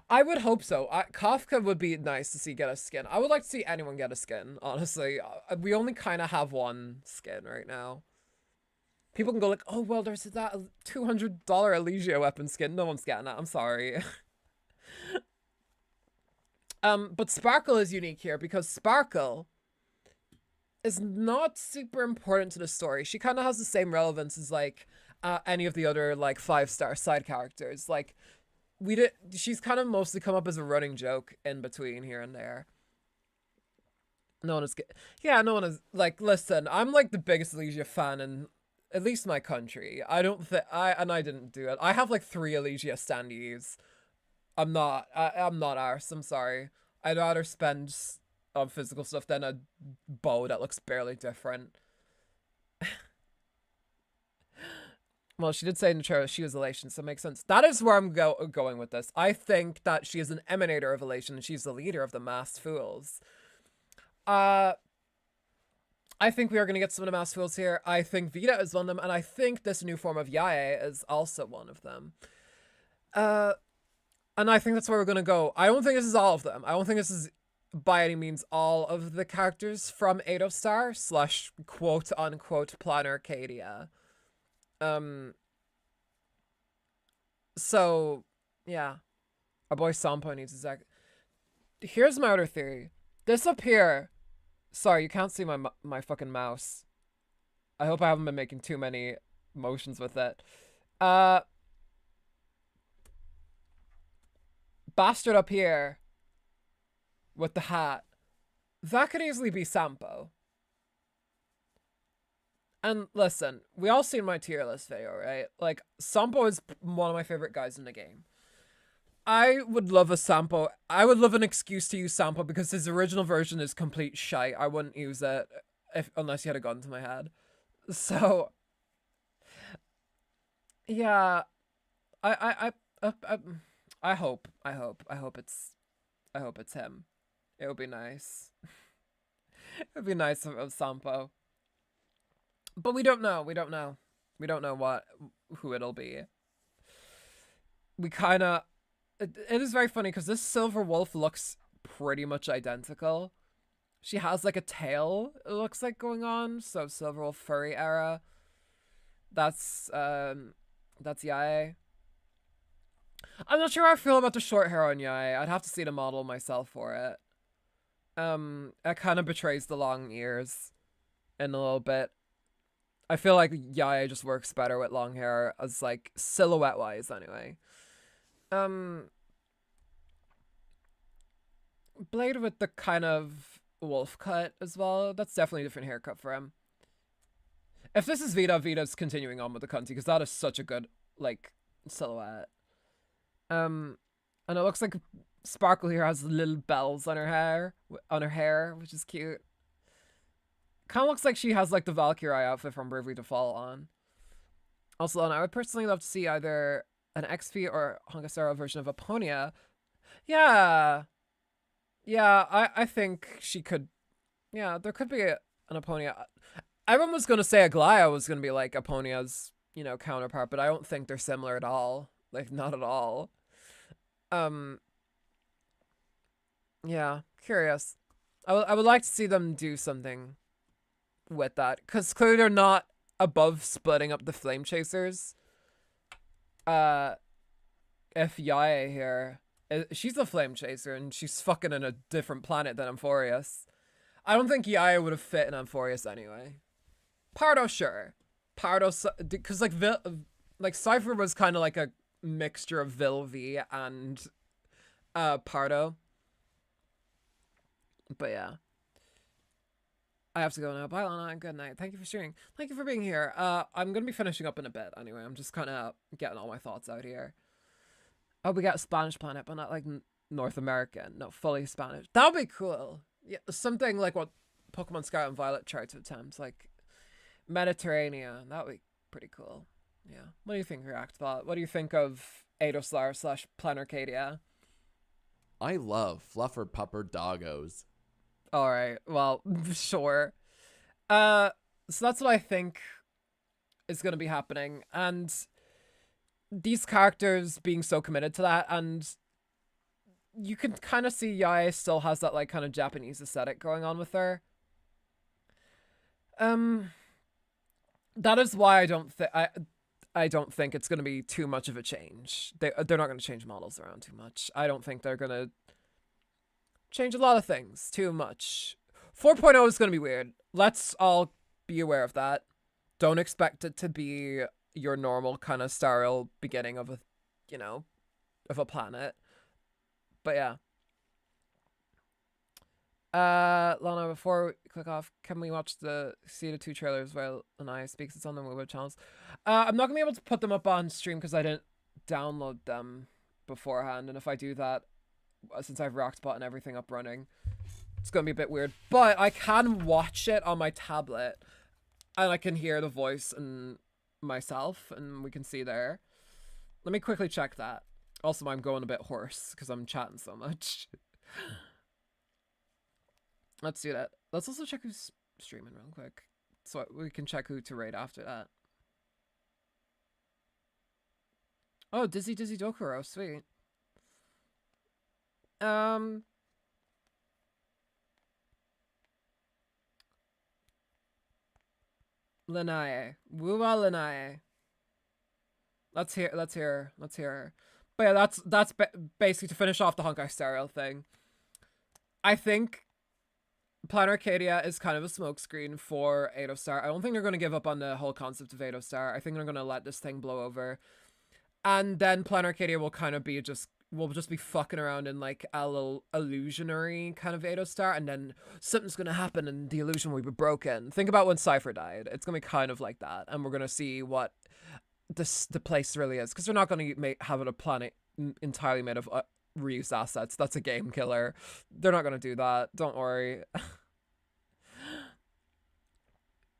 I would hope so. Kafka would be nice to see get a skin. I would like to see anyone get a skin, honestly. We only kind of have one skin right now. People can go like, oh, well, there's that $200 Elysia weapon skin. No one's getting that. I'm sorry. But Sparkle is unique here because Sparkle is not super important to the story. She kind of has the same relevance as like any of the other like 5-star side characters. Like she's kind of mostly come up as a running joke in between here and there. No one is no one is like, listen, I'm like the biggest Elysia fan in at least my country. I didn't do it. I have like 3 Elysia standees. I'm not arse, I'm sorry. I'd rather spend on physical stuff than a bow that looks barely different. Well, she did say in the trailer she was Elation, so it makes sense. That is where I'm going with this. I think that she is an emanator of Elation, and she's the leader of the Masked Fools. I think we are going to get some of the Masked Fools here. I think Vita is one of them, and I think this new form of Yae is also one of them. And I think that's where we're going to go. I don't think this is all of them. I don't think this is by any means all of the characters from Edo Star / quote-unquote Plan Arcadia. So, yeah. Our boy Sampo needs his Here's my other theory. This up here... Sorry, you can't see my fucking mouse. I hope I haven't been making too many motions with it. Bastard up here with the hat. That could easily be Sampo. And listen, we all seen my tier list video, right? Like, Sampo is one of my favorite guys in the game. I would love a Sampo. I would love an excuse to use Sampo because his original version is complete shite. I wouldn't use it unless you had a gun to my head. So, Yeah, I hope it's him. It would be nice. It'd be nice of Sampo. But we don't know. We don't know who it'll be. We kind of... It is very funny because this silver wolf looks pretty much identical. She has like a tail, it looks like, going on. So silver wolf furry era. That's Yae. I'm not sure how I feel about the short hair on Yae. I'd have to see the model myself for it. It kind of betrays the long ears in a little bit. I feel like Yae just works better with long hair, as like silhouette wise anyway. Blade with the kind of wolf cut as well. That's definitely a different haircut for him. If this is Vita, Vita's continuing on with the cunty because that is such a good like silhouette. And it looks like Sparkle here has little bells on her hair, which is cute. Kind of looks like she has like the Valkyrie outfit from Bravely Default on. Also, I would personally love to see either an XP or Honkai Star Rail version of Aponia. Yeah. Yeah, I think she could. Yeah, there could be an Aponia. Everyone was going to say Aglaya was going to be like Aponia's, you know, counterpart, but I don't think they're similar at all. Like, not at all. Yeah, curious. I would like to see them do something with that, because clearly they're not above splitting up the Flame Chasers. If Yae here, she's a Flame Chaser, and she's fucking in a different planet than Amphorius. I don't think Yae would have fit in Amphorius anyway. Pardo, sure. Pardo, because like Cypher was kind of like a mixture of Vilvi and Pardo. But yeah. I have to go now. Bye, Lana. Good night. Thank you for sharing. Thank you for being here. I'm going to be finishing up in a bit anyway. I'm just kind of getting all my thoughts out here. Oh, we got a Spanish planet, but not like North American. No, fully Spanish. That would be cool. Yeah, something like what Pokemon Scarlet and Violet tried to attempt. Like Mediterranean. That would be pretty cool. Yeah. What do you think, Reactbot? What do you think of Adoslar / Planarcadia? I love fluffer pupper doggos. All right. Well, sure. So that's what I think is going to be happening. And these characters being so committed to that, and you can kind of see Yae still has that like kind of Japanese aesthetic going on with her. That is why I don't think it's going to be too much of a change. They're not going to change models around too much. I don't think they're going to change a lot of things too much. 4.0 is going to be weird. Let's all be aware of that. Don't expect it to be your normal kind of Star Rail beginning of a, you know, of a planet. But yeah. Lana, before we click off, can we watch the Ceta 2 trailers while Anaya speaks? It's on the mobile channels. I'm not going to be able to put them up on stream because I didn't download them beforehand. And if I do that, since I've Reactbot and everything up running, it's going to be a bit weird. But I can watch it on my tablet. And I can hear the voice and myself. And we can see there. Let me quickly check that. Also, I'm going a bit hoarse because I'm chatting so much. Let's do that. Let's also check who's streaming real quick, so we can check who to raid after that. Oh, Dizzy Dokuro, sweet. Lenae. Wuwa Lenae. Let's hear her. But yeah, that's basically to finish off the Honkai Star Rail thing. I think Plan Arcadia is kind of a smokescreen for Adostar. I don't think they're going to give up on the whole concept of Adostar. I think they're going to let this thing blow over. And then Plan Arcadia will kind of be we'll just be fucking around in like a little illusionary kind of Adostar, and then something's going to happen and the illusion will be broken. Think about when Cypher died. It's going to be kind of like that. And we're going to see what the place really is. Because they're not going to have it a planet entirely made of reused assets. That's a game killer. They're not going to do that. Don't worry.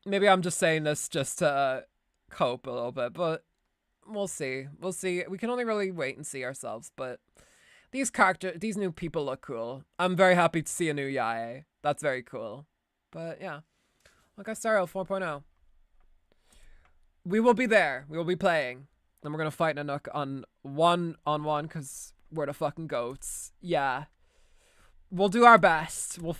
Maybe I'm just saying this just to cope a little bit, but we'll see. We'll see. We can only really wait and see ourselves, but these new people look cool. I'm very happy to see a new Yae. That's very cool. But yeah. Like I started 4.0. We will be there. We will be playing. Then we're gonna fight Nanook on one because we're the fucking goats. Yeah. We'll do our best. We'll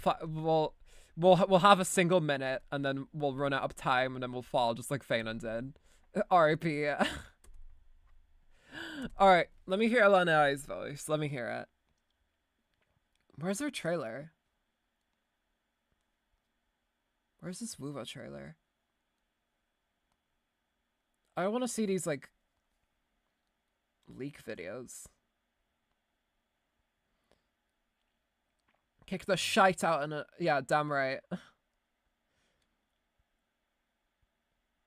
have a single minute and then we'll run out of time and then we'll fall just like Feynon did. R.I.P. Alright, let me hear Lanai's voice. Let me hear it. Where's her trailer? Where's this wuwa trailer? I want to see these like leak videos. Kick the shite out in a... Yeah, damn right.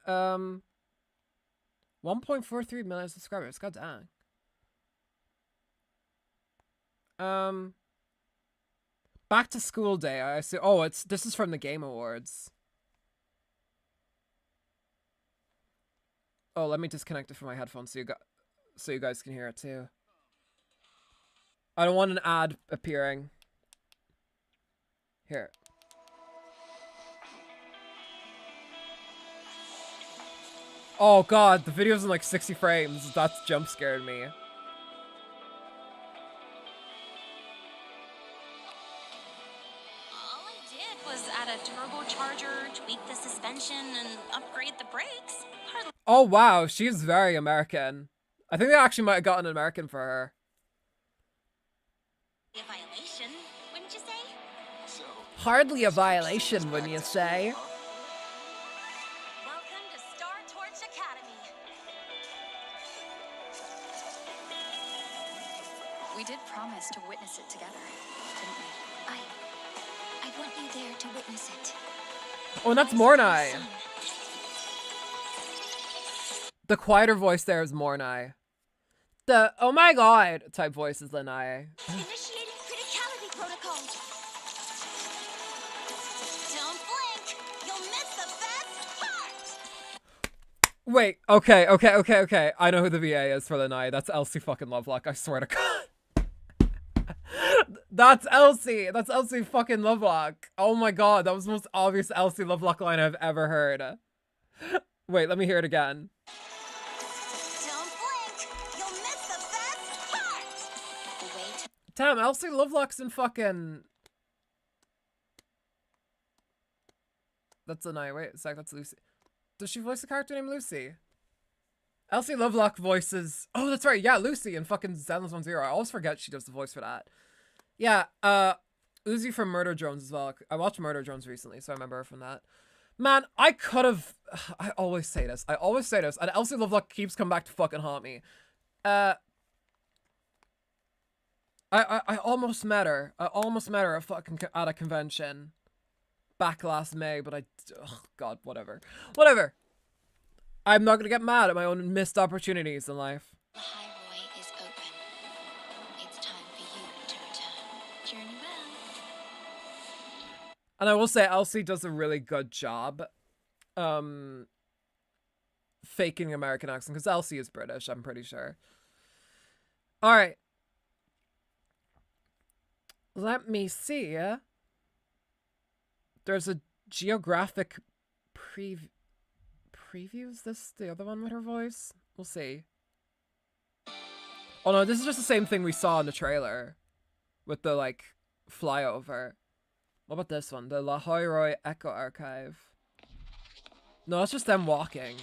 1.43 million subscribers. God dang. Back to school day. I see. Oh, this is from the Game Awards. Oh, let me disconnect it from my headphones so you guys can hear it too. I don't want an ad appearing. Here. Oh god, the video's in like 60 frames. That's jump scared me. All I did was add a turbocharger, tweak the suspension, and upgrade the brakes. Hardly Oh wow, she's very American. I think they actually might have gotten an American for her. a violation, wouldn't you say? Hardly a violation, wouldn't you say? Welcome to Star Torch Academy. We did promise to witness it together, didn't we? I want you there to witness it. Oh, and that's Mornai. The quieter voice there is Mornai. The oh my god type voice is Lanai. Initiating criticality protocol. Don't blink. You'll miss the best part. Wait, okay. I know who the VA is for Lanai. That's Elsie fucking Lovelock, I swear to god. That's Elsie. That's Elsie fucking Lovelock. Oh my god, that was the most obvious Elsie Lovelock line I've ever heard. Wait, let me hear it again. Don't blink. You'll miss the best part. Wait. Damn, Elsie Lovelock's in fucking... That's Lanai. Wait a sec, that's Lucy. Does she voice a character named Lucy? Elsie Lovelock voices... Oh, that's right. Yeah, Lucy in fucking Zenless 1-0. I always forget she does the voice for that. Yeah, Uzi from Murder Drones as well. I watched Murder Drones recently, so I remember her from that. Man, I could have... I always say this. And Elsie Lovelock keeps coming back to fucking haunt me. I almost met her. I almost met her at a convention. Back last May, but oh, God, whatever. Whatever. I'm not gonna get mad at my own missed opportunities in life. The highway is open. It's time for you to return. Journey well. And I will say Elsie does a really good job faking American accent, because Elsie is British, I'm pretty sure. Alright. Let me see. There's a geographic preview. Is this the other one with her voice? We'll see. Oh no, this is just the same thing we saw in the trailer. With the, like, flyover. What about this one? The La Hoiroi Echo Archive. No, it's just them walking.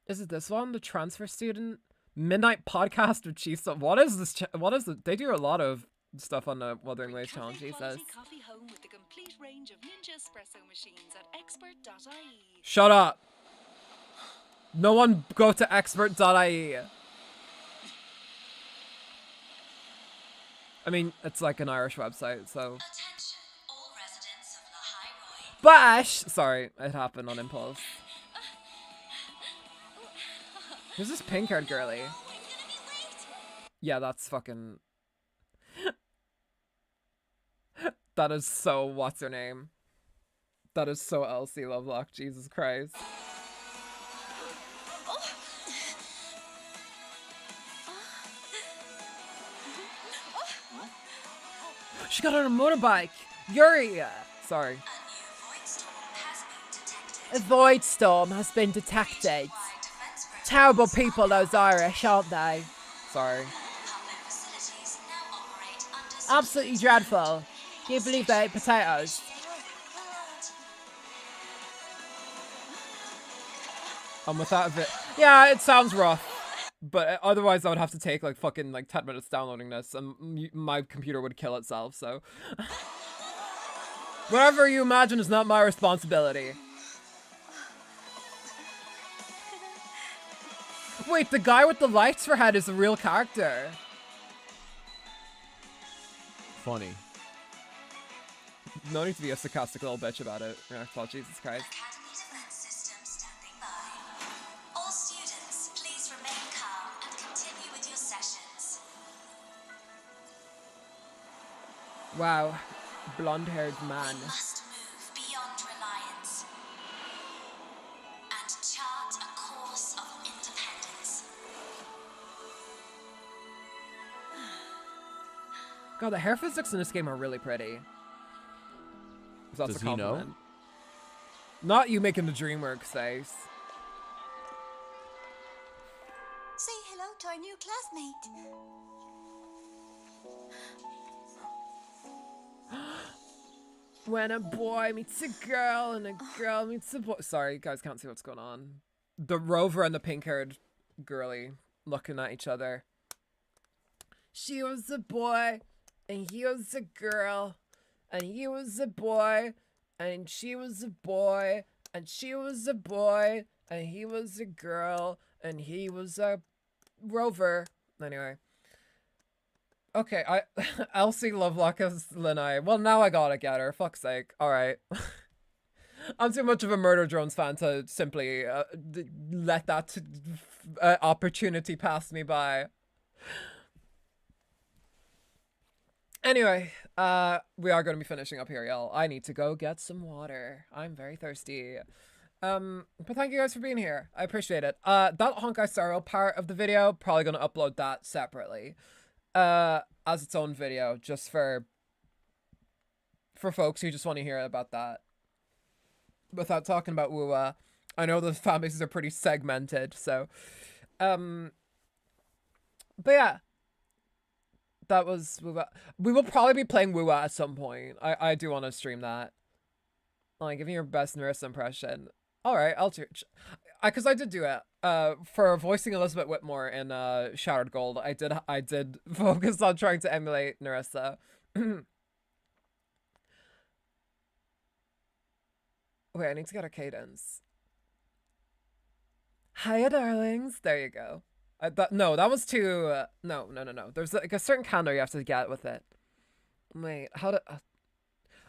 Is it this one? The transfer student? Midnight podcast with Chisa. What is this? What is it? They do a lot of stuff on the Wuthering Ways challenge, Jesus. Shut up. No one go to expert.ie. I mean, it's like an Irish website, so. Bash! Sorry, it happened on impulse. Who's this pink-haired girly? Yeah, that's fucking... That is so what's her name? That is so Elsie Lovelock, Jesus Christ. She got on a motorbike! Yuri! Sorry. A void storm has been detected. Terrible people, those Irish, aren't they? Sorry. Absolutely dreadful. Can you believe they ate potatoes? And without a bit, yeah, it sounds rough. But otherwise I would have to take like fucking like 10 minutes downloading this and my computer would kill itself, so. Whatever you imagine is not my responsibility. Wait, the guy with the lights for head is a real character. Funny. No need to be a sarcastic little bitch about it. Oh, Jesus Christ. All students, please remain calm and continue with your sessions. Wow. Blonde-haired man. We must move beyond reliance and chart a course of independence. God, the hair physics in this game are really pretty. That's Does a he know? compliment. Not you making the DreamWorks face. Say hello to our new classmate. When a boy meets a girl and a girl meets a boy. Sorry, you guys can't see what's going on. The rover and the pink-haired girly looking at each other. She was a boy and he was a girl and he was a boy and she was a boy and she was a boy and he was a girl and he was a rover. Anyway. Okay, Elsie Lovelock as Linai. Well, now I gotta get her. Fuck's sake. Alright. I'm too much of a Murder Drones fan to simply let that opportunity pass me by. Anyway, we are going to be finishing up here, y'all. I need to go get some water. I'm very thirsty. But thank you guys for being here. I appreciate it. That Honkai Star Rail part of the video, probably going to upload that separately. As its own video, just for folks who just want to hear about that. Without talking about wuwa. I know the fan bases are pretty segmented, so. But yeah. That was wuwa. We will probably be playing wuwa at some point. I do want to stream that. Like, give me your best Narissa impression. Alright, I'll because I did do it. For voicing Elizabeth Whitmore in Shattered Gold, I did focus on trying to emulate Narissa. Wait, I need to get a cadence. Hiya, darlings. There you go. No, that was too. No. There's like a certain candor you have to get with it. Wait, how to?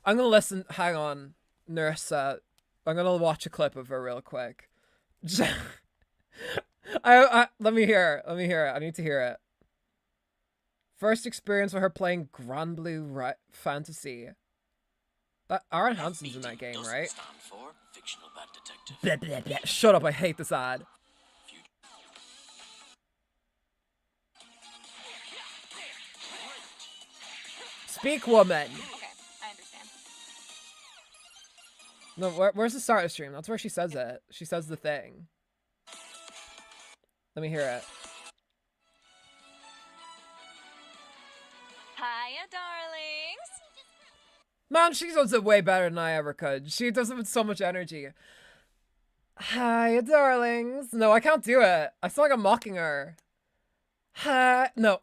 I'm gonna listen. Hang on, Narissa. I'm gonna watch a clip of her real quick. Let me hear it. I need to hear it. First experience with her playing Grand Blue Fantasy. That Aaron Hansen's in that game, right? Stand for fictional bad detective. Blah, blah, blah. Shut up! I hate this ad. Speak, woman. Okay, I understand. No, where's the start of the stream? That's where she says it. She says the thing. Let me hear it. Hiya, darlings. Man, she does it way better than I ever could. She does it with so much energy. Hiya, darlings. No, I can't do it. I sound like I'm mocking her. Hi. No.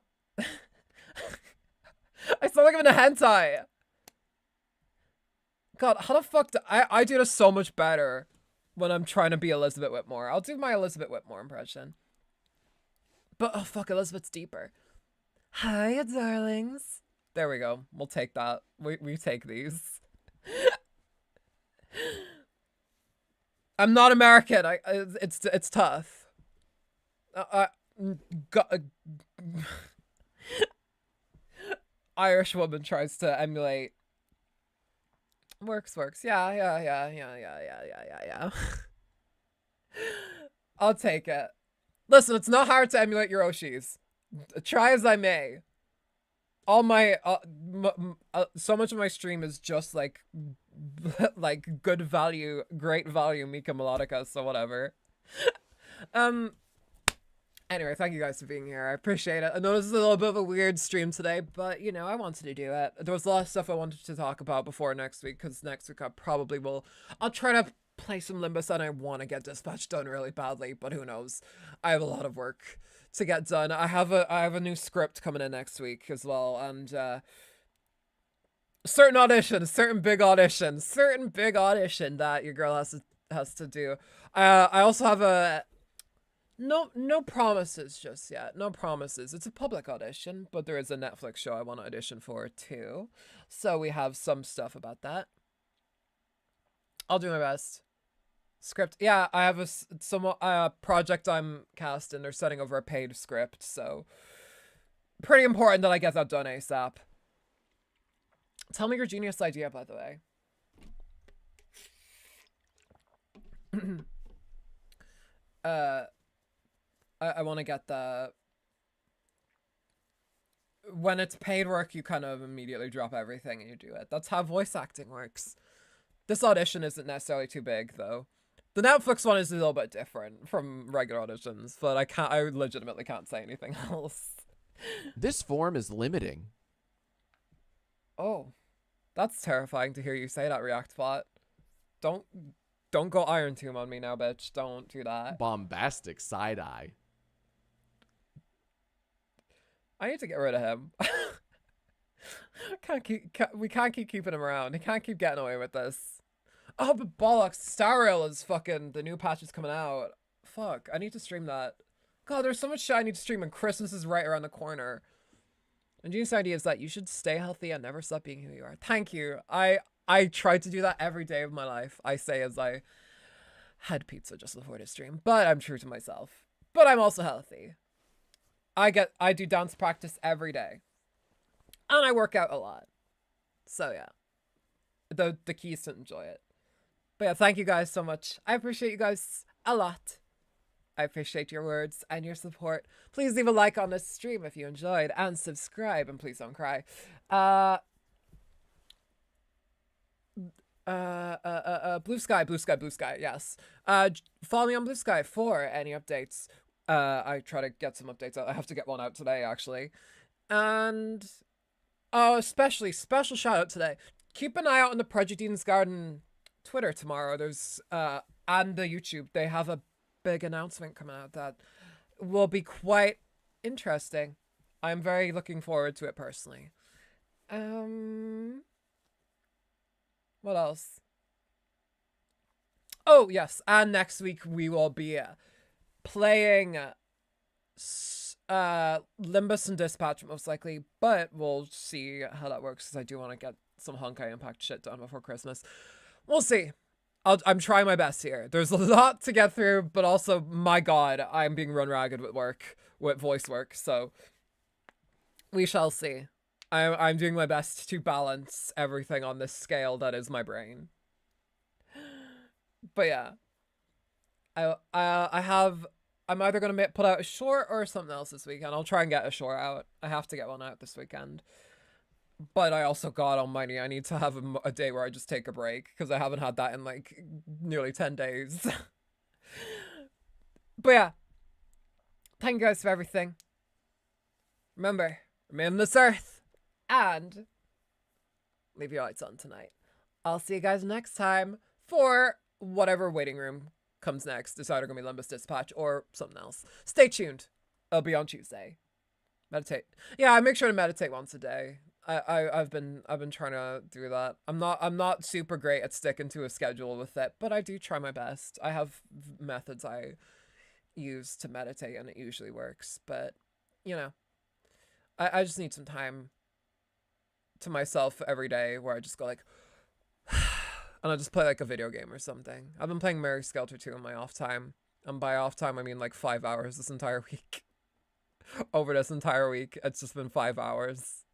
I sound like I'm in a hentai. God, how the fuck do I do this so much better when I'm trying to be Elizabeth Whitmore. I'll do my Elizabeth Whitmore impression. But, oh fuck, Elizabeth's deeper. Hiya, darlings. There we go. We'll take that. We take these. I'm not American. It's tough. Irish woman tries to emulate Works. Yeah. I'll take it. Listen, it's not hard to emulate your Oshis. Try as I may. All my so much of my stream is just like like good value, great value Mika Melodica, so whatever. Anyway, thank you guys for being here. I appreciate it. I know this is a little bit of a weird stream today, but you know, I wanted to do it. There was a lot of stuff I wanted to talk about before next week, because next week I probably will. I'll try to play some Limbus, and I want to get Dispatch done really badly, but who knows? I have a lot of work to get done. I have a new script coming in next week as well, and certain big audition that your girl has to do. I also have a no promises just yet. No promises. It's a public audition, but there is a Netflix show I want to audition for too. So we have some stuff about that. I'll do my best. Script. Yeah, I have a project I'm casting. They're sending over a paid script, so pretty important that I get that done ASAP. Tell me your genius idea, by the way. I want to get the... When it's paid work, you kind of immediately drop everything and you do it. That's how voice acting works. This audition isn't necessarily too big, though. The Netflix one is a little bit different from regular auditions, but I legitimately can't say anything else. This form is limiting. Oh, that's terrifying to hear you say that, Reactbot. Don't go Iron Tomb on me now, bitch. Don't do that. Bombastic side-eye. I need to get rid of him. We can't keep keeping him around. He can't keep getting away with this. Oh, but bollocks. Star Rail is fucking... The new patch is coming out. Fuck. I need to stream that. God, there's so much shit I need to stream, and Christmas is right around the corner. And Gene's idea is that you should stay healthy and never stop being who you are. Thank you. I try to do that every day of my life. I say as I had pizza just before this stream. But I'm true to myself. But I'm also healthy. I do dance practice every day. And I work out a lot. So yeah. The key is to enjoy it. But yeah, thank you guys so much. I appreciate you guys a lot. I appreciate your words and your support. Please leave a like on this stream if you enjoyed, and subscribe, and please don't cry. Blue Sky, yes. Follow me on Blue Sky for any updates. I try to get some updates out. I have to get one out today, actually. And especially special shout out today. Keep an eye out on the Project Eden's Garden Twitter tomorrow. There's and the YouTube. They have a big announcement coming out that will be quite interesting. I'm very looking forward to it personally. What else? Oh, yes. And next week we will be playing Limbus and Dispatch most likely, but we'll see how that works, because I do want to get some Honkai Impact shit done before Christmas. We'll see. I'm trying my best here. There's a lot to get through, but also, my god, I'm being run ragged with voice work, so we shall see. I'm doing my best to balance everything on this scale that is my brain. But yeah. I'm either going to put out a short or something else this weekend. I'll try and get a short out. I have to get one out this weekend. But I also, God almighty, I need to have a day where I just take a break, because I haven't had that in like nearly 10 days. But yeah. Thank you guys for everything. Remember, remain on this earth. And leave your lights on tonight. I'll see you guys next time for whatever waiting room comes next. It's either gonna be Limbus Dispatch or something else. Stay tuned. It'll be on Tuesday. Meditate. Yeah, I make sure to meditate once a day. I've been trying to do that. I'm not super great at sticking to a schedule with it, but I do try my best. I have methods I use to meditate, and it usually works. But you know, I just need some time to myself every day where I just go like, and I just play like a video game or something. I've been playing Mary Skelter 2 in my off time, and by off time I mean like 5 hours this entire week. Over this entire week, it's just been 5 hours.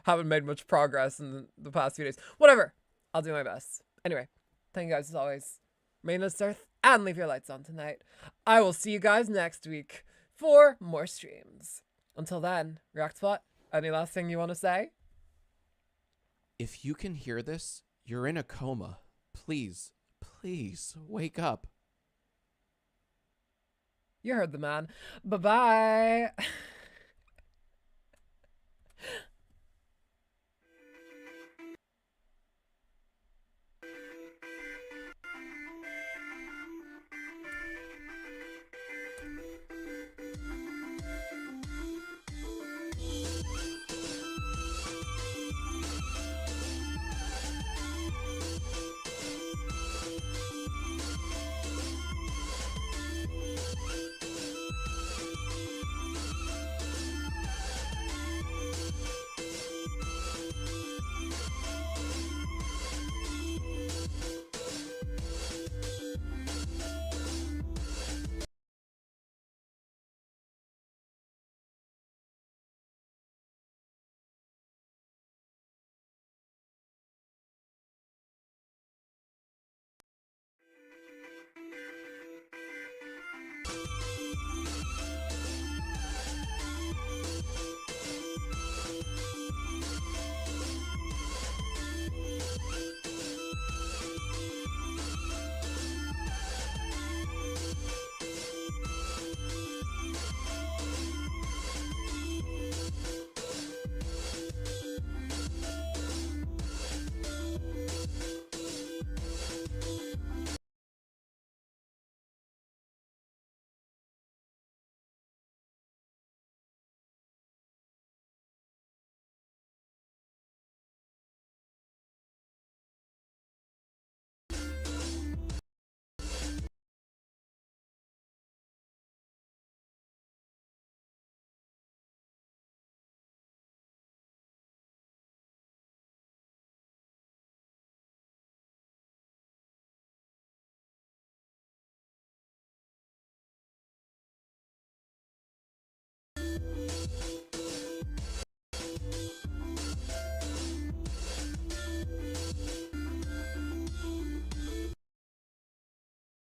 Haven't made much progress in the past few days. Whatever. I'll do my best. Anyway, thank you guys as always. Remain on this earth and leave your lights on tonight. I will see you guys next week for more streams. Until then, Reactbot, any last thing you want to say? If you can hear this, you're in a coma. Please, please wake up. You heard the man. Bye-bye.